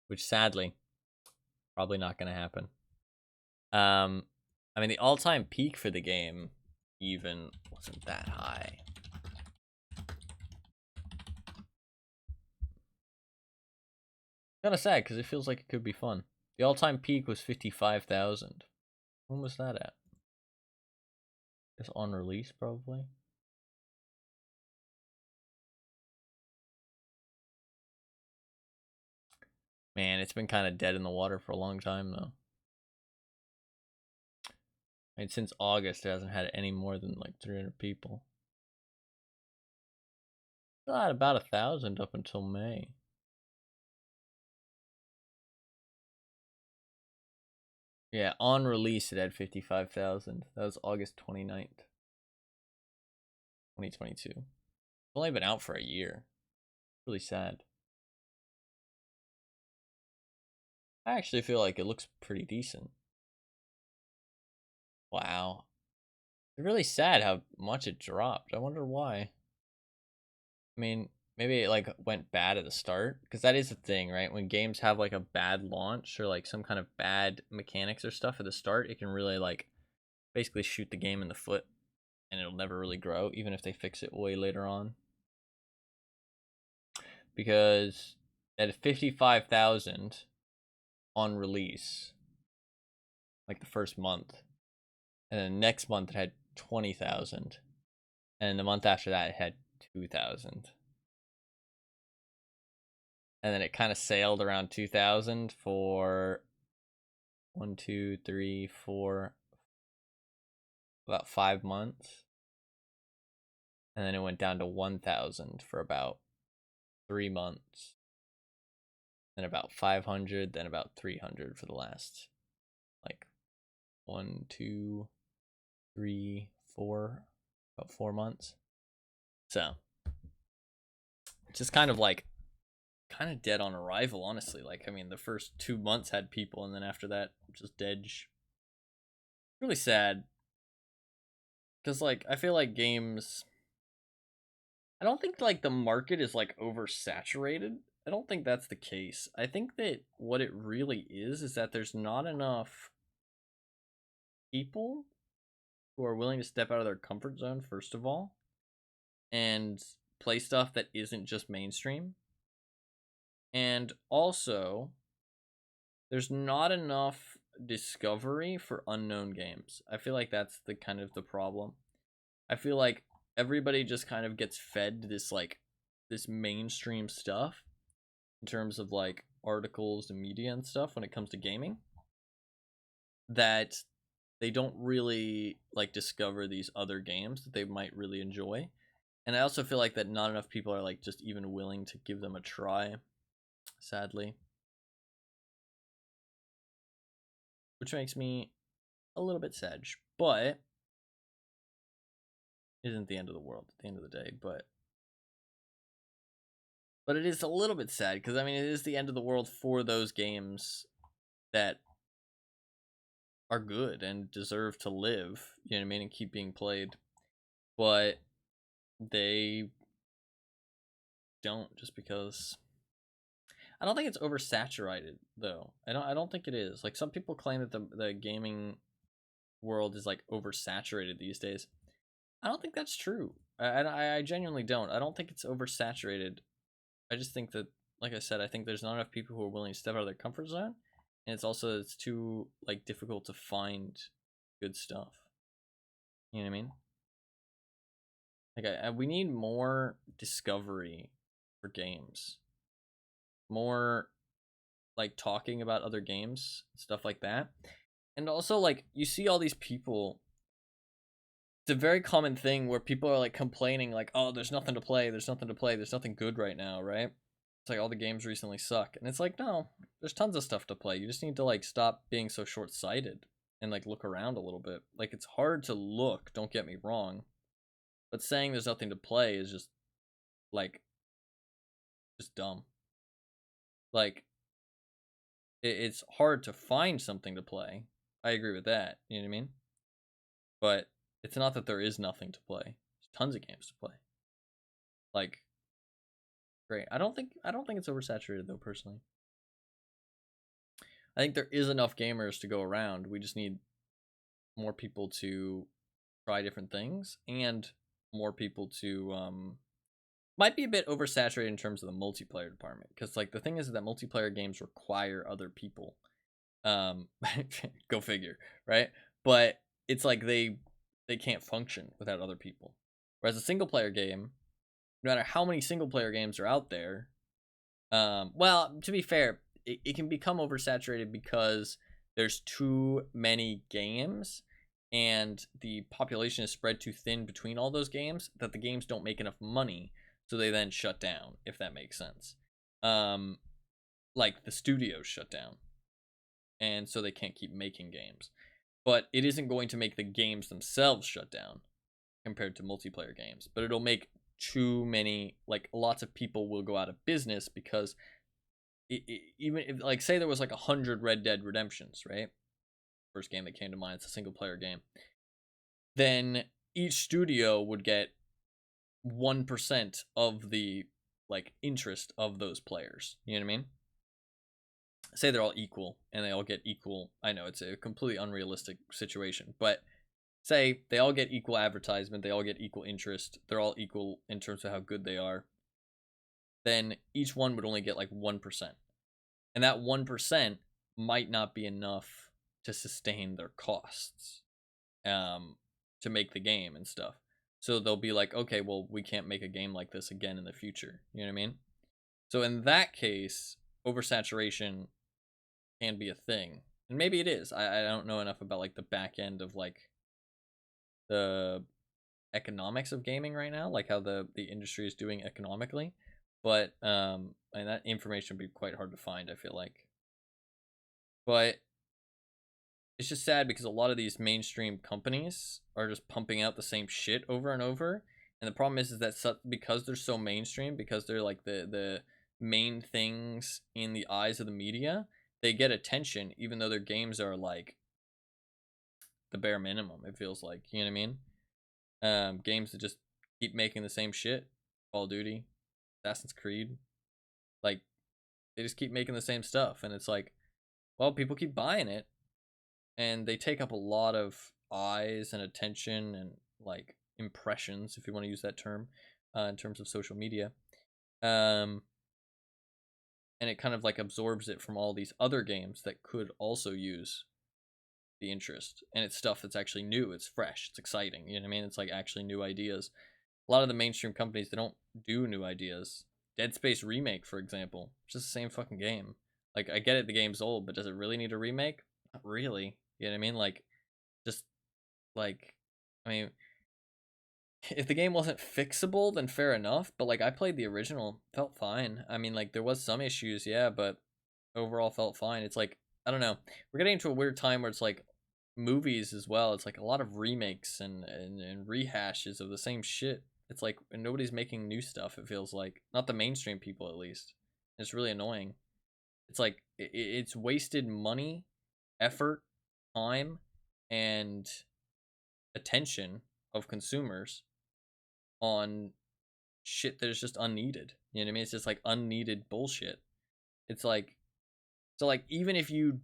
Which sadly, probably not going to happen. I mean, the all-time peak for the game even wasn't that high. Kind of sad because it feels like it could be fun. The all-time peak was 55,000. When was that at? It's on release, probably. Man, it's been kind of dead in the water for a long time, though. I mean, since August, it hasn't had any more than like 300 people. It had about 1,000 up until May. Yeah, on release, it had 55,000. That was August 29th, 2022. only been out for a year. Really sad. I actually feel like it looks pretty decent. Wow. It's really sad how much it dropped. I wonder why. I mean, maybe it like went bad at the start, because that is the thing, right? When games have like a bad launch or like some kind of bad mechanics or stuff at the start, it can really like basically shoot the game in the foot, and it'll never really grow, even if they fix it way later on. Because at 55,000 on release, like the first month, and then next month it had 20,000, and the month after that it had 2,000, and then it kind of sailed around 2,000 for 1, 2, 3, 4, about 5 months, and then it went down to 1,000 for about 3 months, then about 500, then about 300 for the last like 1, 2, 3, 4, about 4 months. So it's just kind of like kind of dead on arrival, honestly. Like, I mean, the first 2 months had people, and then after that, just dead. Really sad. Because, like, I feel like games, I don't think, like, the market is, like, oversaturated. I don't think that's the case. I think that what it really is that there's not enough people who are willing to step out of their comfort zone, first of all, and play stuff that isn't just mainstream. And also, there's not enough discovery for unknown games. I feel like that's the kind of the problem. I feel like everybody just kind of gets fed this mainstream stuff in terms of like articles and media and stuff when it comes to gaming, that they don't really like discover these other games that they might really enjoy. And I also feel like that not enough people are like just even willing to give them a try, sadly. Which makes me a little bit sad, but isn't the end of the world at the end of the day. But it is a little bit sad, because I mean, it is the end of the world for those games that are good and deserve to live, you know what I mean, and keep being played. But they don't, just because I don't think it's oversaturated though. I don't think it is. Like, some people claim that the gaming world is like oversaturated these days. I don't think that's true. I genuinely don't. I don't think it's oversaturated. I just think that, like I said, I think there's not enough people who are willing to step out of their comfort zone, and it's too like difficult to find good stuff. You know what I mean? Like, we need more discovery for games, more like talking about other games, stuff like that, and also like you see all these people. It's a very common thing where people are like complaining, like, "Oh, there's nothing to play. There's nothing to play. There's nothing good right now," right? It's like all the games recently suck, and it's like, no, there's tons of stuff to play. You just need to like stop being so short-sighted and like look around a little bit. Like, it's hard to look, don't get me wrong, but saying there's nothing to play is just like just dumb. Like, it's hard to find something to play. I agree with that. You know what I mean? But it's not that there is nothing to play. There's tons of games to play. Like, great. I don't think it's oversaturated though, personally. I think there is enough gamers to go around. We just need more people to try different things, and more people to might be a bit oversaturated in terms of the multiplayer department, because like the thing is that multiplayer games require other people. Go figure, right? But it's like they can't function without other people. Whereas a single player game, no matter how many single player games are out there, well, to be fair, it can become oversaturated because there's too many games, and the population is spread too thin between all those games that the games don't make enough money, so they then shut down, if that makes sense. Like the studios shut down, and so they can't keep making games. But it isn't going to make the games themselves shut down compared to multiplayer games, but it'll make too many, like, lots of people will go out of business because even if, like, say there was like 100 Red Dead Redemptions, right? First game that came to mind, it's a single player game. Then each studio would get 1% of the, like, interest of those players. You know what I mean? Say they're all equal and they all get equal. I know it's a completely unrealistic situation, but say they all get equal advertisement, they all get equal interest, they're all equal in terms of how good they are, then each one would only get like 1%. And that 1% might not be enough to sustain their costs, to make the game and stuff. So they'll be like, okay, well, we can't make a game like this again in the future. You know what I mean? So in that case, oversaturation can be a thing. And maybe it is. I don't know enough about like the back end of like the economics of gaming right now, like how the industry is doing economically. But and that information would be quite hard to find, I feel like. But it's just sad because a lot of these mainstream companies are just pumping out the same shit over and over. And the problem is that because they're so mainstream, because they're like the main things in the eyes of the media, they get attention even though their games are like the bare minimum, it feels like. You know what I mean? Games that just keep making the same shit. Call of Duty, Assassin's Creed. Like, they just keep making the same stuff. And it's like, well, people keep buying it. And they take up a lot of eyes and attention and, like, impressions, if you want to use that term, in terms of social media. And it kind of, like, absorbs it from all these other games that could also use the interest. And it's stuff that's actually new, it's fresh, it's exciting, you know what I mean? It's, like, actually new ideas. A lot of the mainstream companies, they don't do new ideas. Dead Space Remake, for example, it's just the same fucking game. Like, I get it, the game's old, but does it really need a remake? Not really. You know what I mean? Like, just, like, I mean, if the game wasn't fixable, then fair enough. But, like, I played the original, felt fine. I mean, like, there was some issues, yeah, but overall felt fine. It's like, I don't know. We're getting into a weird time where it's like movies as well. It's like a lot of remakes and rehashes of the same shit. It's like nobody's making new stuff, it feels like. Not the mainstream people, at least. It's really annoying. It's like, it's wasted money, effort, time, and attention of consumers on shit that is just unneeded. You know what I mean? It's just like unneeded bullshit. It's like, so like, even if you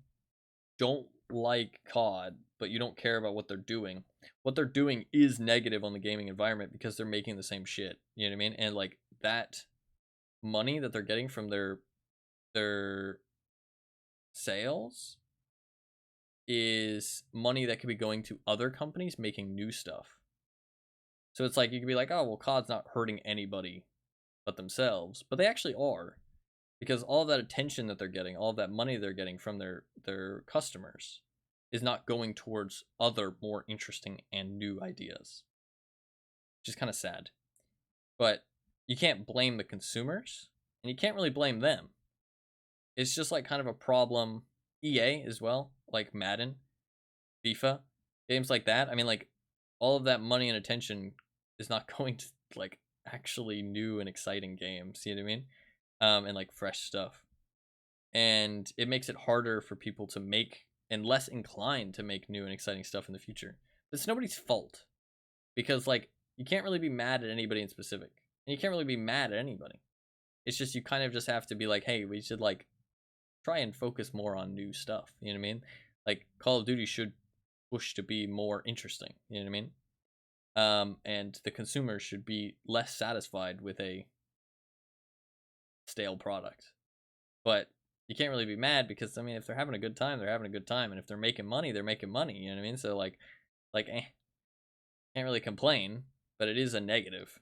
don't like COD, but you don't care about what they're doing is negative on the gaming environment because they're making the same shit. You know what I mean? And like, that money that they're getting from their sales is money that could be going to other companies making new stuff. So it's like, you could be like, oh, well, COD's not hurting anybody but themselves, but they actually are, because all that attention that they're getting, all that money they're getting from their customers is not going towards other more interesting and new ideas, which is kind of sad. But you can't blame the consumers, and you can't really blame them. It's just like kind of a problem. EA as well, like Madden, FIFA, games like that. I mean, like, all of that money and attention is not going to like actually new and exciting games. You know what I mean? And like fresh stuff. And it makes it harder for people to make, and less inclined to make new and exciting stuff in the future. But it's nobody's fault, because like, you can't really be mad at anybody in specific, and you can't really be mad at anybody. It's just, you kind of just have to be like, hey, we should like try and focus more on new stuff. You know what I mean? Like, Call of Duty should push to be more interesting. You know what I mean? And the consumer should be less satisfied with a stale product. But you can't really be mad, because I mean, if they're having a good time, they're having a good time, and if they're making money, they're making money. You know what I mean? So like can't really complain, but it is a negative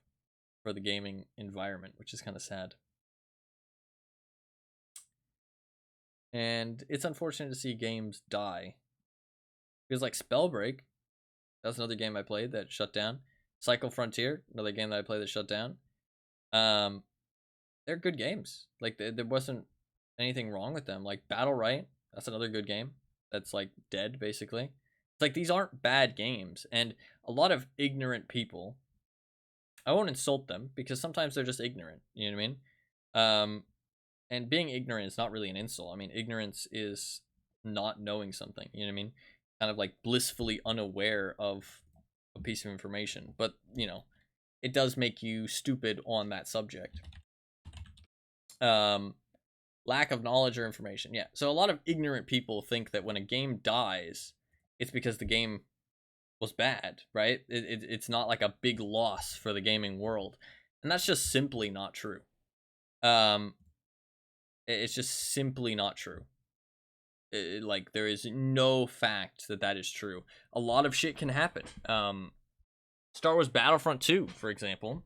for the gaming environment, which is kind of sad. And it's unfortunate to see games die, because like Spellbreak, that's another game I played that shut down. Cycle Frontier, another game that I played that shut down. They're good games. Like, there wasn't anything wrong with them. Like Battle Right, that's another good game that's like dead, basically. It's like, these aren't bad games, and a lot of ignorant people I won't insult them because sometimes they're just ignorant. You know what I mean? And being ignorant is not really an insult. I mean, ignorance is not knowing something. You know what I mean? Kind of like blissfully unaware of a piece of information. But, you know, it does make you stupid on that subject. Lack of knowledge or information. Yeah. So a lot of ignorant people think that when a game dies, it's because the game was bad, right? It's not like a big loss for the gaming world. And that's just simply not true. It's just simply not true. Like, there is no fact that that is true. A lot of shit can happen. Star Wars Battlefront 2, for example,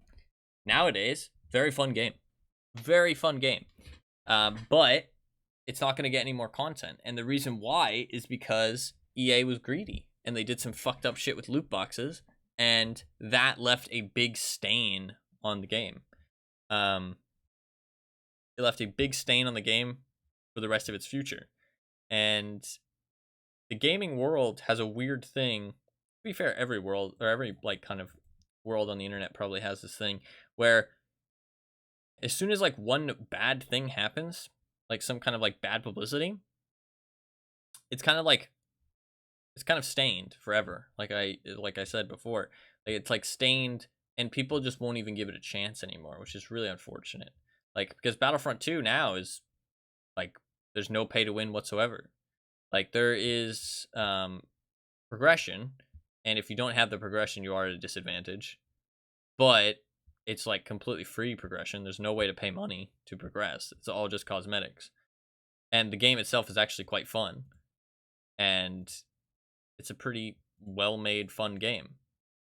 nowadays, very fun game. Very fun game. But it's not going to get any more content. And the reason why is because EA was greedy. And they did some fucked up shit with loot boxes. And that left a big stain on the game. It left a big stain on the game for the rest of its future. And the gaming world has a weird thing. To be fair, every world, or every like kind of world on the internet probably has this thing where as soon as like one bad thing happens, like some kind of like bad publicity, it's kind of stained forever. Like I said before, like it's like stained, and people just won't even give it a chance anymore, which is really unfortunate. Like, because Battlefront 2 now is like there's no pay to win whatsoever. Like, there is progression, and if you don't have the progression, you are at a disadvantage. But it's like completely free progression. There's no way to pay money to progress. It's all just cosmetics. And the game itself is actually quite fun. And it's a pretty well-made, fun game.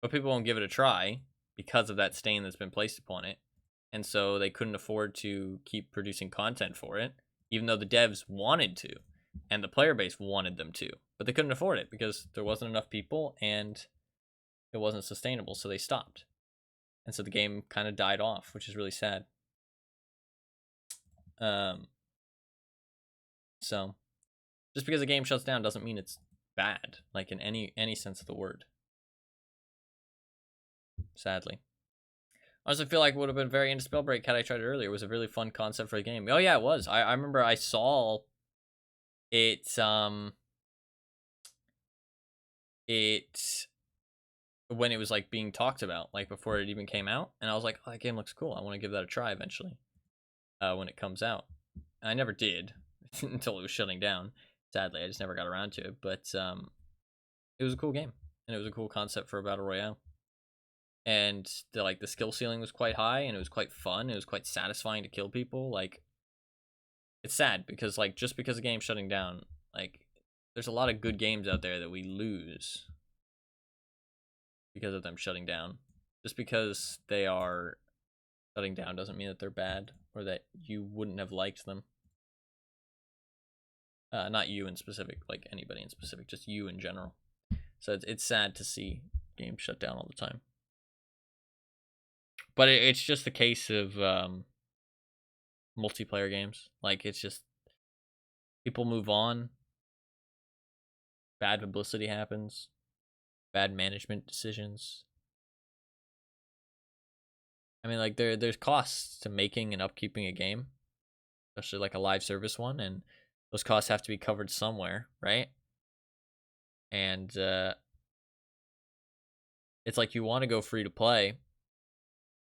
But people won't give it a try because of that stain that's been placed upon it. And so they couldn't afford to keep producing content for it, even though the devs wanted to, and the player base wanted them to. But they couldn't afford it because there wasn't enough people, and it wasn't sustainable, so they stopped. And so the game kind of died off, which is really sad. So just because a game shuts down doesn't mean it's bad, like in any sense of the word. Sadly. I also feel like it would have been very into Spellbreak had I tried it earlier. It was a really fun concept for a game. Oh yeah, it was. I remember I saw it when it was like being talked about, like before it even came out, and I was like, oh, that game looks cool. I want to give that a try eventually. When it comes out. And I never did until it was shutting down. Sadly, I just never got around to it, but it was a cool game, and it was a cool concept for a battle royale. And the skill ceiling was quite high, and it was quite fun. It was quite satisfying to kill people. Like, it's sad because like just because a game's shutting down, like there's a lot of good games out there that we lose because of them shutting down. Just because they are shutting down doesn't mean that they're bad or that you wouldn't have liked them. Not you in specific, like anybody in specific, just you in general. So it's sad to see games shut down all the time. But it's just the case of multiplayer games. Like, it's just people move on. Bad publicity happens. Bad management decisions. I mean, like, there's costs to making and upkeeping a game, especially like a live service one, and those costs have to be covered somewhere, right? And it's like you want to go free to play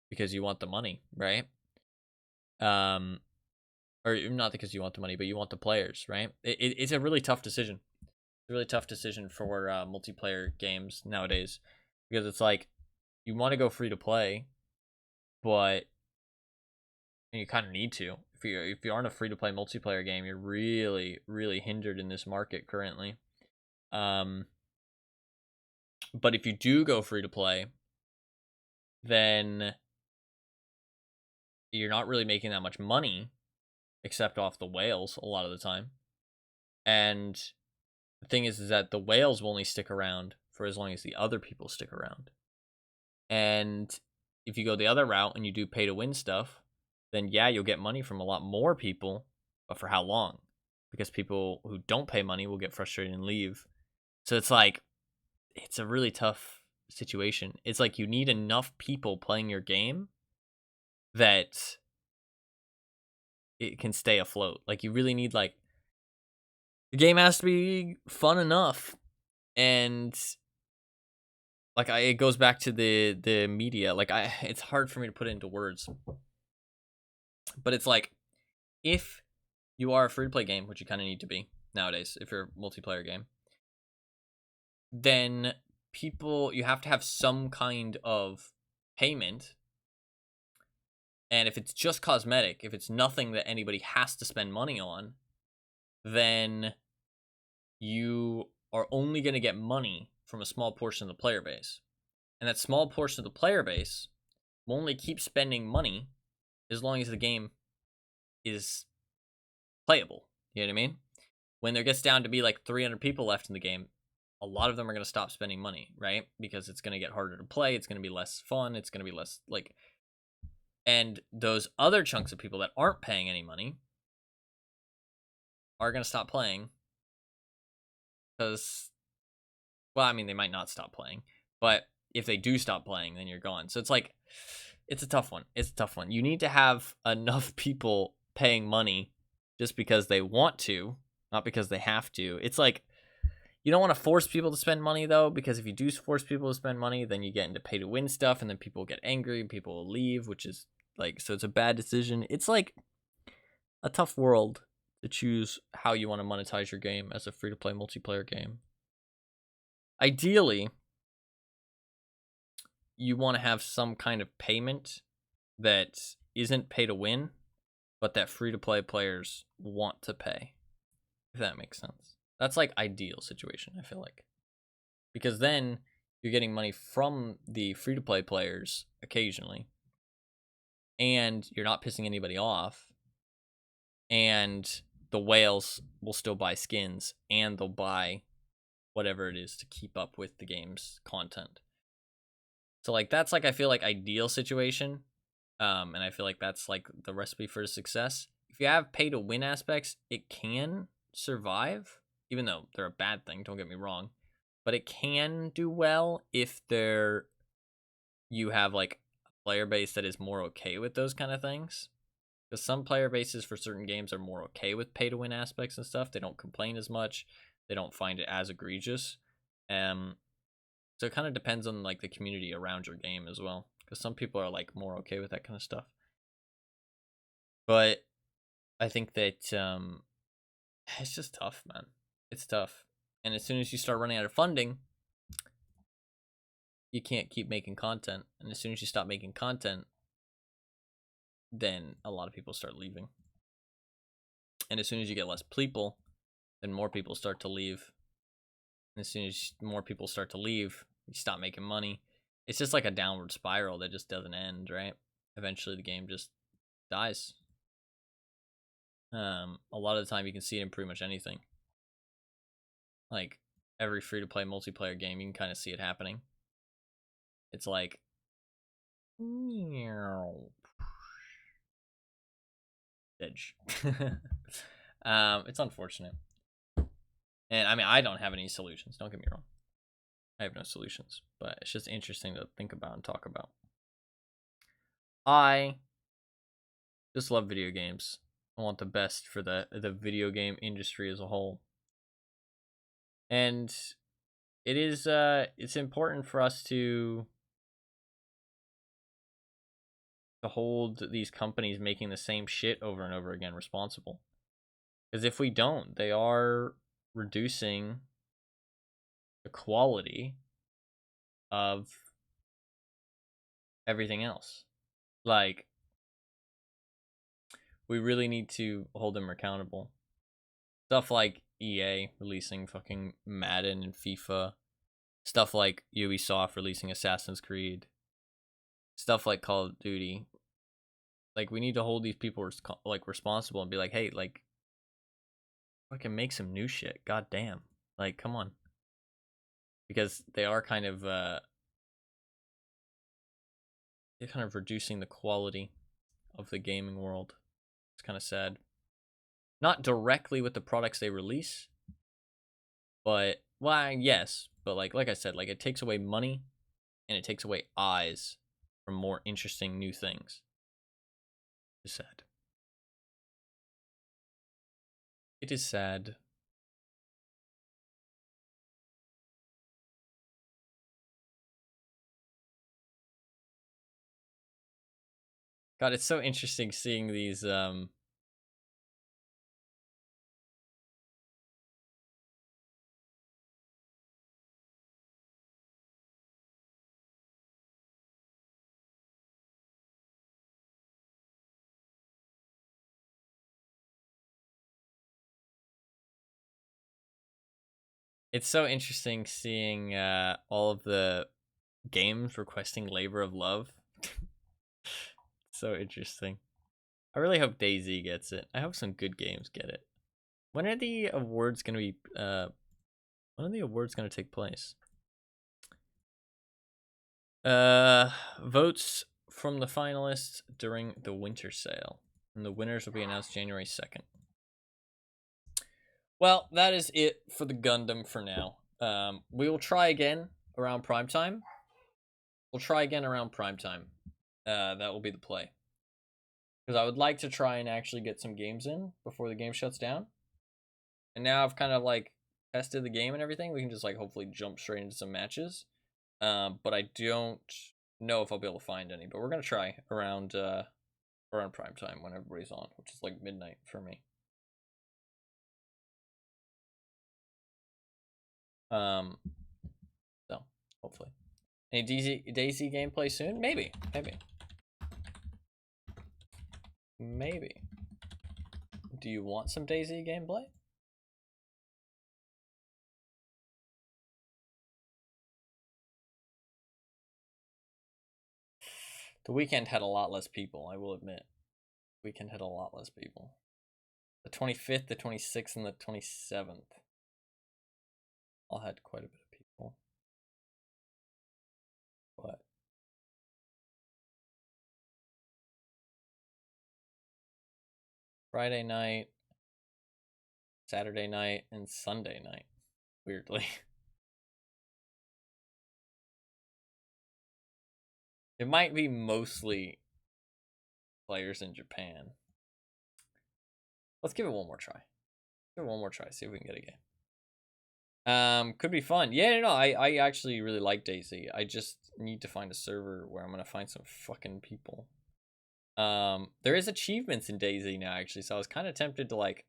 because you want the money, right? Or not because you want the money, but you want the players, right? It's a really tough decision. It's a really tough decision for multiplayer games nowadays, because it's like you want to go free to play, but you kind of need to. If you aren't a free to play multiplayer game, you're really, really hindered in this market currently. But if you do go free to play, then you're not really making that much money, except off the whales a lot of the time. And the thing is that the whales will only stick around for as long as the other people stick around. And if you go the other route and you do pay to win stuff, then yeah, you'll get money from a lot more people, but for how long? Because people who don't pay money will get frustrated and leave. So it's like, it's a really tough situation. It's like you need enough people playing your game that it can stay afloat. Like you really need like the game has to be fun enough, and like it goes back to the media. Like it's hard for me to put it into words, but it's like if you are a free to play game, which you kind of need to be nowadays, if you're a multiplayer game, then you have to have some kind of payment. And if it's just cosmetic, if it's nothing that anybody has to spend money on, then you are only going to get money from a small portion of the player base. And that small portion of the player base will only keep spending money as long as the game is playable. You know what I mean? When there gets down to be like 300 people left in the game, a lot of them are going to stop spending money, right? Because it's going to get harder to play. It's going to be less fun. It's going to be less like... And those other chunks of people that aren't paying any money are going to stop playing because, well, I mean, they might not stop playing, but if they do stop playing, then you're gone. So it's like, it's a tough one. It's a tough one. You need to have enough people paying money just because they want to, not because they have to. It's like, you don't want to force people to spend money, though, because if you do force people to spend money, then you get into pay to win stuff, and then people get angry, and people will leave, which is like, so it's a bad decision. It's like a tough world to choose how you want to monetize your game as a free-to-play multiplayer game. Ideally, you want to have some kind of payment that isn't pay to win, but that free-to-play players want to pay, if that makes sense. That's like ideal situation, I feel like. Because then you're getting money from the free-to-play players occasionally, and you're not pissing anybody off, and the whales will still buy skins, and they'll buy whatever it is to keep up with the game's content. So like that's like I feel like ideal situation, and I feel like that's like the recipe for success. If you have pay to win aspects, it can survive, even though they're a bad thing. Don't get me wrong, but it can do well if you have like a player base that is more okay with those kind of things. Because some player bases for certain games are more okay with pay to win aspects and stuff. They don't complain as much. They don't find it as egregious. So it kind of depends on like the community around your game as well. Because some people are like more okay with that kind of stuff. But I think that it's just tough, man. It's tough. And as soon as you start running out of funding, you can't keep making content. And as soon as you stop making content, then a lot of people start leaving. And as soon as you get less people, then more people start to leave. And as soon as more people start to leave, you stop making money. It's just like a downward spiral that just doesn't end, right? Eventually the game just dies. A lot of the time you can see it in pretty much anything. Like every free-to-play multiplayer game, you can kind of see it happening. It's like... Edge. It's unfortunate. And I mean, I don't have any solutions. Don't get me wrong. I have no solutions. But it's just interesting to think about and talk about. I just love video games. I want the best for the video game industry as a whole. And it is it's important for us to hold these companies making the same shit over and over again responsible. Because if we don't, they are reducing the quality of everything else. Like, we really need to hold them accountable. Stuff like EA releasing fucking Madden and FIFA. Stuff like Ubisoft releasing Assassin's Creed. Stuff like Call of Duty. Like, we need to hold these people like responsible and be like, hey, like, fucking make some new shit. God damn. Like, come on. Because they are kind of they're kind of reducing the quality of the gaming world. It's kind of sad. Not directly with the products they release, but well, yes, but like I said, like it takes away money and it takes away eyes from more interesting new things. It's sad. It is sad. God, it's so interesting seeing these it's so interesting seeing all of the games requesting Labor of Love. So interesting. I really hope DayZ gets it. I hope some good games get it. When are the awards gonna be when are the awards gonna take place? Votes from the finalists during the winter sale. And the winners will be announced January 2nd. Well, that is it for the Gundam for now. We will try again around prime time. We'll try again around prime time. That will be the play. Because I would like to try and actually get some games in before the game shuts down. And now I've kind of like tested the game and everything. We can just like hopefully jump straight into some matches. But I don't know if I'll be able to find any. But we're gonna try around prime time when everybody's on, which is like midnight for me. So hopefully, any DayZ gameplay soon? Maybe. Do you want some DayZ gameplay? The weekend had a lot less people, I will admit. The weekend had a lot less people. The 25th, the 26th, and the 27th all had quite a bit of people. But Friday night, Saturday night, and Sunday night, weirdly. It might be mostly players in Japan. Let's give it one more try. See if we can get a game. Could be fun. Yeah, no, I actually really like DayZ. I just need to find a server where I'm gonna find some fucking people. There is achievements in DayZ now, actually, so I was kind of tempted to like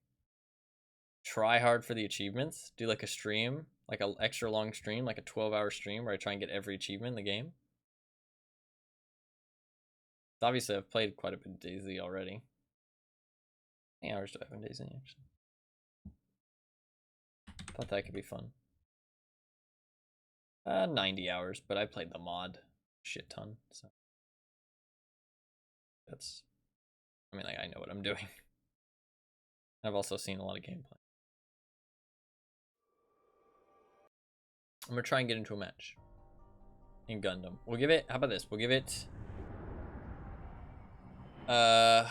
try hard for the achievements, do like a stream, like an extra long stream, like a 12-hour stream where I try and get every achievement in the game. Obviously, I've played quite a bit of DayZ already. How many hours do I have in DayZ, actually? Thought that could be fun. 90 hours, but I played the mod shit ton, so that's, I mean, like, I know what I'm doing. I've also seen a lot of gameplay. I'm gonna try and get into a match in Gundam. We'll give it, how about this? We'll give it, I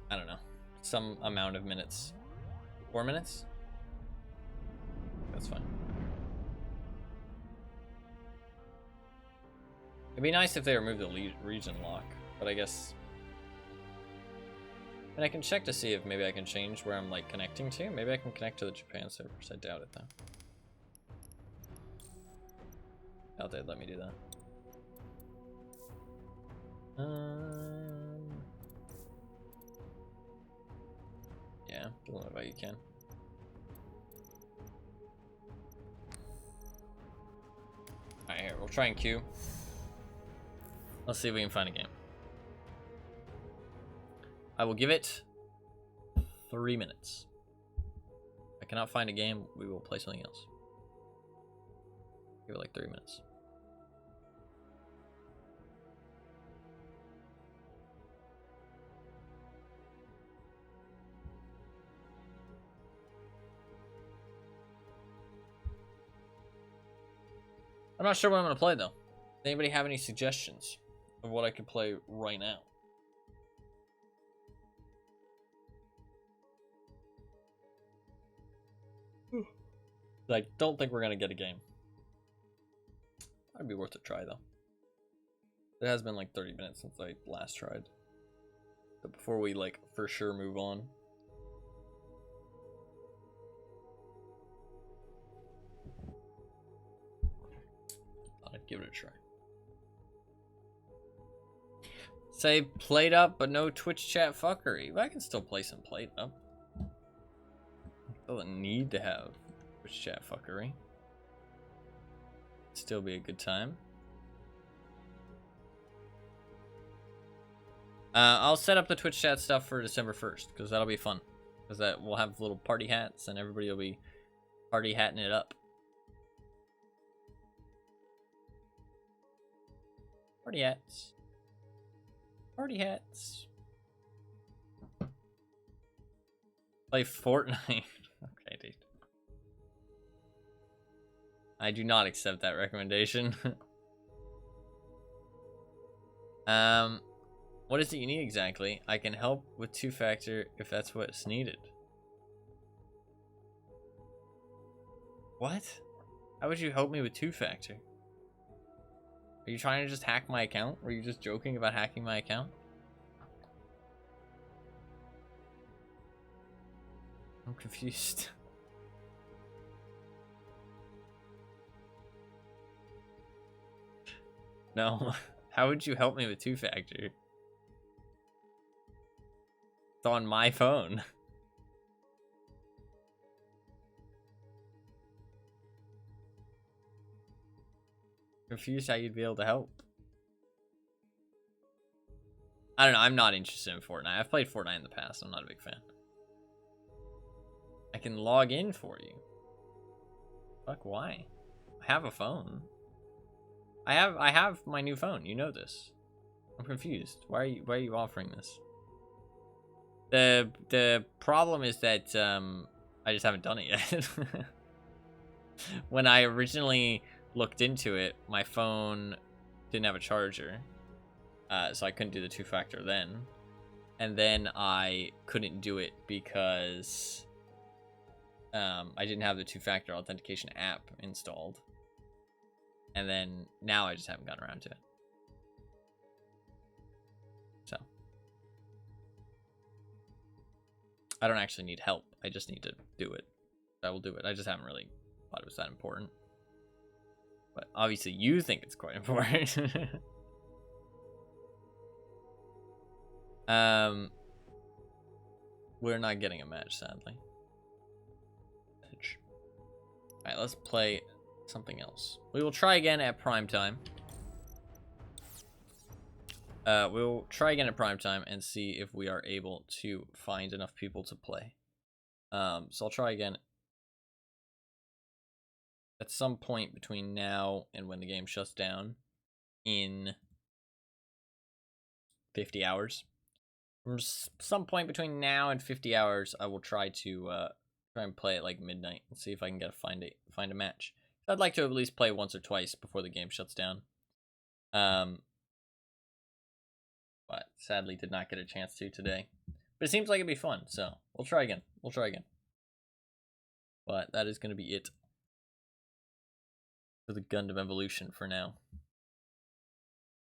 don't know, some amount of minutes. 4 minutes? That's fine. It'd be nice if they removed the region lock, but I guess... And I can check to see if maybe I can change where I'm like connecting to. Maybe I can connect to the Japan servers. I doubt it though. Doubt they'd let me do that. Yeah, doesn't look like you can. Alright, here, we'll try and queue. Let's see if we can find a game. I will give it 3 minutes. If I cannot find a game, we will play something else. Give it like 3 minutes. I'm not sure what I'm going to play though. Does anybody have any suggestions of what I could play right now? I don't think we're going to get a game. I Might be worth a try though. It has been like 30 minutes since I last tried. But before we like for sure move on. Thought I'd give it a try. Say played up, but no Twitch chat fuckery. But I can still play some played up. Doesn't need to have Twitch chat fuckery. Still be a good time. I'll set up the Twitch chat stuff for December 1st because that'll be fun. Because that we'll have little party hats and everybody will be party hatting it up. Party hats. Party hats. Play Fortnite. Okay, dude. I do not accept that recommendation. What is it you need exactly? I can help with two-factor if that's what's needed. What? How would you help me with two-factor? Are you trying to just hack my account? Were you just joking about hacking my account? I'm confused. No. How would you help me with two-factor? It's on my phone. Confused how you'd be able to help. I don't know. I'm not interested in Fortnite. I've played Fortnite in the past. I'm not a big fan. I can log in for you. Fuck, why? I have a phone. I have my new phone. You know this. I'm confused. Why are you offering this? The problem is that I just haven't done it yet. When I originally looked into it, my phone didn't have a charger, so I couldn't do the two-factor then. And then I couldn't do it because I didn't have the two-factor authentication app installed. And then now I just haven't gotten around to it. So I don't actually need help. I just need to do it. I will do it. I just haven't really thought it was that important. But obviously you think it's quite important. We're not getting a match, sadly. Alright, let's play something else. We will try again at prime time. We'll try again at prime time and see if we are able to find enough people to play. So I'll try again at some point between now and when the game shuts down in 50 hours. From some point between now and 50 hours, I will try to try and play at like midnight and see if I can find a match. I'd like to at least play once or twice before the game shuts down. But sadly did not get a chance to today. But it seems like it'd be fun, so we'll try again. But that is going to be it for the Gundam Evolution for now.